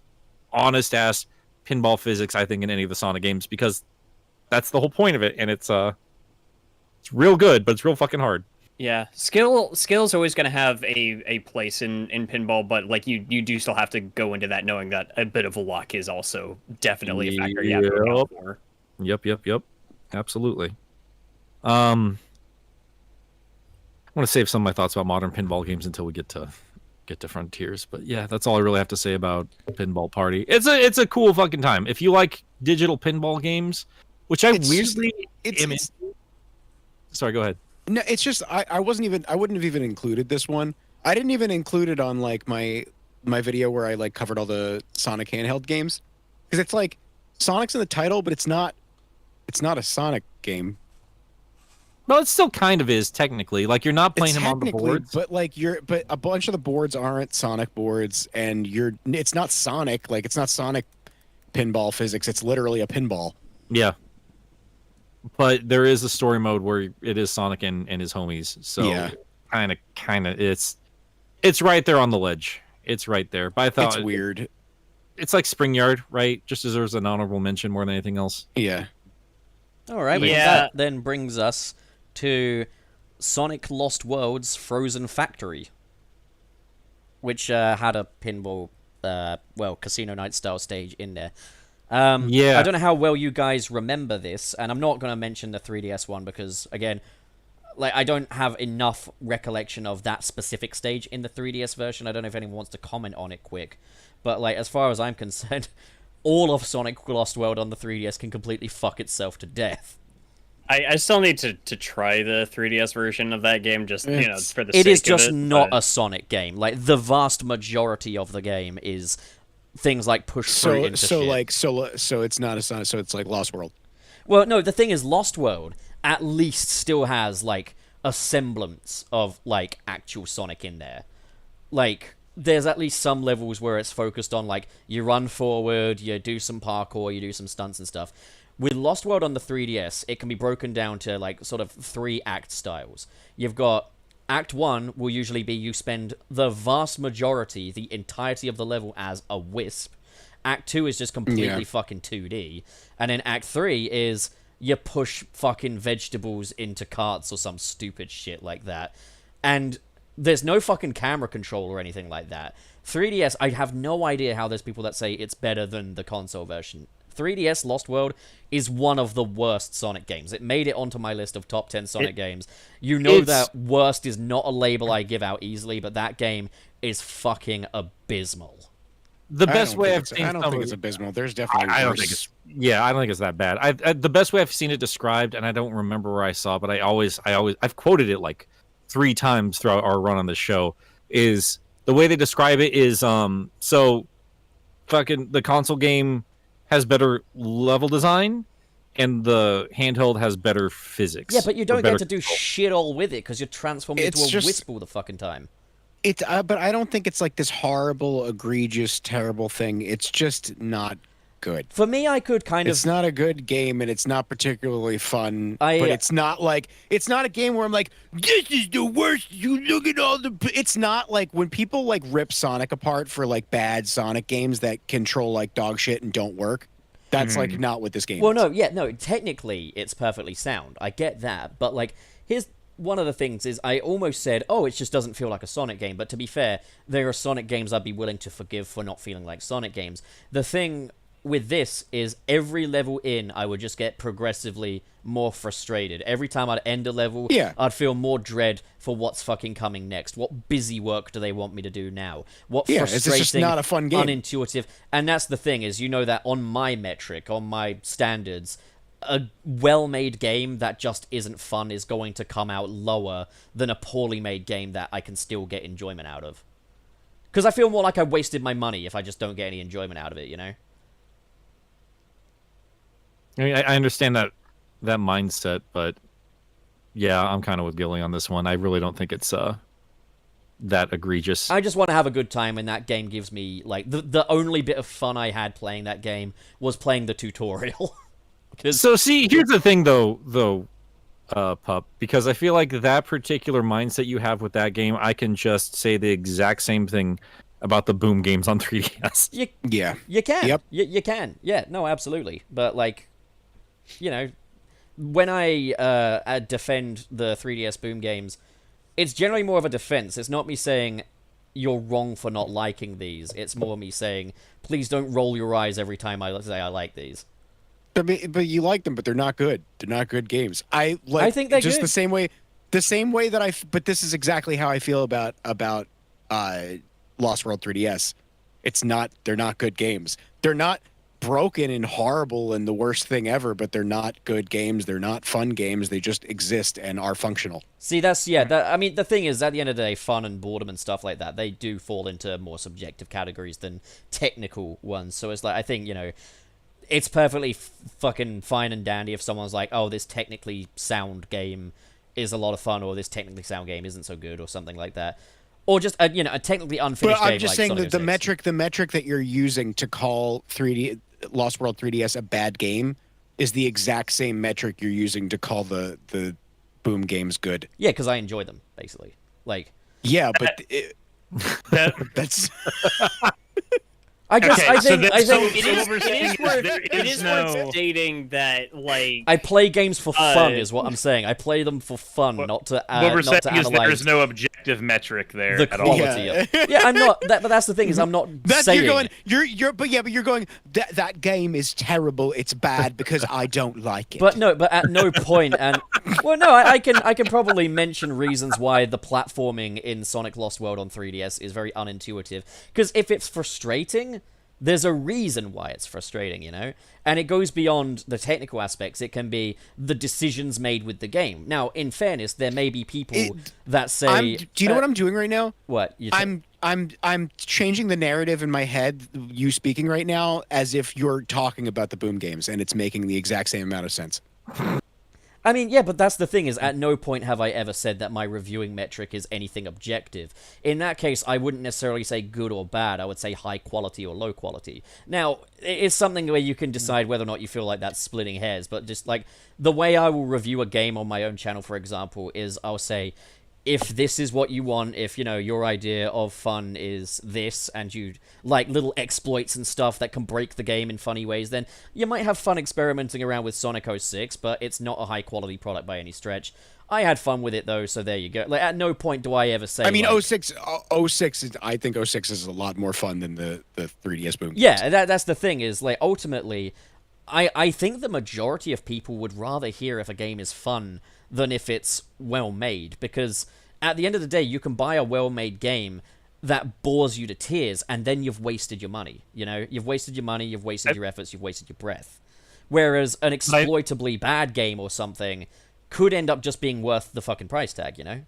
honest-ass pinball physics, I think, in any of the Sonic games, because that's the whole point of it. And it's real good, but it's real fucking hard. Yeah, skill's always going to have a place in pinball, but like you do still have to go into that knowing that a bit of luck is also definitely a factor you have to account for. Yep. Absolutely. I want to save some of my thoughts about modern pinball games until we get to Frontiers, but yeah, that's all I really have to say about Pinball Party. It's a cool fucking time. If you like digital pinball games, which I weirdly am it's into. Sorry, go ahead. No, it's just I wouldn't have even included this one. I didn't even include it on like my video where I like covered all the Sonic handheld games, because it's like Sonic's in the title, but it's not a Sonic game. Well, it still kind of is technically. Like, you're not playing him on the Technically, boards. but like but a bunch of the boards aren't Sonic boards, and it's not Sonic. Like, it's not Sonic pinball physics. It's literally a pinball. Yeah. But there is a story mode where it is Sonic and his homies. So Yeah. kind of it's right there on the ledge. It's right there. But I thought It's weird. it's like Spring Yard, right? Just as there's an honorable mention more than anything else. Yeah. All right, well, Yeah. that then brings us to Sonic Lost World's Frozen Factory, which had a pinball, casino night style stage in there. Yeah. I don't know how well you guys remember this, and I'm not going to mention the 3DS one because, again, like I don't have enough recollection of that specific stage in the 3DS version. I don't know if anyone wants to comment on it quick, but like as far as I'm concerned, all of Sonic Lost World on the 3DS can completely fuck itself to death. I still need to try the 3DS version of that game, just for the sake It is of just it, not but- a Sonic game. Like the vast majority of the game is things like push fruit into shit. So it's not a Sonic. So it's like Lost World. Well, no, the thing is, Lost World at least still has like a semblance of like actual Sonic in there. Like there's at least some levels where it's focused on like you run forward, you do some parkour, you do some stunts and stuff. With Lost World on the 3DS, it can be broken down to like sort of 3 act styles. You've got Act 1 will usually be you spend the vast majority, the entirety of the level as a wisp. Act 2 is just completely fucking 2D. And then Act 3 is you push fucking vegetables into carts or some stupid shit like that. And there's no fucking camera control or anything like that. 3DS, I have no idea how there's people that say it's better than the console version. 3DS Lost World is one of the worst Sonic games. It made it onto my list of top 10 Sonic games. You know that worst is not a label I give out easily, but that game is fucking abysmal. The best way I've seen I don't think it's abysmal. There's definitely I don't worse. think it's I don't think it's that bad. The best way I've seen it described, and I don't remember where I saw, but I've quoted it like 3 times throughout our run on the show. Is the way they describe it is so fucking the console game has better level design, and the handheld has better physics. Yeah, but you don't get to do control. shit all with it because you're transformed into It's a just- wisp all the fucking time. It's but I don't think it's like this horrible, egregious, terrible thing. It's just not good. For me, I could kind It's of... not a good game, and it's not particularly fun. I- But it's not a game where I'm like, this is the worst. You look at all the. It's not like when people like rip Sonic apart for like bad Sonic games that control like dog shit and don't work. That's like not what this game Well, is. no, technically it's perfectly sound. I get that, but like, here's one of the things is I almost said, oh, it just doesn't feel like a Sonic game, but to be fair, there are Sonic games I'd be willing to forgive for not feeling like Sonic games. The thing with this is every level in, I would just get progressively more frustrated. Every time I'd end a level, I'd feel more dread for what's fucking coming next. What busy work do they want me to do now? What frustrating, it's just not a fun game. unintuitive. And that's the thing is, you know that on my metric, on my standards, a well-made game that just isn't fun is going to come out lower than a poorly made game that I can still get enjoyment out of. Because I feel more like I wasted my money if I just don't get any enjoyment out of it, you know? I mean, I understand that mindset, but yeah, I'm kind of with Gilly on this one. I really don't think it's that egregious. I just want to have a good time, and that game gives me, like, the only bit of fun I had playing that game was playing the tutorial. So see, here's the thing though, Pup, because I feel like that particular mindset you have with that game, I can just say the exact same thing about the Boom games on 3DS. You Yeah. can. Yep. You can. Yeah, no, absolutely. But, like, you know, when I defend the 3DS Boom games, it's generally more of a defense. It's not me saying you're wrong for not liking these. It's more me saying, please don't roll your eyes every time I say I like these. But you like them, but they're not good. They're not good games. I think they're just good. the same way that but this is exactly how I feel about Lost World 3DS. They're not good games. They're not broken and horrible and the worst thing ever, but they're not good games. They're not fun games. They just exist and are functional. See, I mean, the thing is, at the end of the day, fun and boredom and stuff like that, they do fall into more subjective categories than technical ones. So it's like, I think, you know, it's perfectly fucking fine and dandy if someone's like, oh, this technically sound game is a lot of fun, or this technically sound game isn't so good, or something like that. Or just, a technically unfinished But game I'm just like saying Sonic that 06. the metric that you're using to call Lost World 3DS a bad game is the exact same metric you're using to call the Boom games good. Yeah, because I enjoy them, basically. Like, Yeah, but that's I just, Okay, I so think, then- I so think it is- It is worth stating that, like, I play games for fun, Uh, is what I'm saying. I play them for fun, not to what we're saying not to is analyze there's no objective metric there the at all. quality of it. Yeah, I'm not. But that's the thing is, I'm not That's saying. you're going. That game is terrible. It's bad because I don't like it. But no, but at no point, and well, no, I can probably mention reasons why the platforming in Sonic Lost World on 3DS is very unintuitive. Because if it's frustrating, there's a reason why it's frustrating, you know? And it goes beyond the technical aspects. It can be the decisions made with the game. Now, in fairness, there may be people that say... do you know what I'm doing right now? What? I'm changing the narrative in my head, you speaking right now, as if you're talking about the Boom games, and it's making the exact same amount of sense. I mean, yeah, but that's the thing is, at no point have I ever said that my reviewing metric is anything objective. In that case, I wouldn't necessarily say good or bad. I would say high quality or low quality. Now, it's something where you can decide whether or not you feel like that's splitting hairs, but just, like, the way I will review a game on my own channel, for example, is I'll say, if this is what you want, if, you know, your idea of fun is this, and you like little exploits and stuff that can break the game in funny ways, then you might have fun experimenting around with Sonic 06, but it's not a high-quality product by any stretch. I had fun with it, though, so there you go. Like, at no point do I ever say... I mean, like, 06 is, I think 06 is a lot more fun than the 3DS Boom games. Yeah, that's the thing, is, like, ultimately, I think the majority of people would rather hear if a game is fun than if it's well-made, because at the end of the day, you can buy a well-made game that bores you to tears, and then you've wasted your money, you know? You've wasted your money, you've wasted your efforts, you've wasted your breath. Whereas an exploitably bad game or something could end up just being worth the fucking price tag, you know?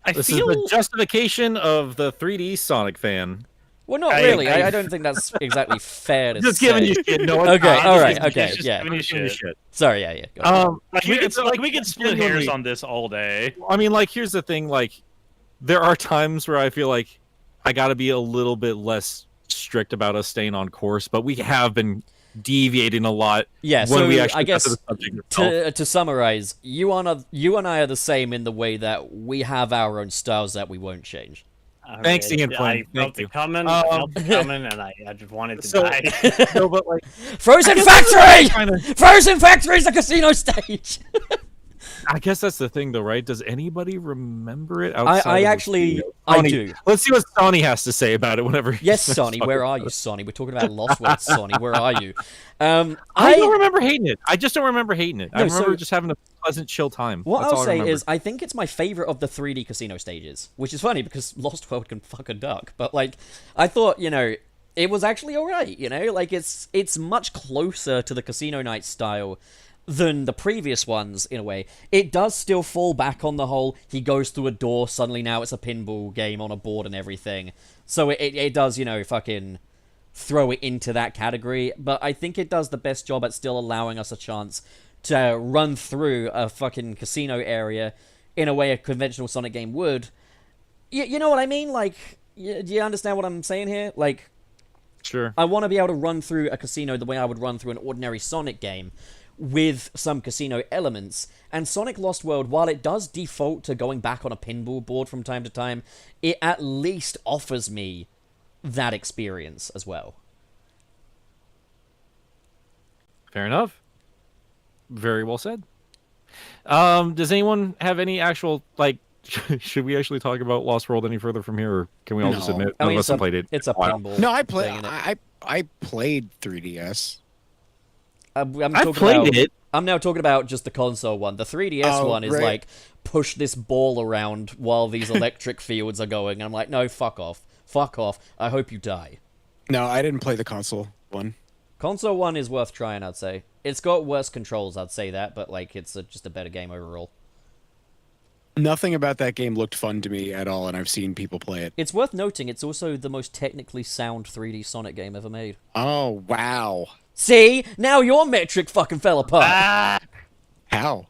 This is the justification of the 3D Sonic fan. Well, not really. I don't think that's exactly fair to Just say. giving you shit. No, it's Okay, not. all Just right, giving you okay, shit. yeah. Giving you Giving you shit. shit. Sorry, yeah. Go ahead. We could split hairs on this all day. I mean, like, here's the thing. Like, there are times where I feel like I got to be a little bit less strict about us staying on course, but we have been deviating a lot. Yeah, when so we actually I guess get to the subject itself. to summarize, you and I are the same in the way that we have our own styles that we won't change. Thanks, Ian Flynn. I felt Thank you. it coming, I felt it coming, and I just wanted to So- die. No, but like, Frozen Factory! Frozen Factory is a casino stage! I guess that's the thing, though, right? Does anybody remember it? Outside I of the actually, studio? I Sonny, do. Let's see what Sonny has to say about it whenever. Yes, Sonny, where are you, Sonny? We're talking about Lost World, Sonny. Where are you? I don't remember hating it. I just don't remember hating it. I No, remember so- just having a pleasant, chill time. What That's all I'll I say remember. is, I think it's my favorite of the 3D casino stages, which is funny because Lost World can fuck a duck. But like, I thought, you know, it was actually alright. You know, like it's much closer to the Casino Night style than the previous ones in a way. It does still fall back on the whole, he goes through a door, suddenly now it's a pinball game on a board and everything. So it does, you know, fucking throw it into that category, but I think it does the best job at still allowing us a chance to run through a fucking casino area in a way a conventional Sonic game would. You know what I mean? Like, do you understand what I'm saying here? Like, Sure. I want to be able to run through a casino the way I would run through an ordinary Sonic game, with some casino elements. And Sonic Lost World, while it does default to going back on a pinball board from time to time, it at least offers me that experience as well. Fair enough. Very well said. Does anyone have any actual, like, should we actually talk about Lost World any further from here, or can we all just No. admit I none mean, of us have played it? It's a Wow. pinball. No, I thing, innit? I played 3DS. I'm I've talking played about, it. I'm now talking about just the console one. The 3DS Oh, one is right. like, push this ball around while these electric fields are going. And I'm like, no, fuck off. Fuck off. I hope you die. No, I didn't play the console one. Console one is worth trying, I'd say. It's got worse controls, I'd say that, but like it's just a better game overall. Nothing about that game looked fun to me at all, and I've seen people play it. It's worth noting it's also the most technically sound 3D Sonic game ever made. Oh, wow. See? Now your metric fucking fell apart. How?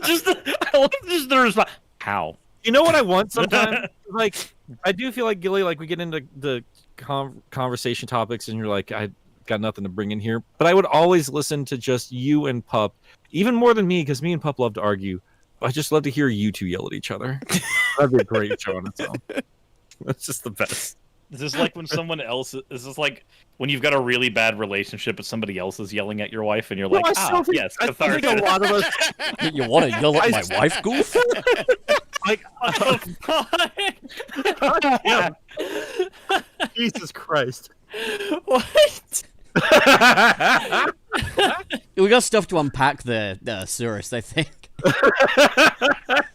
Just I love just the response. How? You know what I want sometimes? Like, I do feel like, Gilly, like, we get into the conversation topics, and you're like, I got nothing to bring in here. But I would always listen to just you and Pup, even more than me, because me and Pup love to argue. I just love to hear you two yell at each other. That'd be a great show on its own. That's just the best. This is like when someone else. This is like when you've got a really bad relationship, but somebody else is yelling at your wife, and you're like, yes, I think catharsis. a lot of us, You want to yell at my wife, Goof? like, yeah. Jesus Christ. What? We got stuff to unpack there, Suris, I think.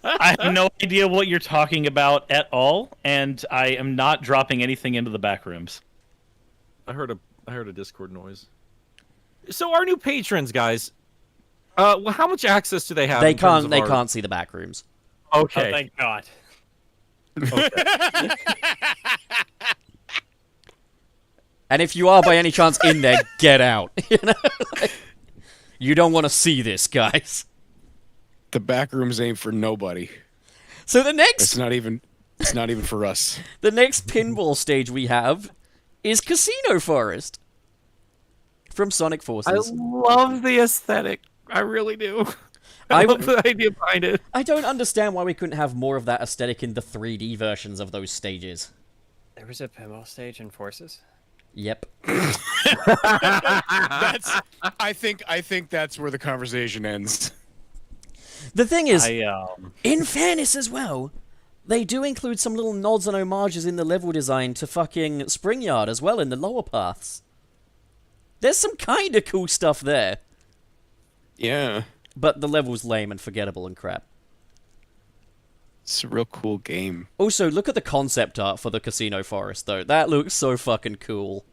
I have no idea what you're talking about at all, and I am not dropping anything into the back rooms. I heard a Discord noise. So our new patrons, guys, well, how much access do they have? They in terms can't. of They our- can't see the back rooms. Okay. Oh, thank God. And if you are by any chance in there, get out. You know, you don't want to see this, guys. The back rooms ain't for nobody. So the It's next not even for us. The next pinball stage we have is Casino Forest from Sonic I Forces. love the aesthetic. I really do. I I love the idea behind it. I don't understand why we couldn't have more of that aesthetic in the 3D versions of those stages. There was a pinball stage in Forces? Yep. I think that's where the conversation ends. The thing is, In fairness as well, they do include some little nods and homages in the level design to fucking Springyard as well in the lower paths. There's some kind of cool stuff there, Yeah. but the level's lame and forgettable and crap. It's a real cool game. Also, look at the concept art for the Casino Forest, though. That looks so fucking cool.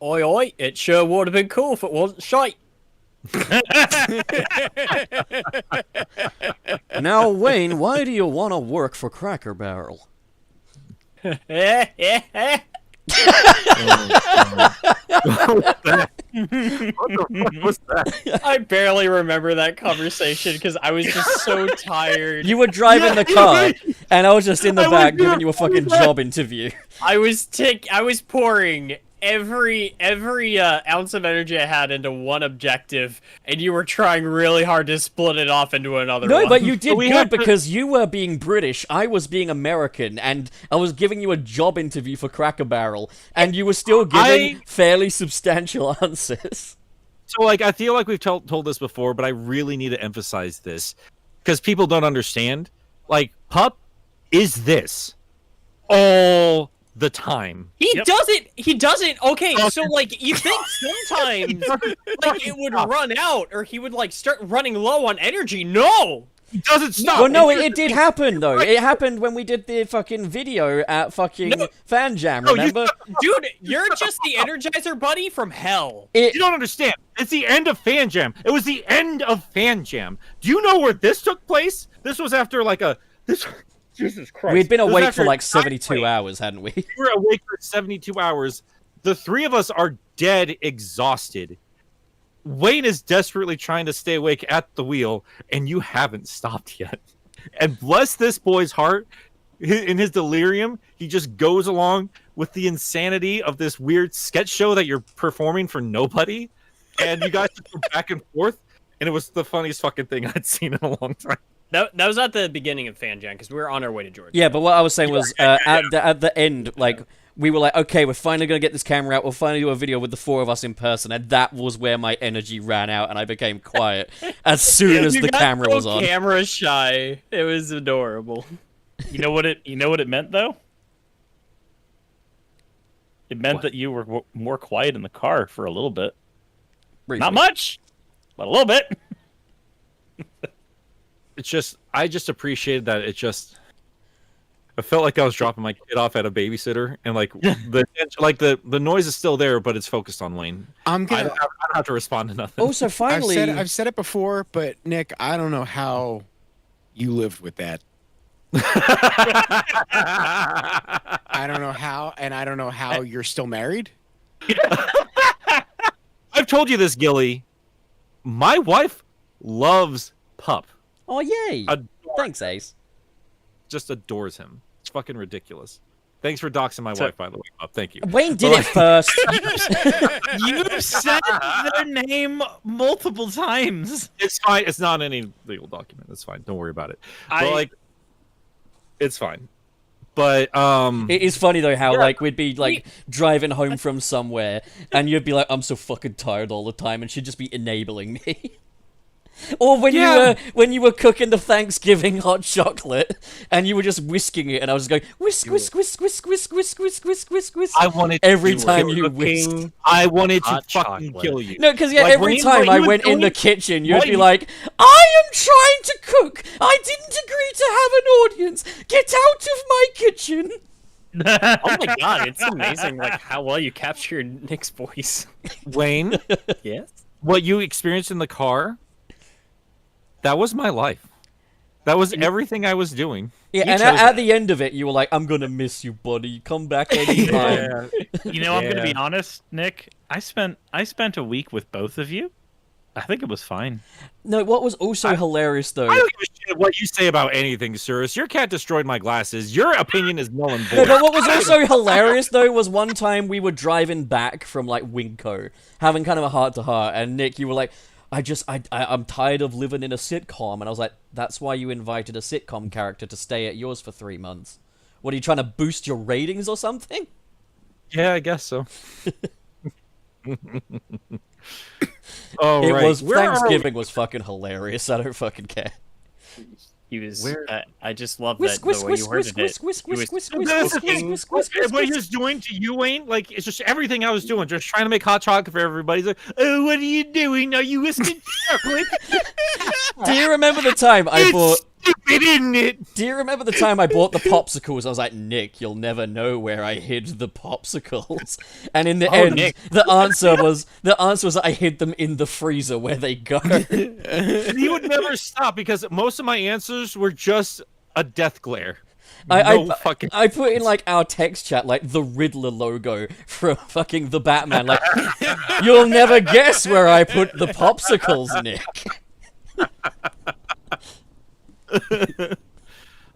Oi, oi, it sure would have been cool if it wasn't shite. Now, Wayne, why do you want to work for Cracker Barrel? What the fuck was that? I barely remember that conversation because I was just so tired. You were driving the car, and I was just in the back giving you a fucking job interview. I was pouring every ounce of energy I had into one objective, and you were trying really hard to split it off into another one. No, but you did we good had to- because you were being British, I was being American, and I was giving you a job interview for Cracker Barrel, and you were still giving fairly substantial answers. So, like, I feel like we've told this before, but I really need to emphasize this because people don't understand. Like, Pup is this all the time. He doesn't. Okay, so like you think sometimes like it would run out, or he would like start running low on energy. No. He doesn't stop. Well, no, it did happen, though. It happened when we did the fucking video at fucking Fan Jam, remember? Dude, you're just the Energizer Buddy from hell. You don't understand. It's the end of Fan Jam. It was the end of Fan Jam. Do you know where this took place? This was after like Jesus Christ. We'd been This was awake after for like a 72 time hours, hadn't we? We were awake for 72 hours. The three of us are dead, exhausted. Wayne is desperately trying to stay awake at the wheel, and you haven't stopped yet. And bless this boy's heart, in his delirium, he just goes along with the insanity of this weird sketch show that you're performing for nobody. And you guys just go back and forth, and it was the funniest fucking thing I'd seen in a long time. That was at the beginning of Fan Jam because we were on our way to Georgia. Yeah, but what I was saying was, at the end, like, we were like, okay, we're finally going to get this camera out, we'll finally do a video with the four of us in person, and that was where my energy ran out, and I became quiet as soon as the camera was on. Camera shy. It was adorable. You know what it meant though? It meant that you were more quiet in the car for a little bit. Briefly. Not much, but a little bit. It's just, I just appreciated that. I felt like I was dropping my kid off at a babysitter, and like the noise is still there, but it's focused on Wayne. I don't have to respond to nothing. Also, finally... I've said it before, but Nick, I don't know how you lived with that. I don't know how, and I don't know how you're still married. I've told you this, Gilly. My wife loves Pup. Oh, yay! Adores Thanks, Ace. Just adores him. It's fucking ridiculous. Thanks for doxing my wife, by the way, Pup. Thank you. Wayne did it first. You said their name multiple times. It's fine. It's not any legal document. It's fine. Don't worry about it. But like, it's fine. But It is funny though how like we'd be like driving home from somewhere and you'd be like, I'm so fucking tired all the time, and she'd just be enabling me. Or when you were cooking the Thanksgiving hot chocolate and you were just whisking it, and I was going whisk whisk whisk whisk whisk whisk whisk whisk whisk whisk. I wanted every to time kill you the whisked. king. I wanted to Hot fucking chocolate. kill you. No, because Like, every Wayne, time what I you were went in the doing- kitchen, you'd what be you- like, I am trying to cook. I didn't agree to have an audience. Get out of my kitchen. Oh my god, it's amazing like how well you captured Nick's voice. Wayne, Yes. what you experienced in the car, that was my life. That was everything I was doing. Yeah, You and chose at that. the end of it, you were like, I'm gonna miss you, buddy. Come back anytime. You know, I'm gonna be Yeah. honest, Nick. I spent a week with both of you. I think it was fine. No, what was also hilarious though. I don't give a shit what you say about anything, Suris. Your cat destroyed my glasses. Your opinion is null and No, void. but what was also hilarious though was one time we were driving back from like Winco, having kind of a heart to heart, and Nick, you were like, I'm tired of living in a sitcom, and I was like, that's why you invited a sitcom character to stay at yours for 3 months. What are you trying to boost your ratings or something? Yeah, I guess so. Oh, It right. was Where are we? Thanksgiving was fucking hilarious. I don't fucking care. He was. Where- I just love Whisk, that whisk, the way you whisk, worded whisk, it. whisk, He was whisk, whisk, That's whisk, the whisk, thing. whisk, whisk, whisk, What he whisk. was doing to you, Wayne, like, it's just everything I was doing, just trying to make hot chocolate for everybody. He's like, oh, what are you doing? Are you whisking chocolate? Do you remember the time I bought? It's stupid, isn't it? Do you remember the time I bought the popsicles? I was like, Nick, you'll never know where I hid the popsicles. And in the end, Nick. the answer was that I hid them in the freezer where they go. And he would never stop because most of my answers were just a death glare. I fucking. I put in like our text chat like the Riddler logo from fucking the Batman. Like, you'll never guess where I put the popsicles, Nick.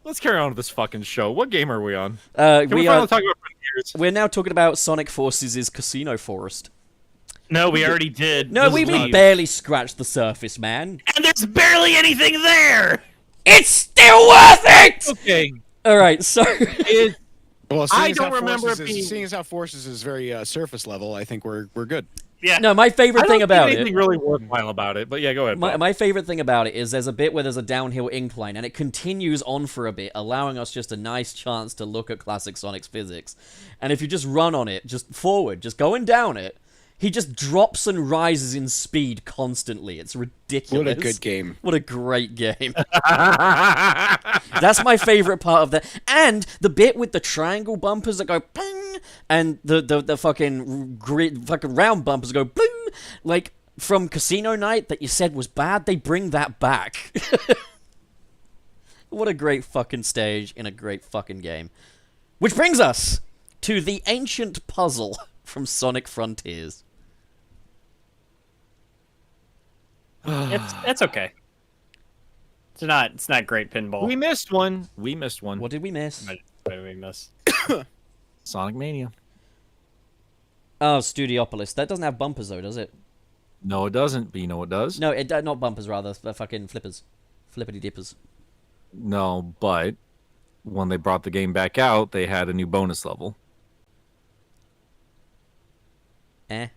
Let's carry on with this fucking show. What game are we on? We Can we are. finally talk about Frontiers? We're now talking about Sonic Forces' Casino Forest. No, we already did. No, This we is not- barely scratched the surface, man. And there's barely anything there. It's still worth it. Okay. All right, so It, Well, I don't remember it being- seeing as how Forces is very surface level, I think we're good. Yeah. no, my favorite I thing don't about think it. anything really worthwhile about it, but yeah, go ahead. Bob. My favorite thing about it is there's a bit where there's a downhill incline, and it continues on for a bit, allowing us just a nice chance to look at classic Sonic's physics. And if you just run on it, just forward, just going down it, he just drops and rises in speed constantly. It's ridiculous. What a good game. What a great game. That's my favorite part of that. And the bit with the triangle bumpers that go ping, and the fucking fucking round bumpers go boom, like from Casino Night that you said was bad, they bring that back. What a great fucking stage in a great fucking game. Which brings us to the ancient puzzle from Sonic Frontiers. It's okay. It's not great pinball. We missed one. We missed one. What did we miss? What did we miss? Sonic Mania. Oh, Studiopolis. That doesn't have bumpers though, does it? No, it doesn't. But you know what does? No, it not bumpers rather. Fucking flippers, flippity dippers. No, but when they brought the game back out, they had a new bonus level. Eh.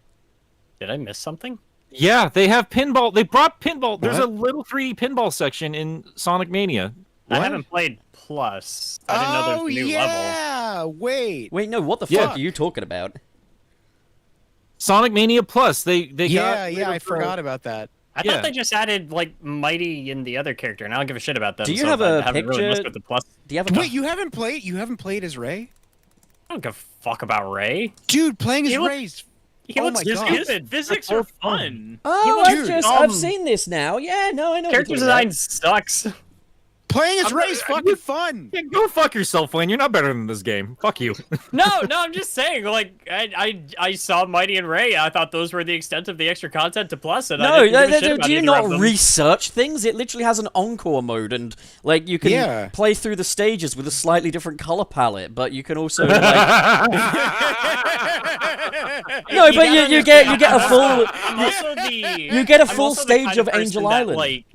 Did I miss something? Yeah, they have pinball. They brought pinball. There's What? a little 3D pinball section in Sonic Mania. I What? haven't played Plus. I didn't know there was a new level. yeah! Wait. Wait, no. What the Yeah. fuck are you talking about? Sonic Mania Plus. They Yeah, got yeah, I rid of, forgot about that. I Yeah. thought they just added like Mighty and the other character, and I don't give a shit about them. Do you so have I a haven't really picture? messed with the Plus. Do you have a Wait, you haven't played as Ray? I don't give a fuck about Ray. Dude, playing as He look- Ray's He Oh looks my God. stupid. His physics That's are so fun. fun. Oh, Dude, I've seen this now. Yeah, no, I know. what Character you're talking design about. sucks. playing as I'm Ray's not- fucking fun. Yeah, go fuck yourself, Wayne. You're not better than this game. Fuck you. No, I'm just saying. Like, I saw Mighty and Ray. I thought those were the extent of the extra content to Plus, and No, I didn't give a shit about do you either not of them. research things? It literally has an encore mode, and like you can Yeah. play through the stages with a slightly different color palette, but you can also like no, but you get a full I'm also the you get a I'm full also the stage kind of person Angel that, Island. Like,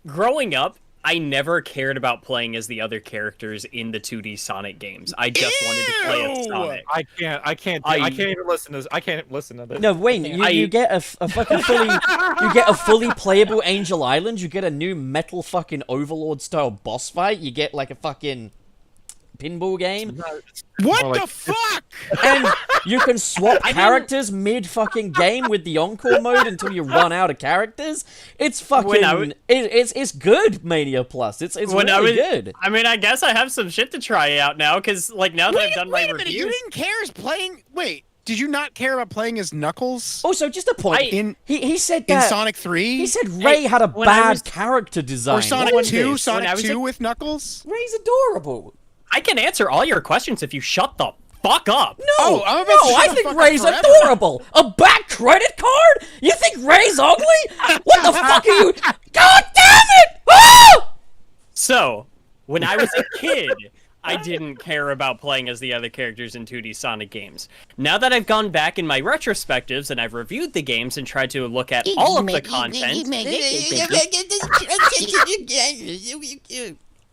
growing up, I never cared about playing as the other characters in the 2D Sonic games. I just wanted to play as Sonic. I can't even listen to this. I can't listen to this. No, Wayne, you get a fucking fully playable Angel Island. You get a new metal fucking Overlord style boss fight. You get like a fucking pinball game. What the fuck? And you can swap characters mid fucking game with the encore mode until you run out of characters. It's fucking it's good, Mania Plus. It's really good. I mean, I guess I have some shit to try out now because like now that I've done my review, you didn't care as playing. Wait, did you not care about playing as Knuckles? Also, just a point. He said that in Sonic 3. He said Ray had a bad character design. Or Sonic 2, Sonic 2 with Knuckles. Ray's adorable. I can answer all your questions if you shut the fuck up. No, I think Ray's adorable. A back credit card? You think Ray's ugly? What the fuck are you? God damn it! Ah! So, when I was a kid, I didn't care about playing as the other characters in 2D Sonic games. Now that I've gone back in my retrospectives and I've reviewed the games and tried to look at all of the content,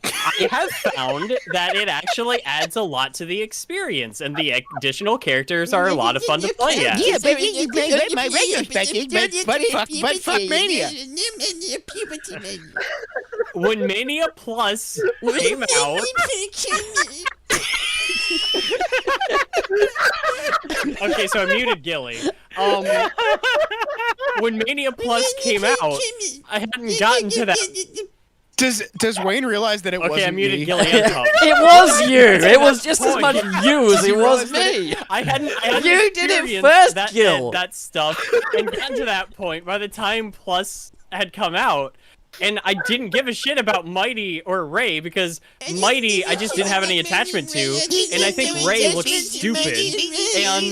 I have found that it actually adds a lot to the experience, and the additional characters are a lot of fun to play as. Yeah, but you made my retrospective, but fuck Mania. When Mania Plus came out... Okay, so I muted Gilly. When Mania Plus came out, I hadn't gotten to that... Does Wayne realize that it wasn't I muted me? Gilly and Tom. It was you. It was just as much you as it was me. I hadn't You did it first, Gil. That stuff, and gotten to that point by the time Plus had come out, and I didn't give a shit about Mighty or Ray because Mighty I just didn't have any attachment to, and I think Ray looked stupid. And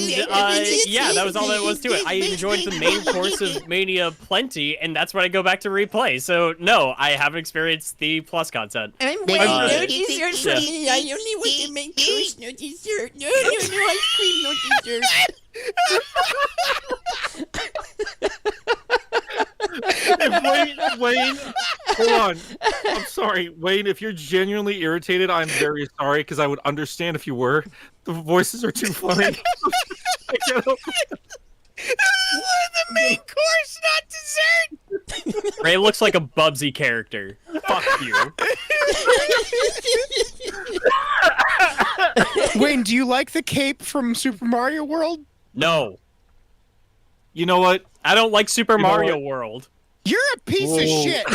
yeah, that was all that was to it. I enjoyed the main course of Mania plenty, and that's what I go back to replay. So no, I haven't experienced the Plus content. I'm waiting no dessert for me. I only want the main course, no dessert. No ice cream, no dessert. Wayne, hold on. I'm sorry, Wayne. If you're genuinely irritated, I'm very sorry because I would understand if you were. The voices are too funny. I can't help it. The main course, not dessert. Ray looks like a Bubsy character. Fuck you. Wayne, do you like the cape from Super Mario World? No. You know what? I don't like Super Mario World. You're a piece of shit.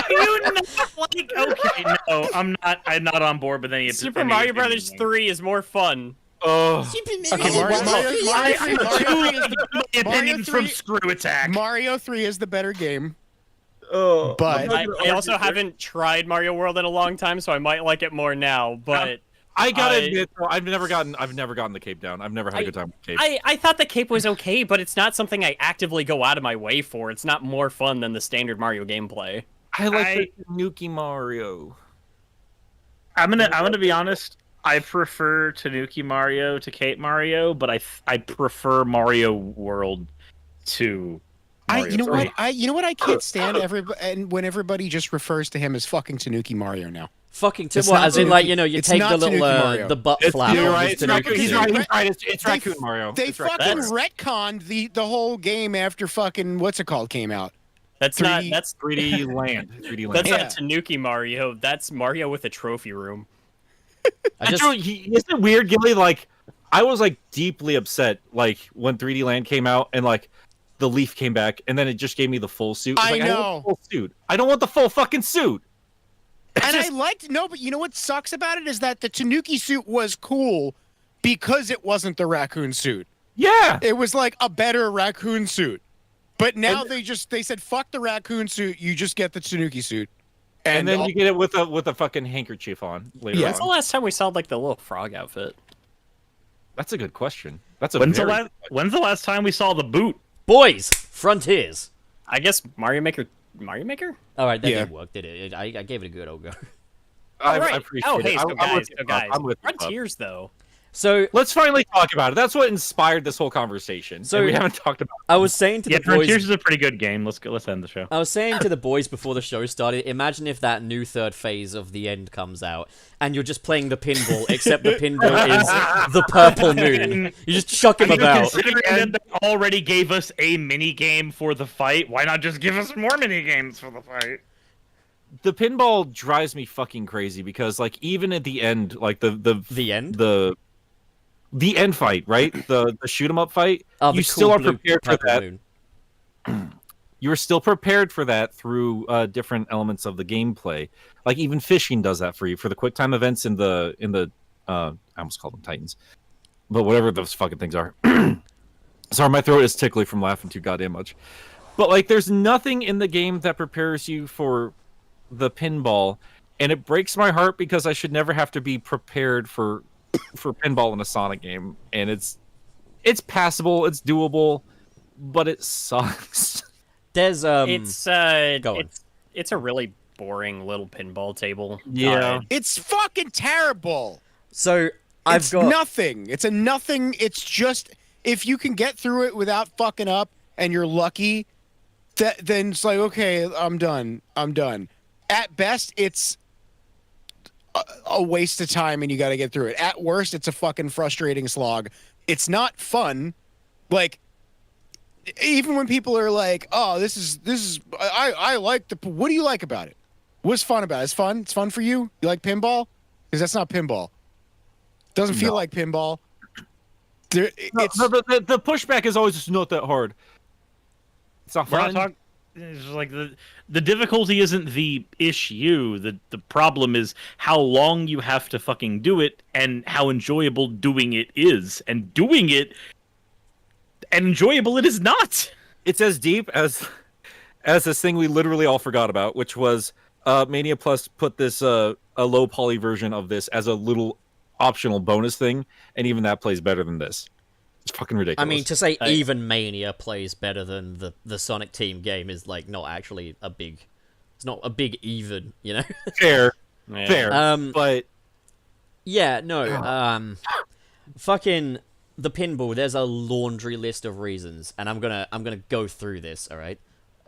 You not like? Okay, no, I'm not on board with any of Super Mario Brothers 3 is more fun. Oh. Okay, Opinion from Screw Attack. Mario 3 is the better game. Oh. But I also haven't tried Mario World in a long time, so I might like it more now. But I gotta admit, though, I've never gotten the cape down. I've never had a good time with cape. I thought the cape was okay, but it's not something I actively go out of my way for. It's not more fun than the standard Mario gameplay. I like the Tanuki Mario. I'm gonna be honest. I prefer Tanuki Mario to Cape Mario, but I prefer Mario World to. Mario you know 3. what? You know what I can't stand and when everybody just refers to him as fucking Tanuki Mario now. Fucking It's what? not As in, like, you know, you it's take not the little Tanuki Mario. the butt flap. You're of right. his It's Tanuki Raccoon. suit. It's Raccoon Mario. They fucking retconned the whole game after fucking what's it called came out. That's 3D Land. 3D Land. That's not Tanuki Mario. That's Mario with a trophy room. Isn't it weird, Gilly? Like, I was like deeply upset, like when 3D Land came out and like the leaf came back, and then it just gave me the full suit. I like, know. I want the full suit. I don't want the full fucking suit. I liked but you know what sucks about it is that the Tanuki suit was cool because it wasn't the raccoon suit. Yeah, it was like a better raccoon suit. But now they said fuck the raccoon suit, you just get the Tanuki suit. And then you get it with a fucking handkerchief on later. When's the last time we saw like the little frog outfit? That's a good question. When's the last time we saw the boot? Boys, Frontiers. I guess Mario Maker. Mario Maker? All right, that didn't work, did it? I gave it a good old go. I appreciate it. So guys, I'm with you, Frontiers though. So Let's finally talk about it. That's what inspired this whole conversation. So- And we haven't talked about I was saying to Yeah, the boys. Frontiers is a pretty good game. Let's end the show. I was saying to the boys before the show started, imagine if that new third phase of the end comes out, and you're just playing the pinball, except the pinball is the purple moon. You just chuck him about. Considering that they already gave us a mini game for the fight, why not just give us more mini games for the fight? the pinball drives me fucking crazy because like even at the end, like the end? the end fight, right? The shoot 'em up fight, Oh, the you cool still are blue prepared for purple that. moon. You are still prepared for that through different elements of the gameplay. Like even fishing does that for you for the quick time events in the I almost called them Titans, but whatever those fucking things are. Sorry, my throat is tickly from laughing too goddamn much. But like, there's nothing in the game that prepares you for the pinball, and it breaks my heart because I should never have to be prepared for pinball in a Sonic game. And it's passable, it's doable, but it sucks. There's Go on. it's a really boring little pinball table. Yeah. It's fucking terrible. So I've It's got nothing. It's a nothing. It's just if you can get through it without fucking up and you're lucky, then it's like, okay, I'm done. At best, it's a waste of time and you got to get through it. At worst, it's a fucking frustrating slog. It's not fun. Like, even when people are like, oh, this is I like the, what do you like about it? What's fun about it? It's fun? It's fun for you? You like pinball? Because that's not pinball. Doesn't feel like pinball. The pushback is always just not that hard. It's not We're fun. not talking. It's just like the difficulty isn't the issue. The problem is how long you have to fucking do it and how enjoyable doing it is. And doing it and enjoyable it is not. It's as deep as this thing we literally all forgot about, which was Mania Plus put this a low poly version of this as a little optional bonus thing, and even that plays better than this. It's fucking ridiculous. I mean, to say even Mania plays better than the Sonic Team game is like not actually a big. It's not a big even, you know. fair, Yeah. fair, but Yeah, no. Fucking the pinball. There's a laundry list of reasons, and I'm gonna go through this. All right,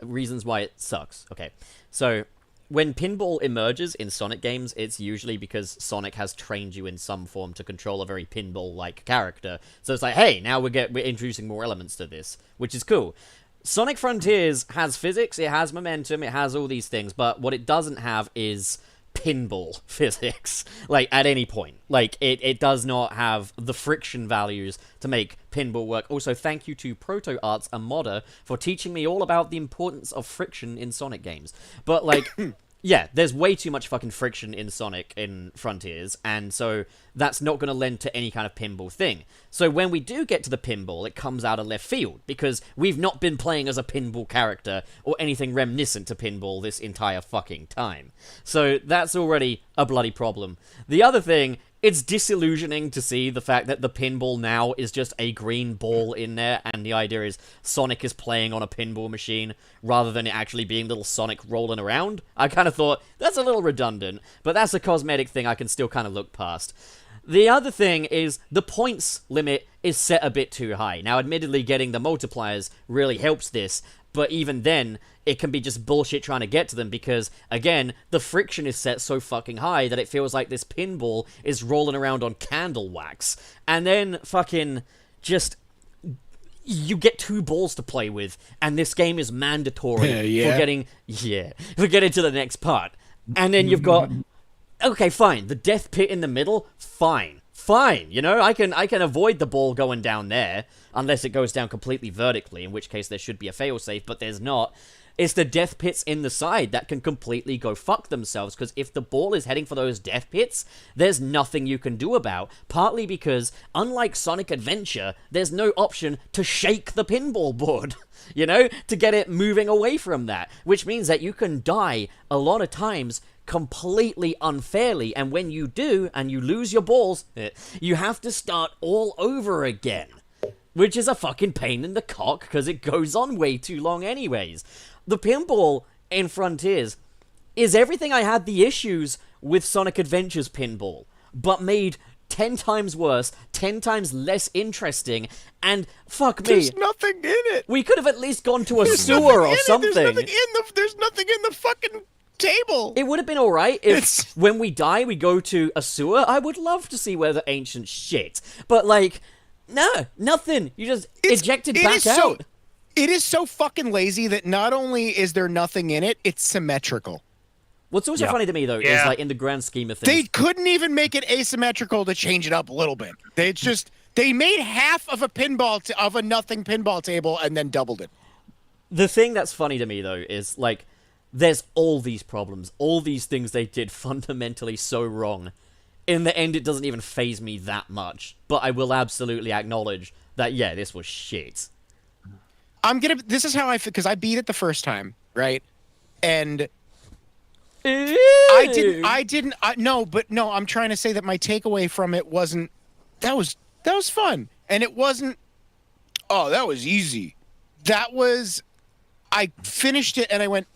reasons why it sucks. Okay, so when pinball emerges in Sonic games, it's usually because Sonic has trained you in some form to control a very pinball-like character. So it's like, hey, now we're introducing more elements to this, which is cool. Sonic Frontiers has physics, it has momentum, it has all these things, but what it doesn't have is pinball physics, like, at any point. Like, it does not have the friction values to make pinball work. Also, thank you to Proto Arts, a modder, for teaching me all about the importance of friction in Sonic games. But, like, yeah, there's way too much fucking friction in Sonic in Frontiers, and so that's not going to lend to any kind of pinball thing. So when we do get to the pinball, it comes out of left field, because we've not been playing as a pinball character, or anything reminiscent to pinball this entire fucking time. So that's already a bloody problem. The other thing, it's disillusioning to see the fact that the pinball now is just a green ball in there, and the idea is Sonic is playing on a pinball machine, rather than it actually being little Sonic rolling around. I kind of thought, that's a little redundant, but that's a cosmetic thing I can still kind of look past. The other thing is, the points limit is set a bit too high. Now, admittedly, getting the multipliers really helps this, but even then, it can be just bullshit trying to get to them because, again, the friction is set so fucking high that it feels like this pinball is rolling around on candle wax. And then, fucking, just, you get 2 balls to play with, and this game is mandatory for getting to the next part. And then you've got, okay, fine, the death pit in the middle, fine, you know, I can avoid the ball going down there, unless it goes down completely vertically, in which case there should be a failsafe, but there's not. It's the death pits in the side that can completely go fuck themselves, because if the ball is heading for those death pits, there's nothing you can do about, partly because, unlike Sonic Adventure, there's no option to shake the pinball board, you know, to get it moving away from that, which means that you can die a lot of times completely unfairly, and when you do, and you lose your balls, you have to start all over again. Which is a fucking pain in the cock, because it goes on way too long anyways. The pinball in Frontiers is everything I had the issues with Sonic Adventure's pinball, but made 10 times worse, 10 times less interesting, and fuck me. There's nothing in it. We could have at least gone to a There's sewer nothing or in it. something. There's nothing in the fucking table. It would have been alright if It's- when we die we go to a sewer. I would love to see where the ancient shit. But like, no, nothing. You just ejected It back is out. It is so fucking lazy that not only is there nothing in it, it's symmetrical. What's also funny to me though is Yeah. like in the grand scheme of things. They couldn't even make it asymmetrical to change it up a little bit. They made half of a nothing pinball table and then doubled it. The thing that's funny to me though is like there's all these problems, all these things they did fundamentally so wrong. In the end, it doesn't even faze me that much, but I will absolutely acknowledge that yeah, this was shit. This is how I feel because I beat it the first time, right? And I'm trying to say that my takeaway from it wasn't that was fun, and it wasn't. Oh, that was easy. I finished it and I went.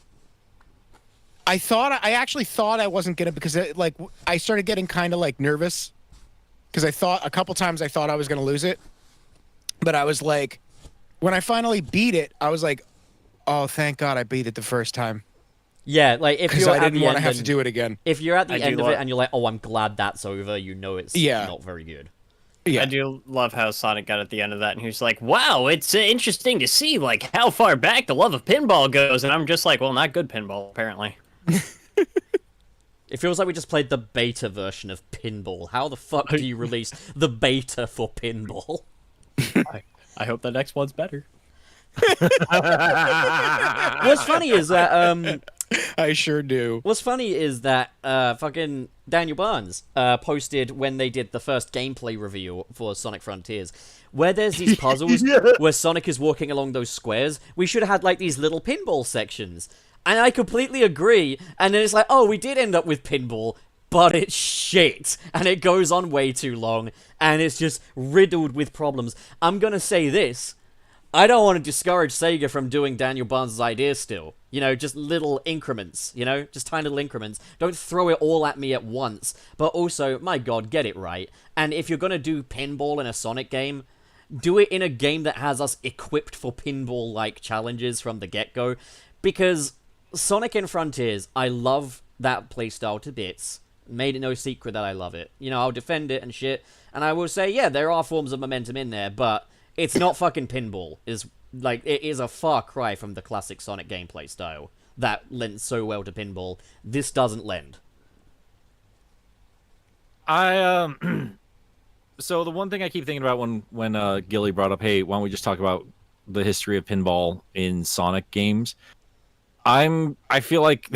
I actually thought I wasn't gonna because I started getting kind of like nervous because a couple times I thought I was gonna lose it, but I was like, when I finally beat it, I was like, oh, thank God I beat it the first time. Yeah, like if Because you're I at didn't the want to end have to and- do it again. if you're at the I do end of love- it and you're like, oh, I'm glad that's over, you know it's Yeah. not very good. Yeah. I do love how Sonic got at the end of that, and he was like, "Wow, it's interesting to see like how far back the love of pinball goes." And I'm just like, "Well, not good pinball, apparently." It feels like we just played the beta version of pinball. How the fuck do you release the beta for pinball? I hope the next one's better. What's funny is that I sure do. What's funny is that fucking Daniel Barnes posted when they did the first gameplay review for Sonic Frontiers, where there's these puzzles where Sonic is walking along those squares. We should have had like these little pinball sections. And I completely agree. And then it's like, oh, we did end up with pinball, but it's shit. And it goes on way too long. And it's just riddled with problems. I'm gonna say this. I don't want to discourage Sega from doing Daniel Barnes' ideas still. You know, just little increments, you know? Just tiny little increments. Don't throw it all at me at once. But also, my god, get it right. And if you're gonna do pinball in a Sonic game, do it in a game that has us equipped for pinball-like challenges from the get-go. Because Sonic and Frontiers, I love that playstyle to bits. Made it no secret that I love it. You know, I'll defend it and shit. And I will say, yeah, there are forms of momentum in there, but it's not fucking pinball. It is a far cry from the classic Sonic gameplay style that lent so well to pinball. This doesn't lend. So the one thing I keep thinking about when Gilly brought up, hey, why don't we just talk about the history of pinball in Sonic games? I feel like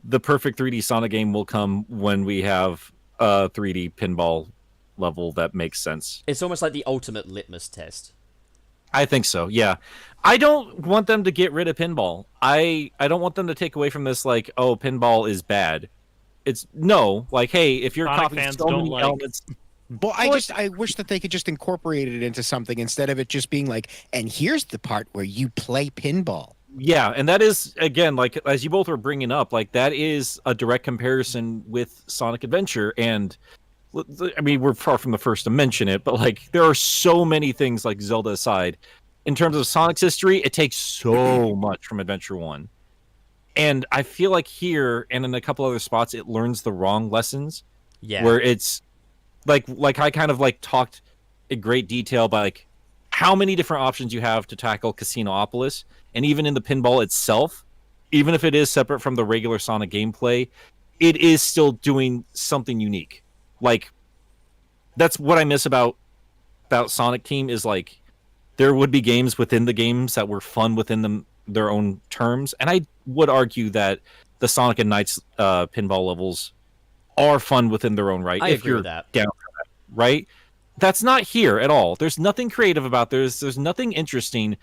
the perfect 3D Sonic game will come when we have a 3D pinball level that makes sense. It's almost like the ultimate litmus test. I think so, yeah. I don't want them to get rid of pinball. I don't want them to take away from this like, oh, pinball is bad. It's no, like, hey, if you're Sonic copying fans so don't many like- elements, Well, I wish that they could just incorporate it into something instead of it just being like, and here's the part where you play pinball. yeah, and that is again, like as you both were bringing up, like that is a direct comparison with Sonic Adventure, and I mean we're far from the first to mention it, but like there are so many things, like Zelda aside, in terms of Sonic's history, it takes so much from Adventure 1, and I feel like here and in a couple other spots, it learns the wrong lessons. Yeah. Where it's like I kind of like talked in great detail about like how many different options you have to tackle Casinopolis, and even in the pinball itself, even if it is separate from the regular Sonic gameplay, it is still doing something unique. Like that's what I miss about Sonic Team is like there would be games within the games that were fun within their own terms, and I would argue that the Sonic and Knights pinball levels are fun within their own right. I if agree you're with that. down for that, right? That's not here at all. There's nothing creative about this. There's nothing interesting.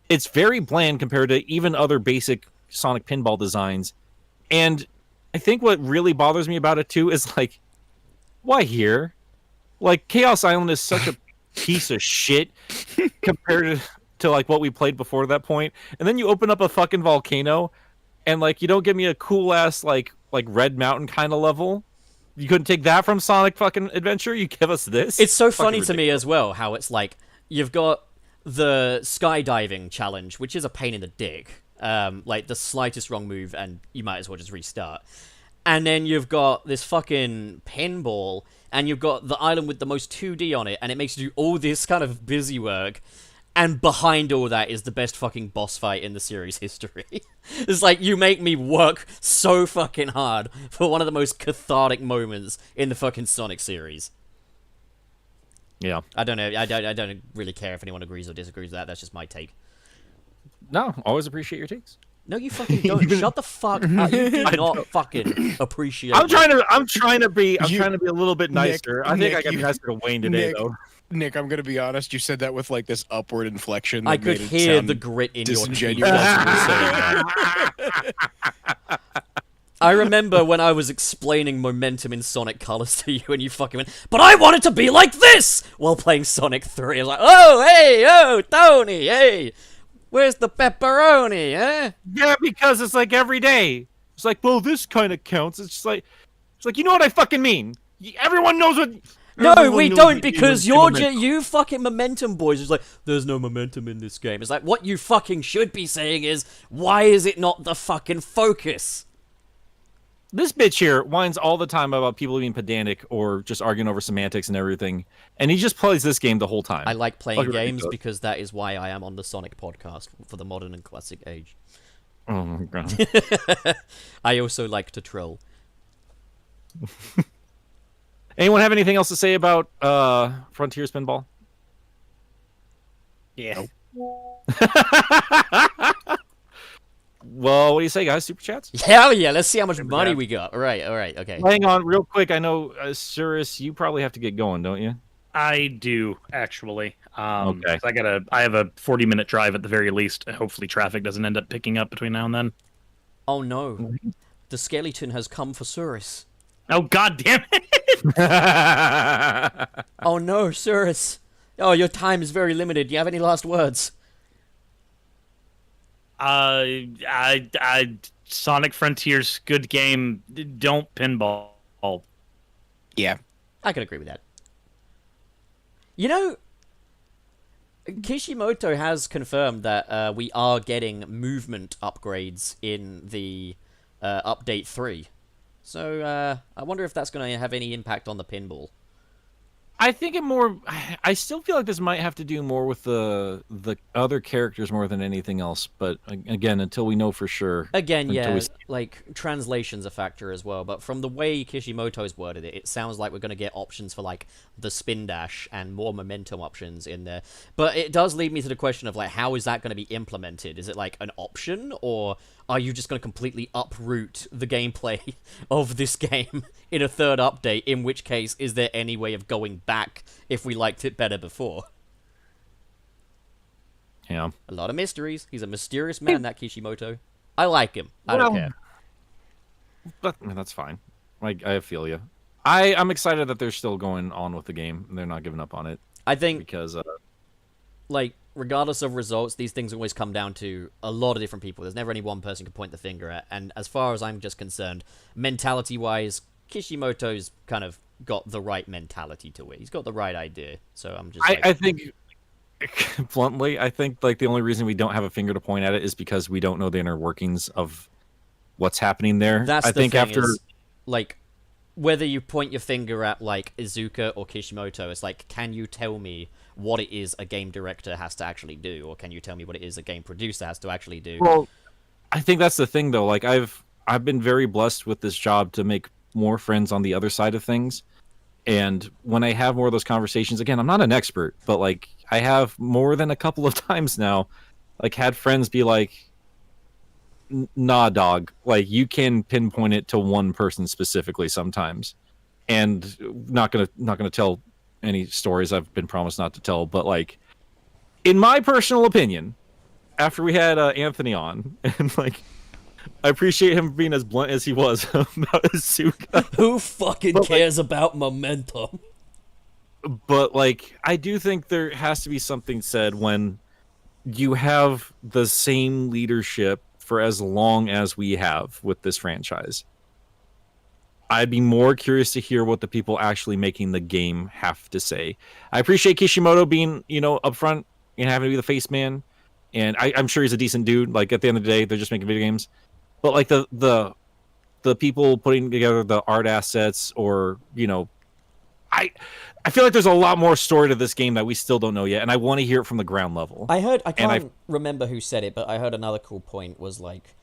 It's very bland compared to even other basic Sonic pinball designs. And I think what really bothers me about it too is like, why here? Like Chaos Island is such a piece of shit compared to like what we played before that point. And then you open up a fucking volcano and like you don't give me a cool ass like Red Mountain kind of level. You couldn't take that from Sonic fucking Adventure. You give us this. It's so Fucking funny to me ridiculous. as well how it's like you've got the skydiving challenge, which is a pain in the dick. Like the slightest wrong move and you might as well just restart. And then you've got this fucking pinball, and you've got the island with the most 2D on it, and it makes you do all this kind of busy work. And behind all that is the best fucking boss fight in the series history. It's like, you make me work so fucking hard for one of the most cathartic moments in the fucking Sonic series. Yeah. I don't know. I don't really care if anyone agrees or disagrees with that. That's just my take. No, always appreciate your takes. No, you fucking don't. Shut the fuck up. You do not fucking appreciate I'm it. trying to be a little bit nicer. I think I got Nick, nicer to Wayne today, Nick, though. Nick, I'm gonna be honest. You said that with like this upward inflection. I That could made it hear sound the grit in your teeth disingenuous. as you were saying that. I remember when I was explaining momentum in Sonic Colors to you, and you fucking went, "But I want it to be like this!" while playing Sonic 3. I was like, "Oh, hey, oh, Tony, hey, where's the pepperoni, eh?" Yeah, because it's like every day. It's like, well, this kind of counts. It's like, you know what I fucking mean. Everyone knows what. No, everyone we knows don't, what because you you're momentum. you fucking momentum boys. It's like, there's no momentum in this game. It's like, what you fucking should be saying is, why is it not the fucking focus? This bitch here whines all the time about people being pedantic or just arguing over semantics and everything, and he just plays this game the whole time. I like playing Fucking games ridiculous. because that is why I am on the Sonic podcast for the modern and classic age. Oh my god. I also like to troll. Anyone have anything else to say about Frontier Spinball? Yeah. Well, what do you say, guys? Super chats? Hell yeah, let's see how much money chats. we got. All right, okay. Hang on, real quick. I know, Suris, you probably have to get going, don't you? I do actually. Okay. 'Cause I have a 40-minute drive at the very least. Hopefully, traffic doesn't end up picking up between now and then. Oh no, the skeleton has come for Suris. Oh god damn it! Oh no, Suris. Oh, your time is very limited. Do you have any last words? Sonic Frontiers, good game. Don't pinball. Yeah. I can agree with that. You know, Kishimoto has confirmed that we are getting movement upgrades in the update 3. So I wonder if that's going to have any impact on the pinball. I think I still feel like this might have to do more with the other characters more than anything else. But again, until we know for sure. Again, until yeah, we- like translation's a factor as well. But from the way Kishimoto's worded it, it sounds like we're going to get options for like the spin dash and more momentum options in there. But it does lead me to the question of like, how is that going to be implemented? Is it like an option, or are you just going to completely uproot the gameplay of this game in a third update? In which case, is there any way of going back if we liked it better before? Yeah. A lot of mysteries. He's a mysterious man, that Kishimoto. I like him. I don't care. But I mean, that's fine. I feel you. I'm excited that they're still going on with the game. They're not giving up on it I think, because like, regardless of results, these things always come down to a lot of different people. There's never any one person can point the finger at. And as far as I'm just concerned, mentality-wise, Kishimoto's kind of got the right mentality to it. He's got the right idea. So I'm just I think bluntly, I think like the only reason we don't have a finger to point at it is because we don't know the inner workings of what's happening there. That's I the think thing after is, like, whether you point your finger at, like, Izuka or Kishimoto, it's like, can you tell me what it is a game director has to actually do? Or can you tell me what it is a game producer has to actually do? Well, I think that's the thing though. Like I've been very blessed with this job to make more friends on the other side of things. And when I have more of those conversations, again, I'm not an expert, but like I have more than a couple of times now, like had friends be like, nah, dog, like you can pinpoint it to one person specifically sometimes. And not gonna tell any stories I've been promised not to tell, but like in my personal opinion, after we had Anthony on, and like I appreciate him being as blunt as he was about Izuka, Who fucking But, like- cares about momentum? but like I do think there has to be something said when you have the same leadership for as long as we have with this franchise. I'd be more curious to hear what the people actually making the game have to say. I appreciate Kishimoto being, upfront and having to be the face man, and I'm sure he's a decent dude. Like, at the end of the day, they're just making video games. But like the people putting together the art assets, or I feel like there's a lot more story to this game that we still don't know yet, and I want to hear it from the ground level. I can't remember who said it, but I heard another cool point was like,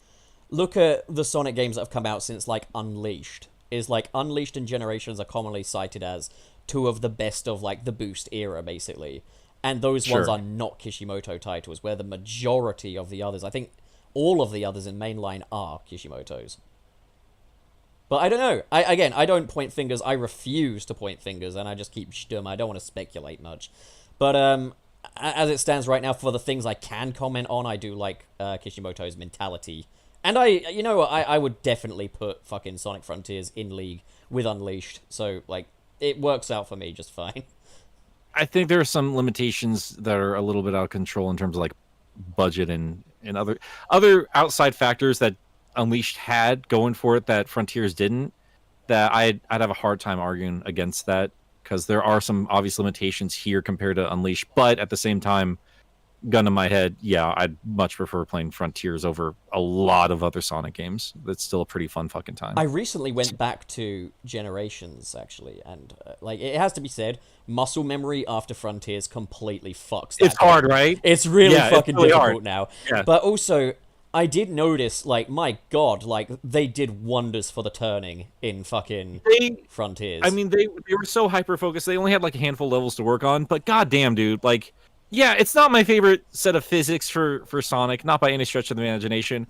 look at the Sonic games that have come out since like Unleashed. Unleashed and Generations are commonly cited as two of the best of like the Boost era, basically. And those ones are not Kishimoto titles, where the majority of the others, I think all of the others in mainline, are Kishimoto's. But I don't know. I don't point fingers. I refuse to point fingers, and I just keep stum. I don't want to speculate much. But as it stands right now, for the things I can comment on, I do like Kishimoto's mentality. And I would definitely put fucking Sonic Frontiers in league with Unleashed. So, like, it works out for me just fine. I think there are some limitations that are a little bit out of control in terms of like budget and other outside factors that Unleashed had going for it that Frontiers didn't. That I'd have a hard time arguing against that, because there are some obvious limitations here compared to Unleashed. But at the same time, gun to my head, yeah, I'd much prefer playing Frontiers over a lot of other Sonic games. That's still a pretty fun fucking time. I recently went back to Generations, actually, and like, it has to be said, muscle memory after Frontiers completely fucks that It's hard, game. right? It's really fucking really difficult hard. now. Yeah. But also, I did notice, like, my god, like, they did wonders for the turning in fucking Frontiers. I mean, they were so hyper-focused. They only had like a handful of levels to work on, but goddamn, dude, like, yeah, it's not my favorite set of physics for Sonic, not by any stretch of the imagination,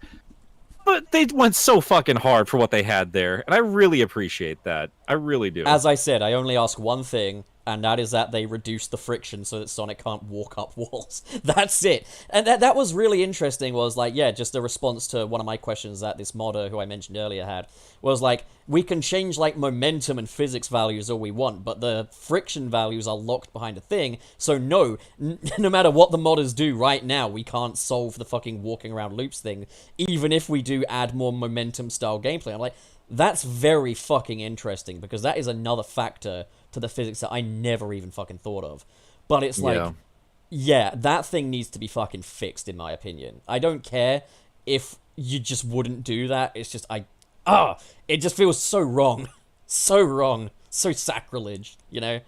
but they went so fucking hard for what they had there, and I really appreciate that. I really do. As I said, I only ask one thing, and that is that they reduce the friction so that Sonic can't walk up walls. That's it. And that was really interesting, was like, yeah, just a response to one of my questions that this modder, who I mentioned earlier, had, was like, we can change, like, momentum and physics values all we want, but the friction values are locked behind a thing, so no matter what the modders do right now, we can't solve the fucking walking around loops thing, even if we do add more momentum-style gameplay. I'm like, that's very fucking interesting, because that is another factor to the physics that I never even fucking thought of. But it's like, yeah, that thing needs to be fucking fixed, in my opinion. I don't care if you just wouldn't do that. It's just, it just feels so wrong. So wrong. So sacrilege, you know?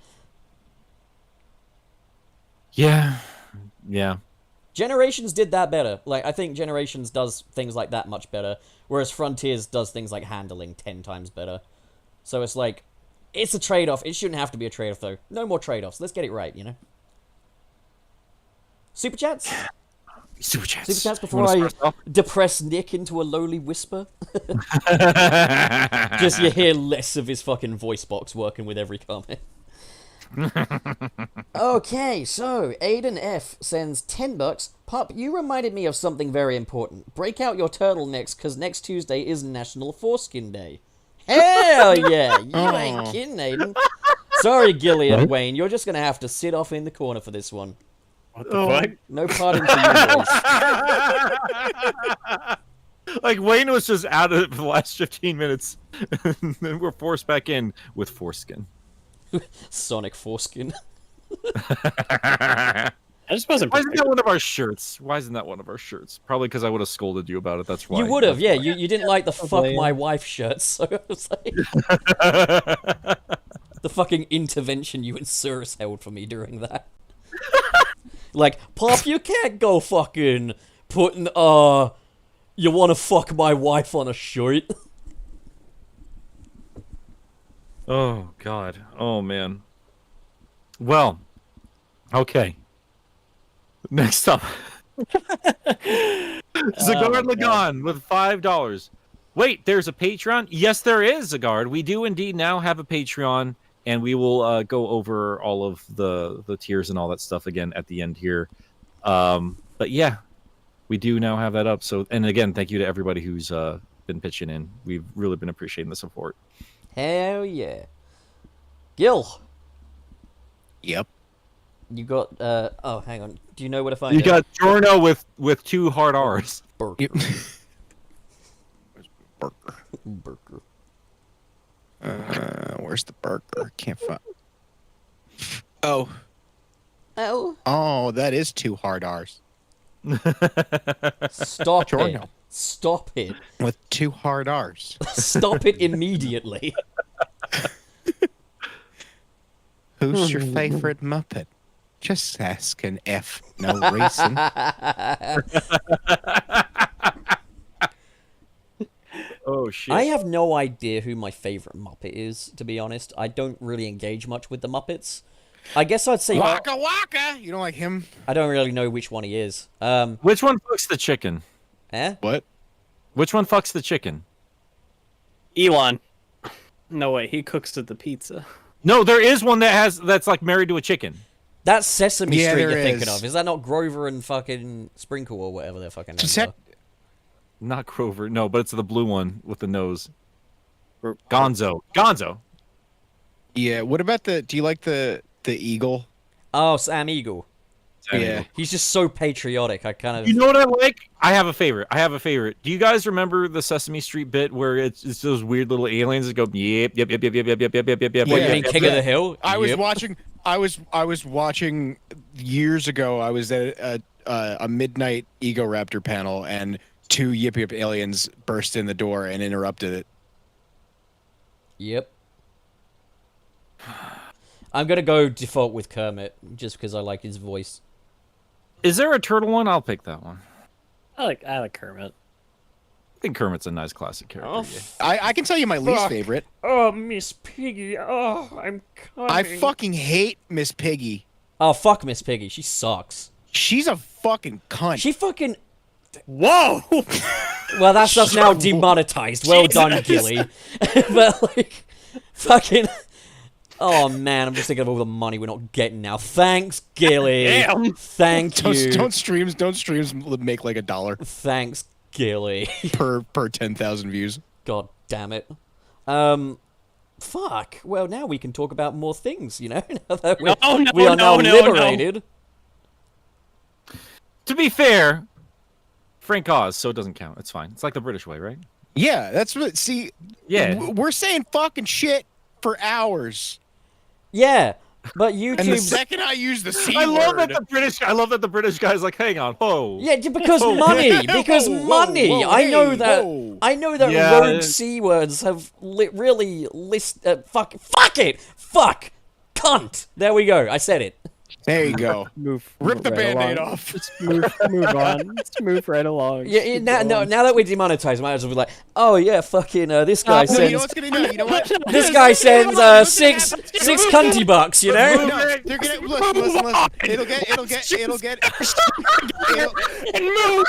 Yeah. Generations did that better. Like, I think Generations does things like that much better, whereas Frontiers does things like handling 10 times better. So it's like, it's a trade-off. It shouldn't have to be a trade-off, though. No more trade-offs. Let's get it right, you know? Super chats? Super chats. Super chats before I depress Nick into a lowly whisper. Just you hear less of his fucking voice box working with every comment. Okay, so Aiden F sends $10. Pup, you reminded me of something very important. Break out your turtlenecks, because next Tuesday is National Foreskin Day. Hell yeah! You ain't kidding, Aiden. Sorry, Gillian Wayne, you're just gonna have to sit off in the corner for this one. What the fuck? No pardon for you, boys. Like, Wayne was just out of it for the last 15 minutes, and then we're forced back in with foreskin. Sonic Foreskin. I just wasn't. Why isn't that one of our shirts? Probably because I would have scolded you about it. That's why. You would have, yeah. You didn't like the fuck my wife shirts, so it was like the fucking intervention you and Suris held for me during that. Like, Pop, you can't go fucking putting you wanna fuck my wife on a shirt. Oh God. Oh man. Well. Okay. Next up. Zagard Lagan with $5. Wait, there's a Patreon? Yes, there is, Zagard. We do indeed now have a Patreon, and we will go over all of the tiers and all that stuff again at the end here. But yeah, we do now have that up. So, and again, thank you to everybody who's been pitching in. We've really been appreciating the support. Hell yeah. Gil. Yep. You got, oh, hang on. Do you know where to find You it? got Giorno with 2 hard R's. Burger. Yep. Burger. Where's the burger? Can't find. Oh, Oh. that is 2 hard R's Stop Sure, it. no. Stop it. with 2 hard R's. Stop it immediately. Who's your favorite Muppet? Just asking F. No reason. Oh shit. I have no idea who my favorite Muppet is, to be honest. I don't really engage much with the Muppets. I guess I'd say Waka Waka! You don't like him? I don't really know which one he is. Which one fucks the chicken? What? Which one fucks the chicken? Elon. No way, he cooks at the pizza. No, there is one that's like married to a chicken. That's Sesame Yeah, Street there you're thinking is. of. Is that not Grover and fucking Sprinkle or whatever their fucking names Sec- are? Not Grover. No, but it's the blue one with the nose. Gonzo. Gonzo. Yeah. What about do you like the eagle? Oh, Sam Eagle. Yeah. He's just so patriotic. I kind of... You know what I like? I have a favorite. Do you guys remember the Sesame Street bit where it's those weird little aliens that go yep yep yep yep yep yep yep yep yep yep yep? What, you Yeah. mean King of the Hill? I was Yep. watching. I was watching years ago. I was at a midnight Ego Raptor panel, and 2 Yip Yip aliens burst in the door and interrupted it. Yep. I'm gonna go default with Kermit, just because I like his voice. Is there a turtle one? I'll pick that one. I like Kermit. I think Kermit's a nice classic character. Oh, yeah. I can tell you my least favorite. Oh, Miss Piggy. Oh, I'm coming. I fucking hate Miss Piggy. Oh, fuck Miss Piggy. She sucks. She's a fucking cunt. She fucking... Whoa! Well, that's us now demonetized. Well done, Gilly. But, like, fucking... Oh, man, I'm just thinking of all the money we're not getting now. Thanks, Gilly. Damn. Thank you. don't streams make like $1 Thanks, Gilly. per 10,000 views. God damn it. Fuck. Well, now we can talk about more things, you know? Now that we are now liberated. To be fair, Frank Oz, so it doesn't count. It's fine. It's like the British way, right? Yeah, that's what. See, Yeah. we're saying fucking shit for hours, Yeah, but and the YouTube... second I use the C I love word, that the British guy's like, hang on, whoa. Yeah, because Whoa. money. Because Whoa, whoa, money. whoa, I know hey, that. whoa. I know that Yeah. rogue c words have really fuck it. Fuck. Cunt. There we go. I said it. there you go. Rip the Band-Aid off. Just move on. Just move right along. Yeah. Now that we're demonetized, I might as well be like, oh yeah, fucking this guy No, you know sends. what's gonna do? You know what? This guy sends six cunty bucks. You know. No, they're gonna listen. It'll get. And move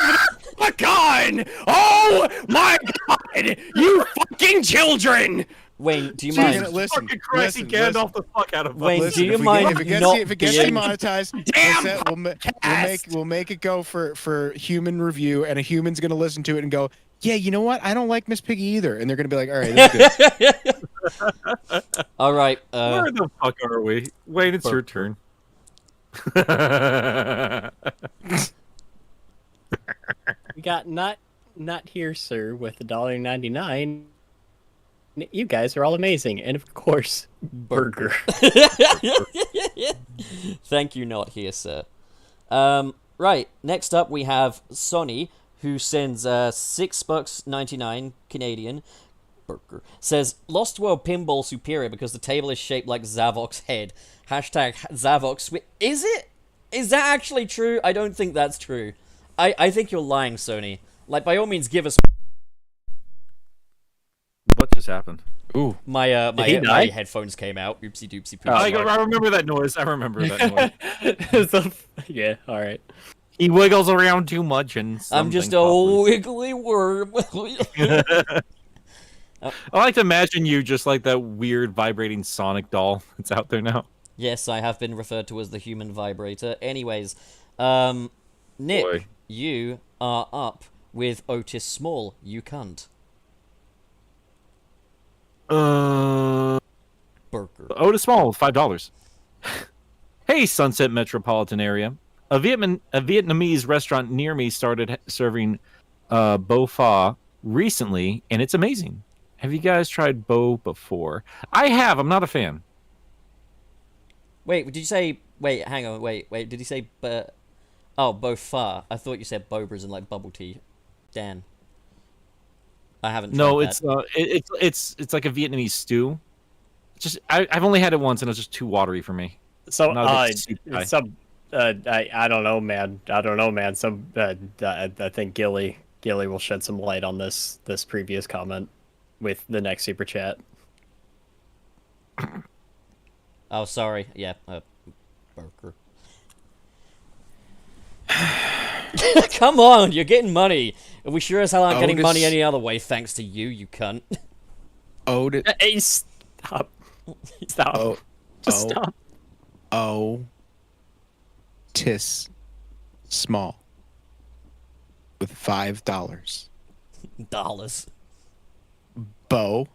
the gun! Oh my god! You fucking children! Wayne, do you You're mind? gonna listen. Fucking Christ, he Listen, Gandalf the fuck out of us. Wayne, Listen, do you if we mind get, if it gets not demonetized, Damn we'll make it go for human review, and a human's gonna listen to it and go, yeah, you know what? I don't like Miss Piggy either, and they're gonna be like, all right, that's good. All right. Where the fuck are we? Wayne, it's your turn. We got not here, sir, with $1.99. You guys are all amazing, and of course, burger. Thank you, not here, sir. Right. Next up, we have Sonny, who sends $6.99 Canadian. Burger says Lost World Pinball superior because the table is shaped like Zavok's head. Hashtag Zavok. Is it? Is that actually true? I don't think that's true. I think you're lying, Sony. Like, by all means, give us. What just happened? Ooh, My he die? headphones came out. Oopsie doopsie poopsie. I remember that noise. Yeah, all right. He wiggles around too much and I'm just a something wiggly worm. I like to imagine you just like that weird vibrating Sonic doll that's out there now. Yes, I have been referred to as the human vibrator. Anyways, Nick, Boy. you are up with Otis Small. You cunt. Burger. Otis Small, $5. Hey, Sunset Metropolitan area. A Vietnamese restaurant near me started serving bo pho recently, and it's amazing. Have you guys tried Bo before? I have. I'm not a fan. Wait, did you say... Wait, hang on, wait. Did you say... Oh, Bo Pha. I thought you said boba as in, like, bubble tea. Dan. I haven't tried that. It's like a Vietnamese stew. Just I've only had it once and it was just too watery for me. So, I'm not a big soup guy. I don't know, man. I think Gilly will shed some light on this previous comment with the next super chat. Oh, sorry. Yeah, burger. Come on, you're getting money. We sure as hell aren't getting money any other way, thanks to you, you cunt. Hey, stop. Stop. Just stop. Tis small with $5. Dollars. Bo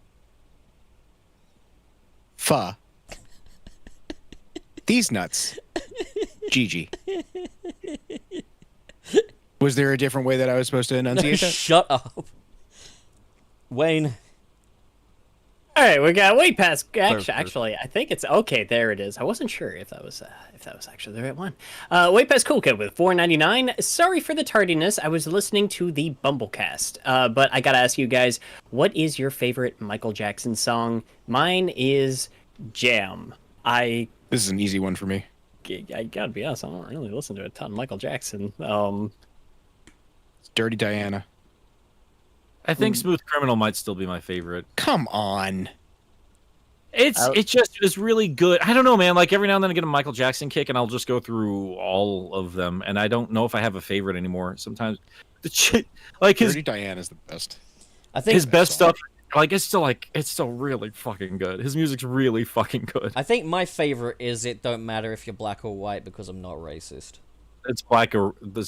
Pha these nuts. Gigi. Was there a different way that I was supposed to enunciate that? Shut up. Wayne. All right, we got way past. Actually, I think it's okay. There it is. I wasn't sure if that was actually the right one. Way past Cool Kid with $4.99. Sorry for the tardiness. I was listening to the Bumblecast, but I gotta ask you guys, what is your favorite Michael Jackson song? Mine is Jam. This is an easy one for me. I gotta be honest. I don't really listen to a ton of Michael Jackson. It's Dirty Diana. I think Smooth Criminal might still be my favorite. Come on. It's really good. I don't know, man. Like every now and then I get a Michael Jackson kick and I'll just go through all of them and I don't know if I have a favorite anymore. Sometimes the shit like his Dirty Diana is the best. I think his best stuff it's still really fucking good. His music's really fucking good. I think my favorite is It Don't Matter If You're Black or White because I'm not racist. It's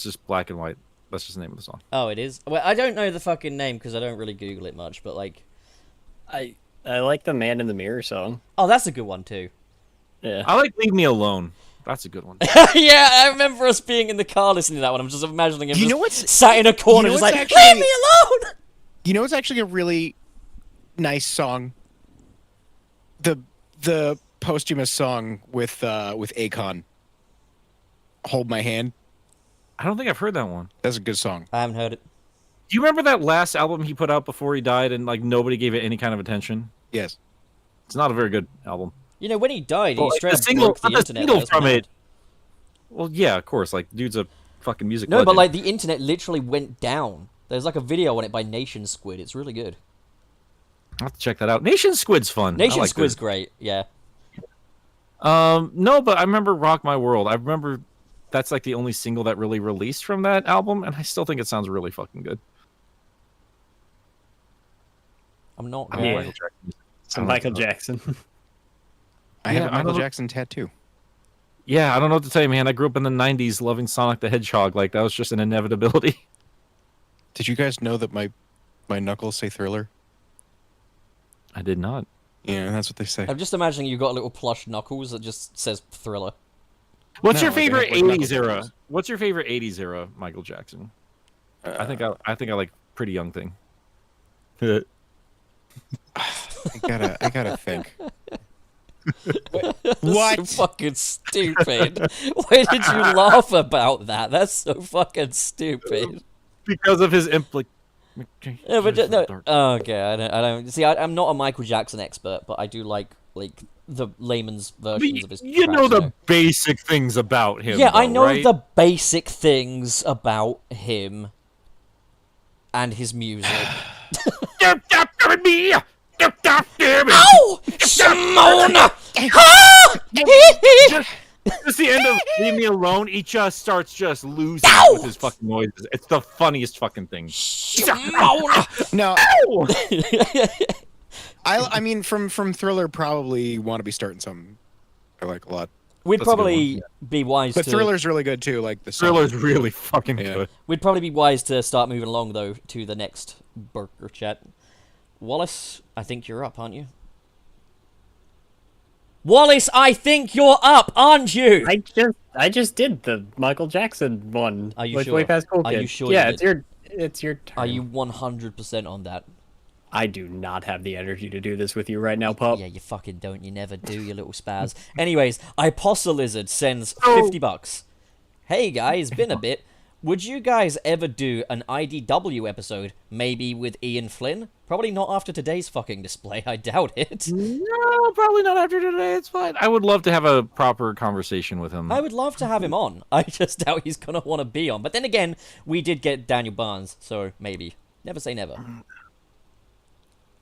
just black and white. That's just the name of the song. Oh, it is? Well, I don't know the fucking name because I don't really Google it much, but like... I like the Man in the Mirror song. Oh, that's a good one too. Yeah. I like Leave Me Alone. That's a good one. Yeah, I remember us being in the car listening to that one. I'm just imagining him sat in a corner just like, actually, leave me alone! You know, it's actually a really nice song. The posthumous song with Akon, Hold My Hand. I don't think I've heard that one. That's a good song. I haven't heard it. Do you remember that last album he put out before he died and like nobody gave it any kind of attention? Yes. It's not a very good album. You know, when he died, he straight up single broke the internet. That was from mad. it. Well, yeah, of course. Like, dude's a fucking music No, legend. but like the internet literally went down. There's like a video on it by Nation Squid. It's really good. I'll have to check that out. Nation Squid's fun. Nation Squid's great, yeah. No, but I remember Rock My World. I remember that's like the only single that really released from that album, and I still think it sounds really fucking good. I'm not. I mean, Michael Jackson. So Michael Jackson. I have a Michael Jackson tattoo. Yeah, I don't know what to tell you, man. I grew up in the 90s loving Sonic the Hedgehog. Like, that was just an inevitability. Did you guys know that my knuckles say Thriller? I did not. Yeah, that's what they say. I'm just imagining you got a little plush knuckles that just says Thriller. What's No, your favorite like 80s era? knuckles. What's your favorite 80s era Michael Jackson? I think I like Pretty Young Thing. I gotta think. What? So fucking stupid. Why did you laugh about that? That's so fucking stupid. Because of his implication. Yeah, but no. Oh, okay, I don't. See, I'm not a Michael Jackson expert, but I do like the layman's versions of his. You tracks, know the basic things about him. Yeah, though, I know right? the basic things about him and his music. Ow! Simona! Just the end of Leave Me Alone, he just starts just losing with his fucking noises. It's the funniest fucking thing. No. I mean, from Thriller, probably Want to Be Starting Something. I like a lot. We'd That's a good probably be wise But to... Thriller's really good too. Like the song. Thriller's really fucking Yeah. good. We'd probably be wise to start moving along, though, to the next burger chat. Wallace, I think you're up, aren't you? Wallace, I think you're up, aren't you? I just did the Michael Jackson one. Are you with sure? Way past Cool Are Kid. you sure Yeah, you did? it's your turn. Are you 100% on that? I do not have the energy to do this with you right now, Pup. Yeah, you fucking don't. You never do, you little spaz. Anyways, Lizard sends $50. Hey guys, been a bit. Would you guys ever do an IDW episode? Maybe with Ian Flynn? Probably not after today's fucking display. I doubt it. No, probably not after today. It's fine. I would love to have a proper conversation with him. I would love to have him on. I just doubt he's gonna want to be on. But then again, we did get Daniel Barnes, so maybe. Never say never.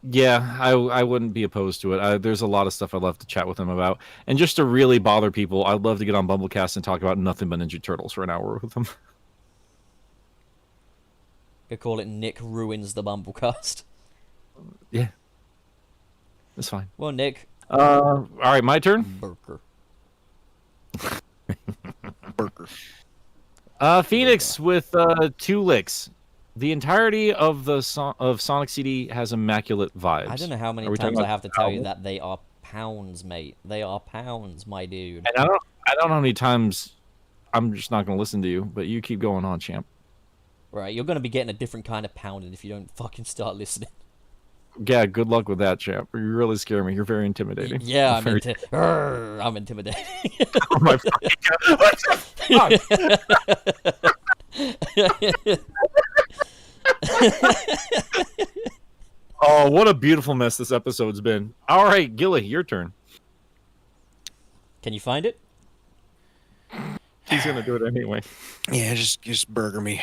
Yeah, I wouldn't be opposed to it. There's a lot of stuff I'd love to chat with him about. And just to really bother people, I'd love to get on Bumblecast and talk about nothing but Ninja Turtles for an hour with him. Could call it Nick Ruins the Bumblecast. Yeah. That's fine. Well, Nick. All right, my turn. Burker. Phoenix with 2 licks. The entirety of the of Sonic CD has immaculate vibes. I don't know how many times I have to tell you that they are pounds, mate. They are pounds, my dude. And I don't know how many times I'm just not going to listen to you, but you keep going on, champ. Right, you're going to be getting a different kind of pounding if you don't fucking start listening. Yeah, good luck with that, champ. You really scare me. You're very intimidating. Yeah, I'm intimidating. Oh my fucking God. What the fuck? Oh, what a beautiful mess this episode's been. All right, Gilly, your turn. Can you find it? He's going to do it anyway. Yeah, just burger me.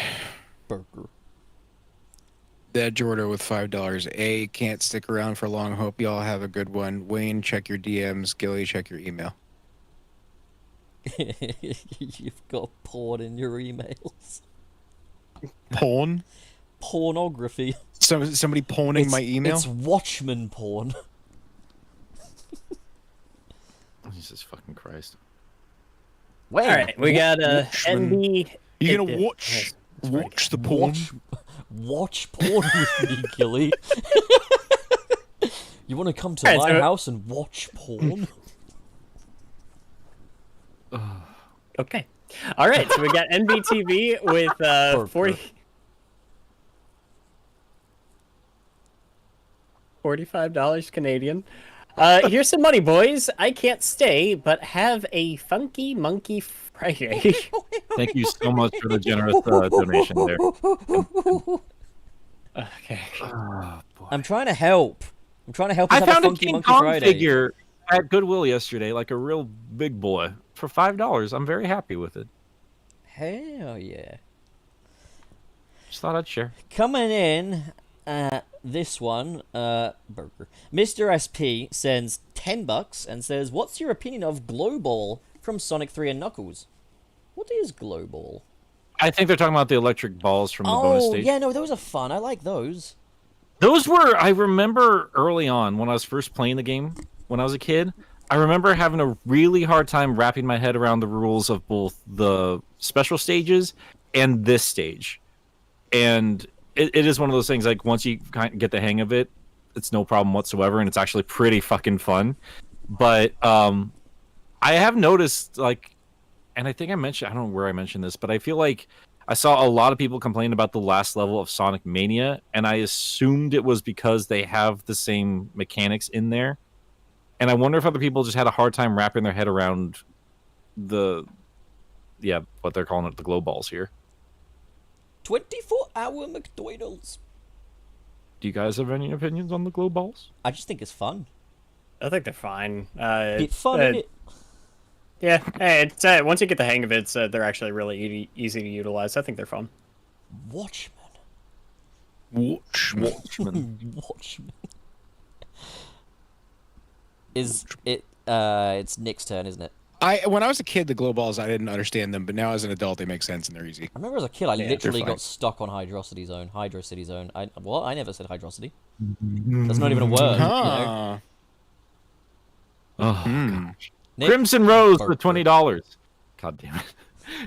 Burger. That Jordan with $5. A, can't stick around for long. Hope y'all have a good one. Wayne, check your DMs. Gilly, check your email. You've got porn in your emails. Porn? Pornography. Somebody porning my email? It's Watchmen porn. Jesus fucking Christ. Well, All right, we got Watchmen. NB. You gonna watch the porn? Watch porn with me, Gilly. You want to come to Alright, my so- house and watch porn? Okay. All right, so we got NBTV with 40. $45 Canadian. Here's some money, boys. I can't stay, but have a funky monkey Friday. Thank you so much for the generous donation there. Okay. Oh, boy. I'm trying to help. I'm trying to help us I have a found a funky King monkey Kong Friday. figure at Goodwill yesterday, like a real big boy, for $5. I'm very happy with it. Hell yeah. Just thought I'd share. Coming in, this one, Burger. Mr. SP sends $10 and says, "What's your opinion of Glow Ball from Sonic 3 and Knuckles?" What is Glow Ball? I think they're talking about the electric balls from the bonus stage. Yeah, no, those are fun. I like those. Those were, I remember early on when I was first playing the game, when I was a kid, I remember having a really hard time wrapping my head around the rules of both the special stages and this stage. And it is one of those things, like, once you kind of get the hang of it, it's no problem whatsoever, and it's actually pretty fucking fun. But I have noticed, like, and I think I mentioned, I don't know where I mentioned this, but I feel like I saw a lot of people complain about the last level of Sonic Mania, and I assumed it was because they have the same mechanics in there. And I wonder if other people just had a hard time wrapping their head around what they're calling it, the glow balls here. 24-hour McDonald's. Do you guys have any opinions on the glow balls? I just think it's fun. I think they're fine. It's fun, innit? Yeah, hey, it's, once you get the hang of it, they're actually really easy to utilize. I think they're fun. Watchmen. Watchmen. Watchmen. Is it? It's Nick's turn, isn't it? When I was a kid, the glow balls, I didn't understand them, but now as an adult, they make sense and they're easy. I remember as a kid, I Yeah, literally they're fine. got stuck on Hydrocity Zone. Hydrocity Zone. I never said Hydrocity. That's not even a word. You know? Huh. Oh, Hmm. Nick? Crimson Rose for Burger. $20. God damn it.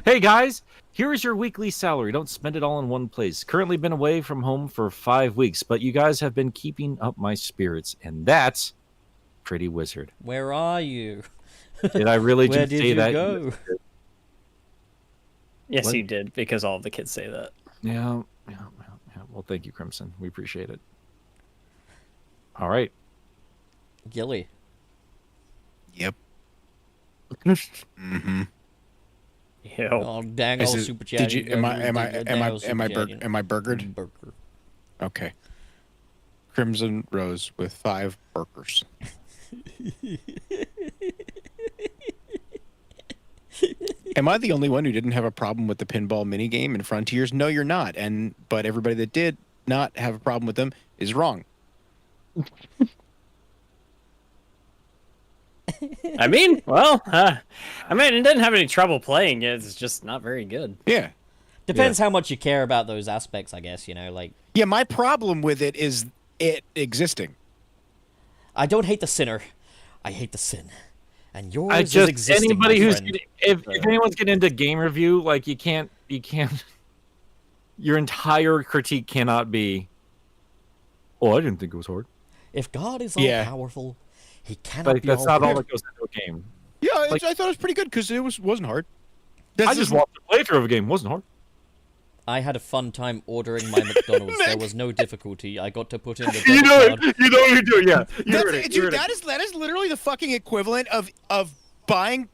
Hey guys, here is your weekly salary. Don't spend it all in one place. Currently been away from home for 5 weeks, but you guys have been keeping up my spirits, and that's pretty wizard. Where are you? Did I really Where just did say you that? go? Yes, What? you did, because all of the kids say that. Yeah. Well, thank you, Crimson. We appreciate it. All right. Gilly. Yep. Mm-hmm. Ew. Oh, dang old super chat. Did you? Am I burgered? Burger. Okay. Crimson Rose with 5 burgers. Am I the only one who didn't have a problem with the pinball minigame in Frontiers? No, you're not. But everybody that did not have a problem with them is wrong. I mean, well, I didn't have any trouble playing it. It's just not very good. Yeah. Depends how much you care about those aspects, I guess, you know, like... Yeah, my problem with it is it existing. I don't hate the sinner. I hate the sin. And yours I is just existing, anybody my who's friend. if anyone's getting into game review, like you can't your entire critique cannot be, oh, I didn't think it was hard. If God is Yeah. all-powerful, he cannot Like be that's not all all-powerful. that goes into a game. Yeah, Like- I thought it was pretty good because it wasn't hard. I just watched a playthrough of a game. It wasn't hard. I had a fun time ordering my McDonald's. There was no difficulty. I got to put in the You debit know card. you know what you're doing. Yeah, you heard it. You Dude, heard it. that is literally the fucking equivalent of buying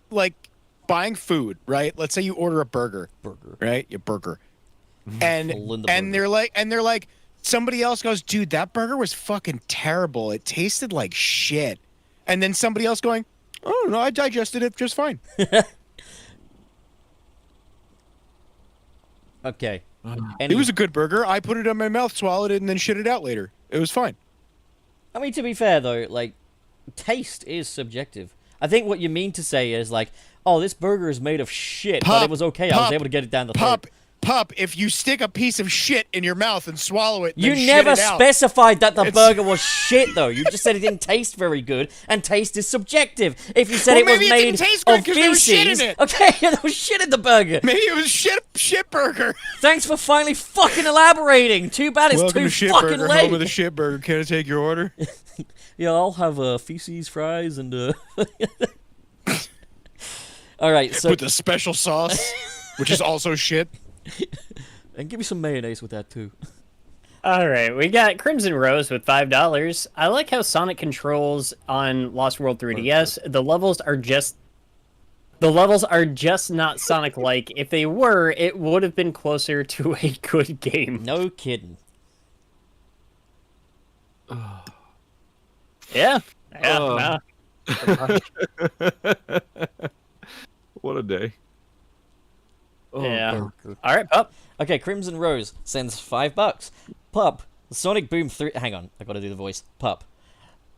food, right? Let's say you order a burger, right? Your burger, and Full in the and burger. they're like somebody else goes, dude, that burger was fucking terrible. It tasted like shit, and then somebody else going, oh no, I digested it just fine. Okay. It was a good burger. I put it in my mouth, swallowed it, and then shit it out later. It was fine. I mean, to be fair, though, like, taste is subjective. I think what you mean to say is, like, oh, this burger is made of shit, but it was okay. I was able to get it down the throat. Pup, if you stick a piece of shit in your mouth and swallow it, You then shit never it out. specified that the burger was shit, though. You just said it didn't taste very good, and taste is subjective. If you said Well, it was maybe it made didn't taste good of 'cause there was shit in feces, it. okay, there was shit in the burger. Maybe it was shit burger. Thanks for finally fucking elaborating. Too bad it's Welcome too to Shit fucking Burger, late. home with a shit burger. Can I take your order? Yeah, I'll have feces, fries, and All right, so With the special sauce, which is also shit. and give me some mayonnaise with that too. All right, we got Crimson Rose with $5. I like how Sonic controls on Lost World 3DS. The levels are just not Sonic-like. If they were, it would have been closer to a good game. No kidding. Yeah. Oh. Nah. What a day. Yeah. All right, Pup. Okay, Crimson Rose sends $5. Pup, Sonic Boom 3... Hang on, I gotta do the voice. Pup.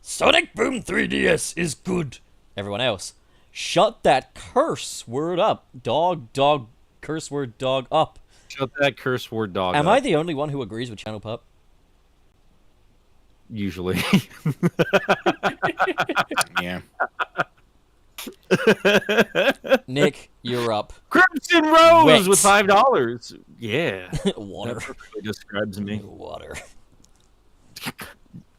Sonic Boom 3DS is good. Everyone else, shut that curse word up. Dog, curse word, dog up. Shut that curse word dog Am up. I the only one who agrees with Channel Pup? Usually. Yeah. Nick, you're up. Crimson Rose Wet. with $5. Yeah. Water. That perfectly describes me. Water.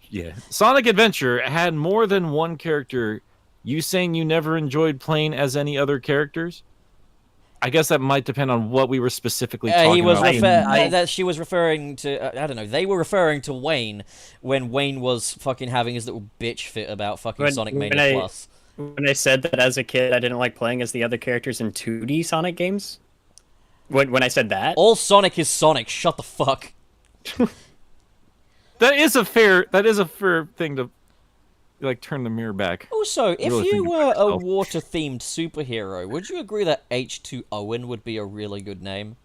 Yeah. Sonic Adventure had more than one character. You saying you never enjoyed playing as any other characters? I guess that might depend on what we were specifically talking He was about. that she was referring to. I don't know. They were referring to Wayne when Wayne was fucking having his little bitch fit about fucking Sonic Mania Plus. When I said that as a kid, I didn't like playing as the other characters in 2D Sonic games. When I said that, All Sonic is Sonic. Shut the fuck. That is a fair thing to like turn the mirror back. Also, if Really you think were about a yourself. water-themed superhero, would you agree that H2 Owen would be a really good name?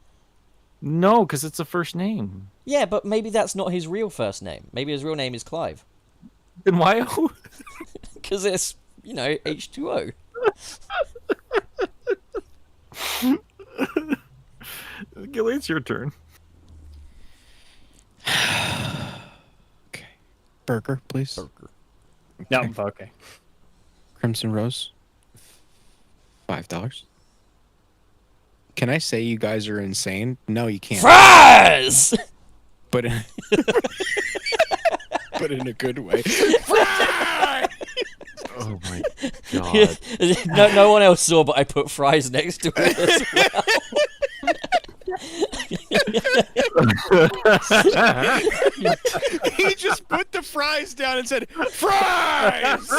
No, because it's a first name. Yeah, but maybe that's not his real first name. Maybe his real name is Clive. Then why? Because it's, you know, H2O. Gilly, it's your turn. Okay. Burger, please. no, okay. Crimson Rose. $5. Can I say you guys are insane? No, you can't. Fries! But in, but in a good way. Oh my god. no one else saw, but I put fries next to it as He just put the fries down and said, "Fries!"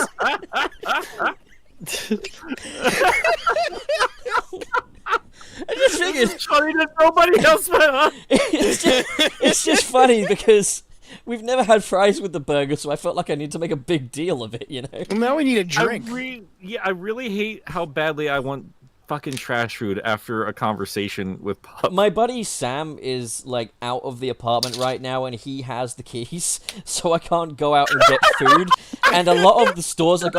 I just figured It's funny that nobody else went on. it's just funny because we've never had fries with the burger, so I felt like I need to make a big deal of it, you know? Now we need a drink. I really hate how badly I want fucking trash food after a conversation with Pup. My buddy Sam is, like, out of the apartment right now, and he has the keys, so I can't go out and get food, and a lot of the stores are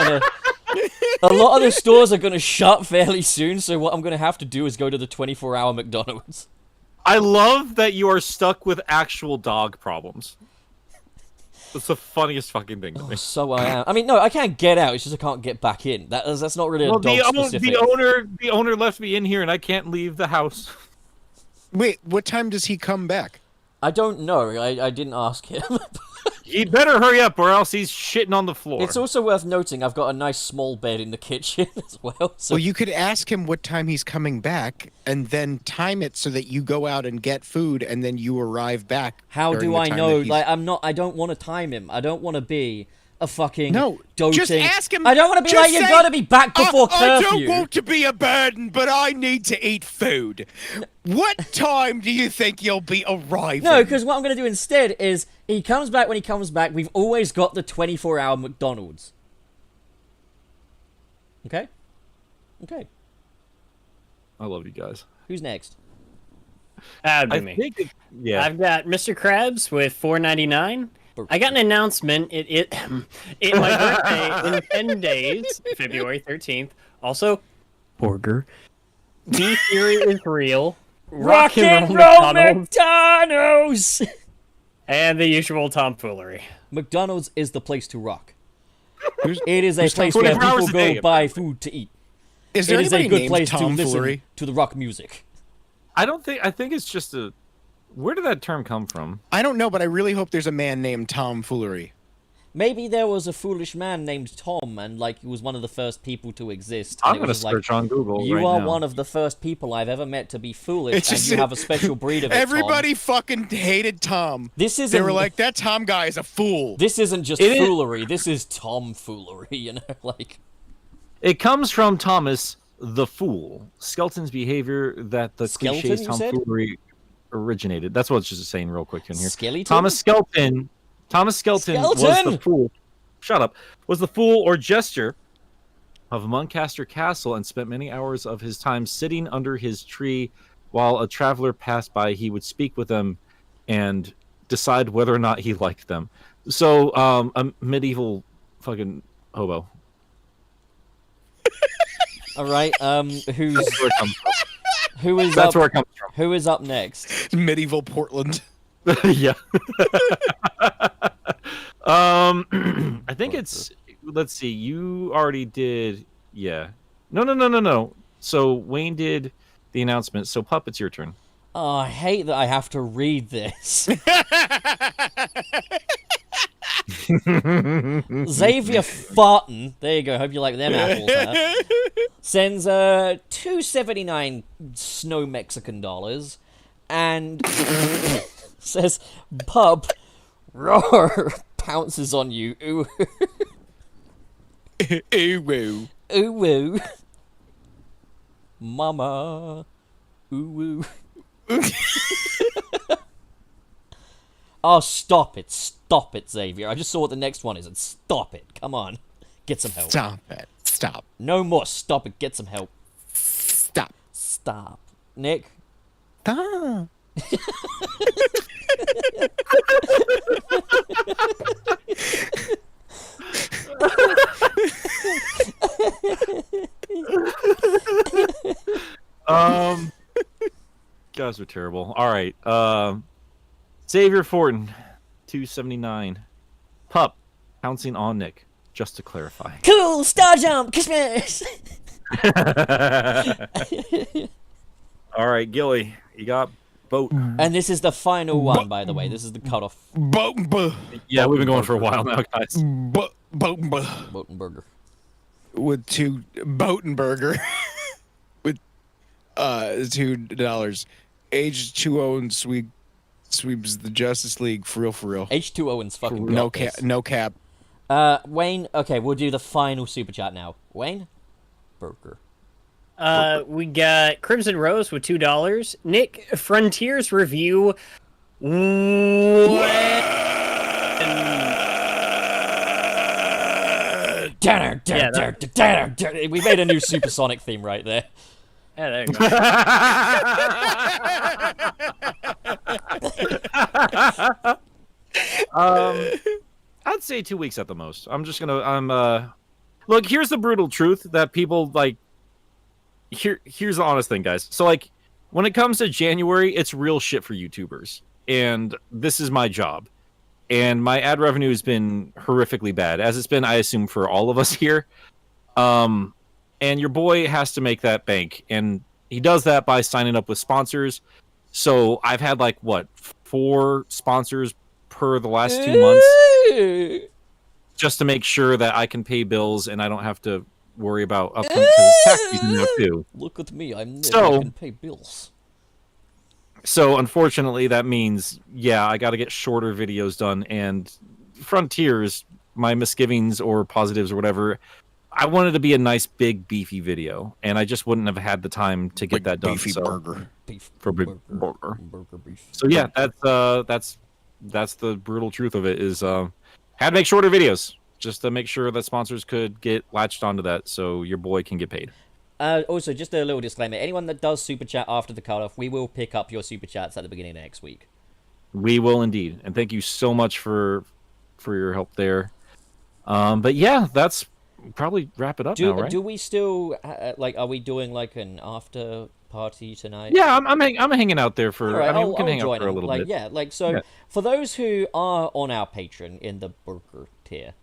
gonna shut fairly soon, so what I'm gonna have to do is go to the 24-hour McDonald's. I love that you are stuck with actual dog problems. That's the funniest fucking thing to me. So I am. I mean, no, I can't get out. It's just I can't get back in. That's not really a dog specific. The owner left me in here, and I can't leave the house. Wait, what time does he come back? I don't know. I didn't ask him. He better hurry up, or else he's shitting on the floor. It's also worth noting I've got a nice small bed in the kitchen as well. So Well, you could ask him what time he's coming back, and then time it so that you go out and get food, and then you arrive back. how during do the I time know? that he's- Like, I don't want to time him. I don't want to be a fucking No, doting. just ask him. I don't want to be just like, you say, gotta be back before I curfew. don't want to be a burden, but I need to eat food. What time do you think you'll be arriving? No, because what I'm going to do instead is he comes back when he comes back. We've always got the 24-hour McDonald's. Okay? Okay. I love you guys. Who's next? That'd be I me. think, yeah. I've got Mr. Krabs with $4.99. I got an announcement. It my birthday in 10 days, February 13th. Also, burger. Beef theory is real. Rock and roll McDonald's, McDonald's! and the usual tomfoolery. McDonald's is the place to rock. Who's- It is a who's place 24 where hours people a day, go buy food to eat. Is there It is a anybody good named place to Tomfoolery? listen to the rock music. I think it's just a... Where did that term come from? I don't know, but I really hope there's a man named Tomfoolery. Maybe there was a foolish man named Tom, and like he was one of the first people to exist. and I'm it going to was just search on Google You right are now. one of the first people I've ever met to be foolish, It's and just- you have a special breed of it, Tom. Everybody fucking hated Tom. This isn't. They were like, that Tom guy is a fool. This isn't just It is- foolery. This is tomfoolery. You know, like. It comes from Thomas the Fool. Skeleton's behavior that the Skeleton, cliches you said? tomfoolery originated. That's what it's just saying real quick in here. Skeleton? Thomas Skelton was Skeleton! the fool. Shut up. Was the fool or jester of Muncaster Castle and spent many hours of his time sitting under his tree while a traveler passed by. He would speak with them and decide whether or not he liked them. So, a medieval fucking hobo. All right. That's where it comes from. Who is That's up? where it comes from. Who is up next? Medieval Portland. Yeah. I think it's. Let's see. You already did. Yeah. No. So Wayne did the announcement. So Pup, it's your turn. Oh, I hate that I have to read this. Xavier Farton, there you go. Hope you like them apples. Huh? Sends $2.79 snow Mexican dollars, and says, "Pup, roar," pounces on you. Ooh, Ooh, woo. ooh, woo, mama, ooh, woo. Oh, stop it, Xavier. I just saw what the next one is, and stop it. Come on, get some help. Stop it. Stop. No more. Stop it. Get some help. Stop. Stop. Nick? Stop. Guys are terrible. All right. Xavier Fortin, 279. Pup, pouncing on Nick. Just to clarify. Cool! Star Jump! Christmas! All right, Gilly, you got boat. And this is the final one, by the way. This is the cutoff. Yeah, we've been going for a while now, guys. Botenberger. With Botenberger with $2. H2O and sweeps the Justice League for real. H2O and's fucking No got this. cap, no cap. Wayne, okay, we'll do the final super chat now. Wayne? Burger. We got Crimson Rose with $2. Nick, Frontiers review. We made a new Supersonic theme right there. Yeah, there you go. I'd say 2 weeks at the most. Look, here's the brutal truth that people like. Here's the honest thing, guys. So like, when it comes to January, it's real shit for YouTubers, and this is my job, and my ad revenue has been horrifically bad, as it's been, I assume, for all of us here. And your boy has to make that bank, and he does that by signing up with sponsors. So I've had like 4 sponsors per the last 2 months, just to make sure that I can pay bills and I don't have to worry about upcoming, because it's tax season now too. Look at me, I can pay bills. So unfortunately, that means I got to get shorter videos done. And Frontiers, my misgivings or positives or whatever, I wanted to be a nice big beefy video, and I just wouldn't have had the time to get that done. Beefy burger. Beef For big burger. burger. Burger beef. So yeah, that's the brutal truth of it. Is had to make shorter videos just to make sure that sponsors could get latched onto that, so your boy can get paid. Also, just a little disclaimer: anyone that does super chat after the cutoff, we will pick up your super chats at the beginning of next week. We will indeed, and thank you so much for your help there. But yeah, that's probably wrap it up now, right? Do we still are we doing like an after party tonight? Yeah, I'm hanging out there for. Right, I mean, we can I'll hang out join for a in. little like, bit. Yeah, like so. Yeah. For those who are on our Patreon in the burger tier,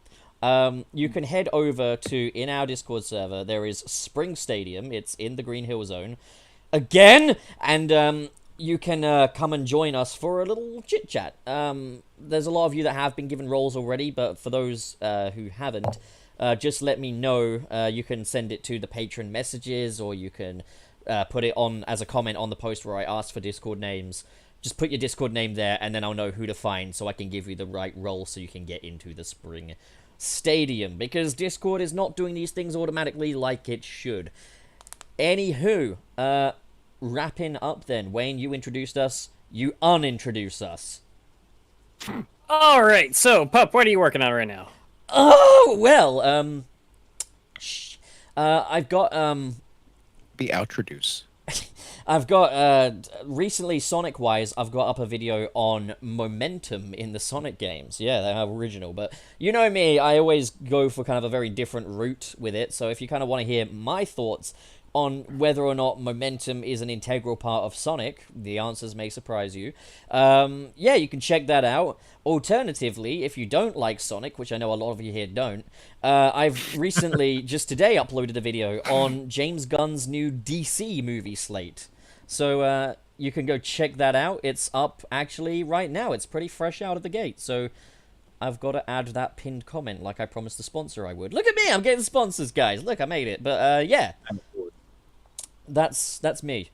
you can head over to in our Discord server. There is Spring Stadium. It's in the Green Hill Zone again, and you can come and join us for a little chit chat. There's a lot of you that have been given roles already, but for those who haven't, just let me know. You can send it to the patron messages, or you can put it on as a comment on the post where I ask for Discord names. Just put your Discord name there, and then I'll know who to find, so I can give you the right role so you can get into the Spring Stadium. Because Discord is not doing these things automatically like it should. Anywho, wrapping up then. Wayne, you introduced us. You unintroduce us. All right, so Pup, what are you working on right now? Oh, well, I've got, Be outroduce. I've got, recently, Sonic-wise, I've got up a video on momentum in the Sonic games. Yeah, they're original, but you know me, I always go for kind of a very different route with it, so if you kind of want to hear my thoughts on whether or not momentum is an integral part of Sonic, the answers may surprise you. Yeah, you can check that out. Alternatively, if you don't like Sonic, which I know a lot of you here don't, I've recently, just today, uploaded a video on James Gunn's new DC movie slate. So, you can go check that out. It's up, actually, right now. It's pretty fresh out of the gate, so I've got to add that pinned comment like I promised the sponsor I would. Look at me, I'm getting sponsors, guys. Look, I made it. But, yeah. That's me.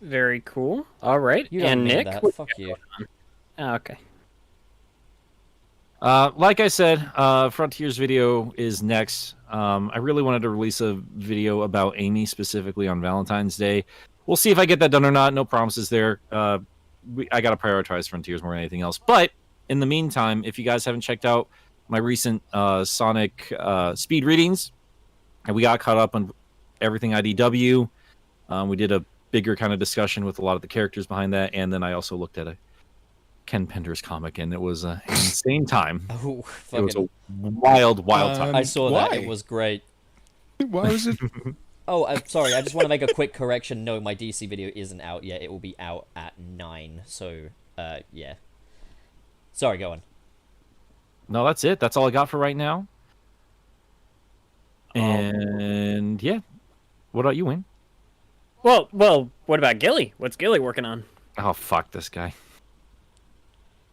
Very cool. All right, You don't and mean Nick. that. what- Fuck you. Oh, okay. Like I said, Frontiers video is next. I really wanted to release a video about Amy specifically on Valentine's Day. We'll see if I get that done or not. No promises there. I got to prioritize Frontiers more than anything else. But in the meantime, if you guys haven't checked out my recent Sonic speed readings, and we got caught up on everything IDW. We did a bigger kind of discussion with a lot of the characters behind that, and then I also looked at a Ken Pender's comic, and it was an insane time. Oh, It was fucking... a wild time. I saw that. Why? It was great. Why was it? Oh, I'm sorry. I just want to make a quick correction. No, my DC video isn't out yet. It will be out at 9. So, yeah. Sorry, go on. No, that's it. That's all I got for right now. And yeah, what about you, Wayne? Well, what about Gilly? What's Gilly working on? Oh, fuck this guy.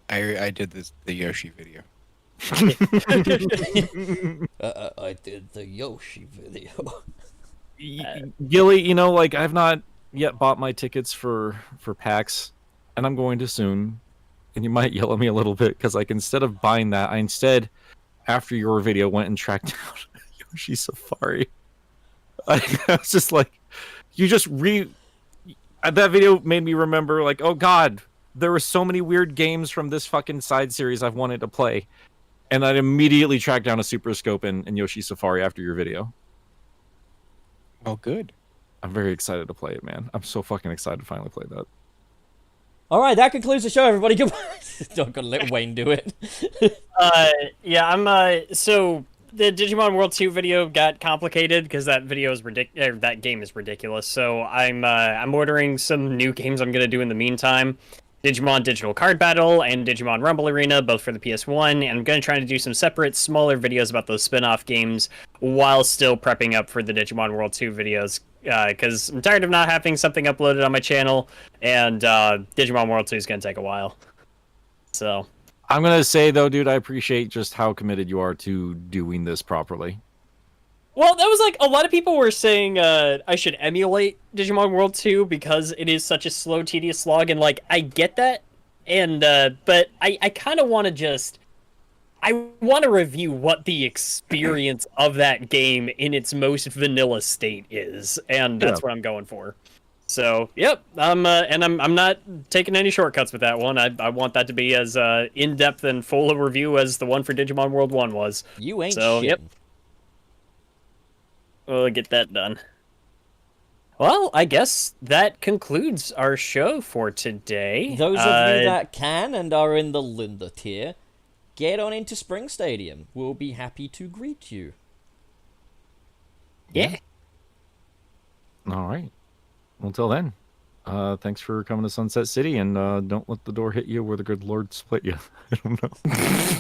I did the Yoshi video. I did the Yoshi video. Gilly, you know, like I've not yet bought my tickets for PAX, and I'm going to soon. And you might yell at me a little bit because, like, instead of buying that, I instead, after your video, went and tracked down Yoshi Safari. I was just like, that video made me remember, like, oh god, there were so many weird games from this fucking side series I've wanted to play. And I'd immediately tracked down a Super Scope and Yoshi Safari after your video. Oh, good. I'm very excited to play it, man. I'm so fucking excited to finally play that. All right, that concludes the show, everybody. Goodbye. Don't gonna let Wayne do it. Yeah, I'm so the Digimon World 2 video got complicated because that video is that game is ridiculous. So I'm ordering some new games I'm gonna do in the meantime. Digimon Digital Card Battle and Digimon Rumble Arena, both for the PS1, and I'm going to try to do some separate, smaller videos about those spin-off games while still prepping up for the Digimon World 2 videos, because I'm tired of not having something uploaded on my channel, and Digimon World 2 is going to take a while. So I'm going to say, though, dude, I appreciate just how committed you are to doing this properly. Well, that was like, a lot of people were saying I should emulate Digimon World 2 because it is such a slow, tedious slog, and, like, I get that, and, but I kind of want to I want to review what the experience of that game in its most vanilla state is, and that's what I'm going for. So, yep, and I'm not taking any shortcuts with that one. I want that to be as in-depth and full a review as the one for Digimon World 1 was. You ain't so, shit. Yep. We'll get that done. Well, I guess that concludes our show for today. Those of you that can and are in the Linda tier, get on into Spring Stadium. We'll be happy to greet you. Yeah. All right. Until then, thanks for coming to Sunset City, and don't let the door hit you where the good Lord split you. I don't know.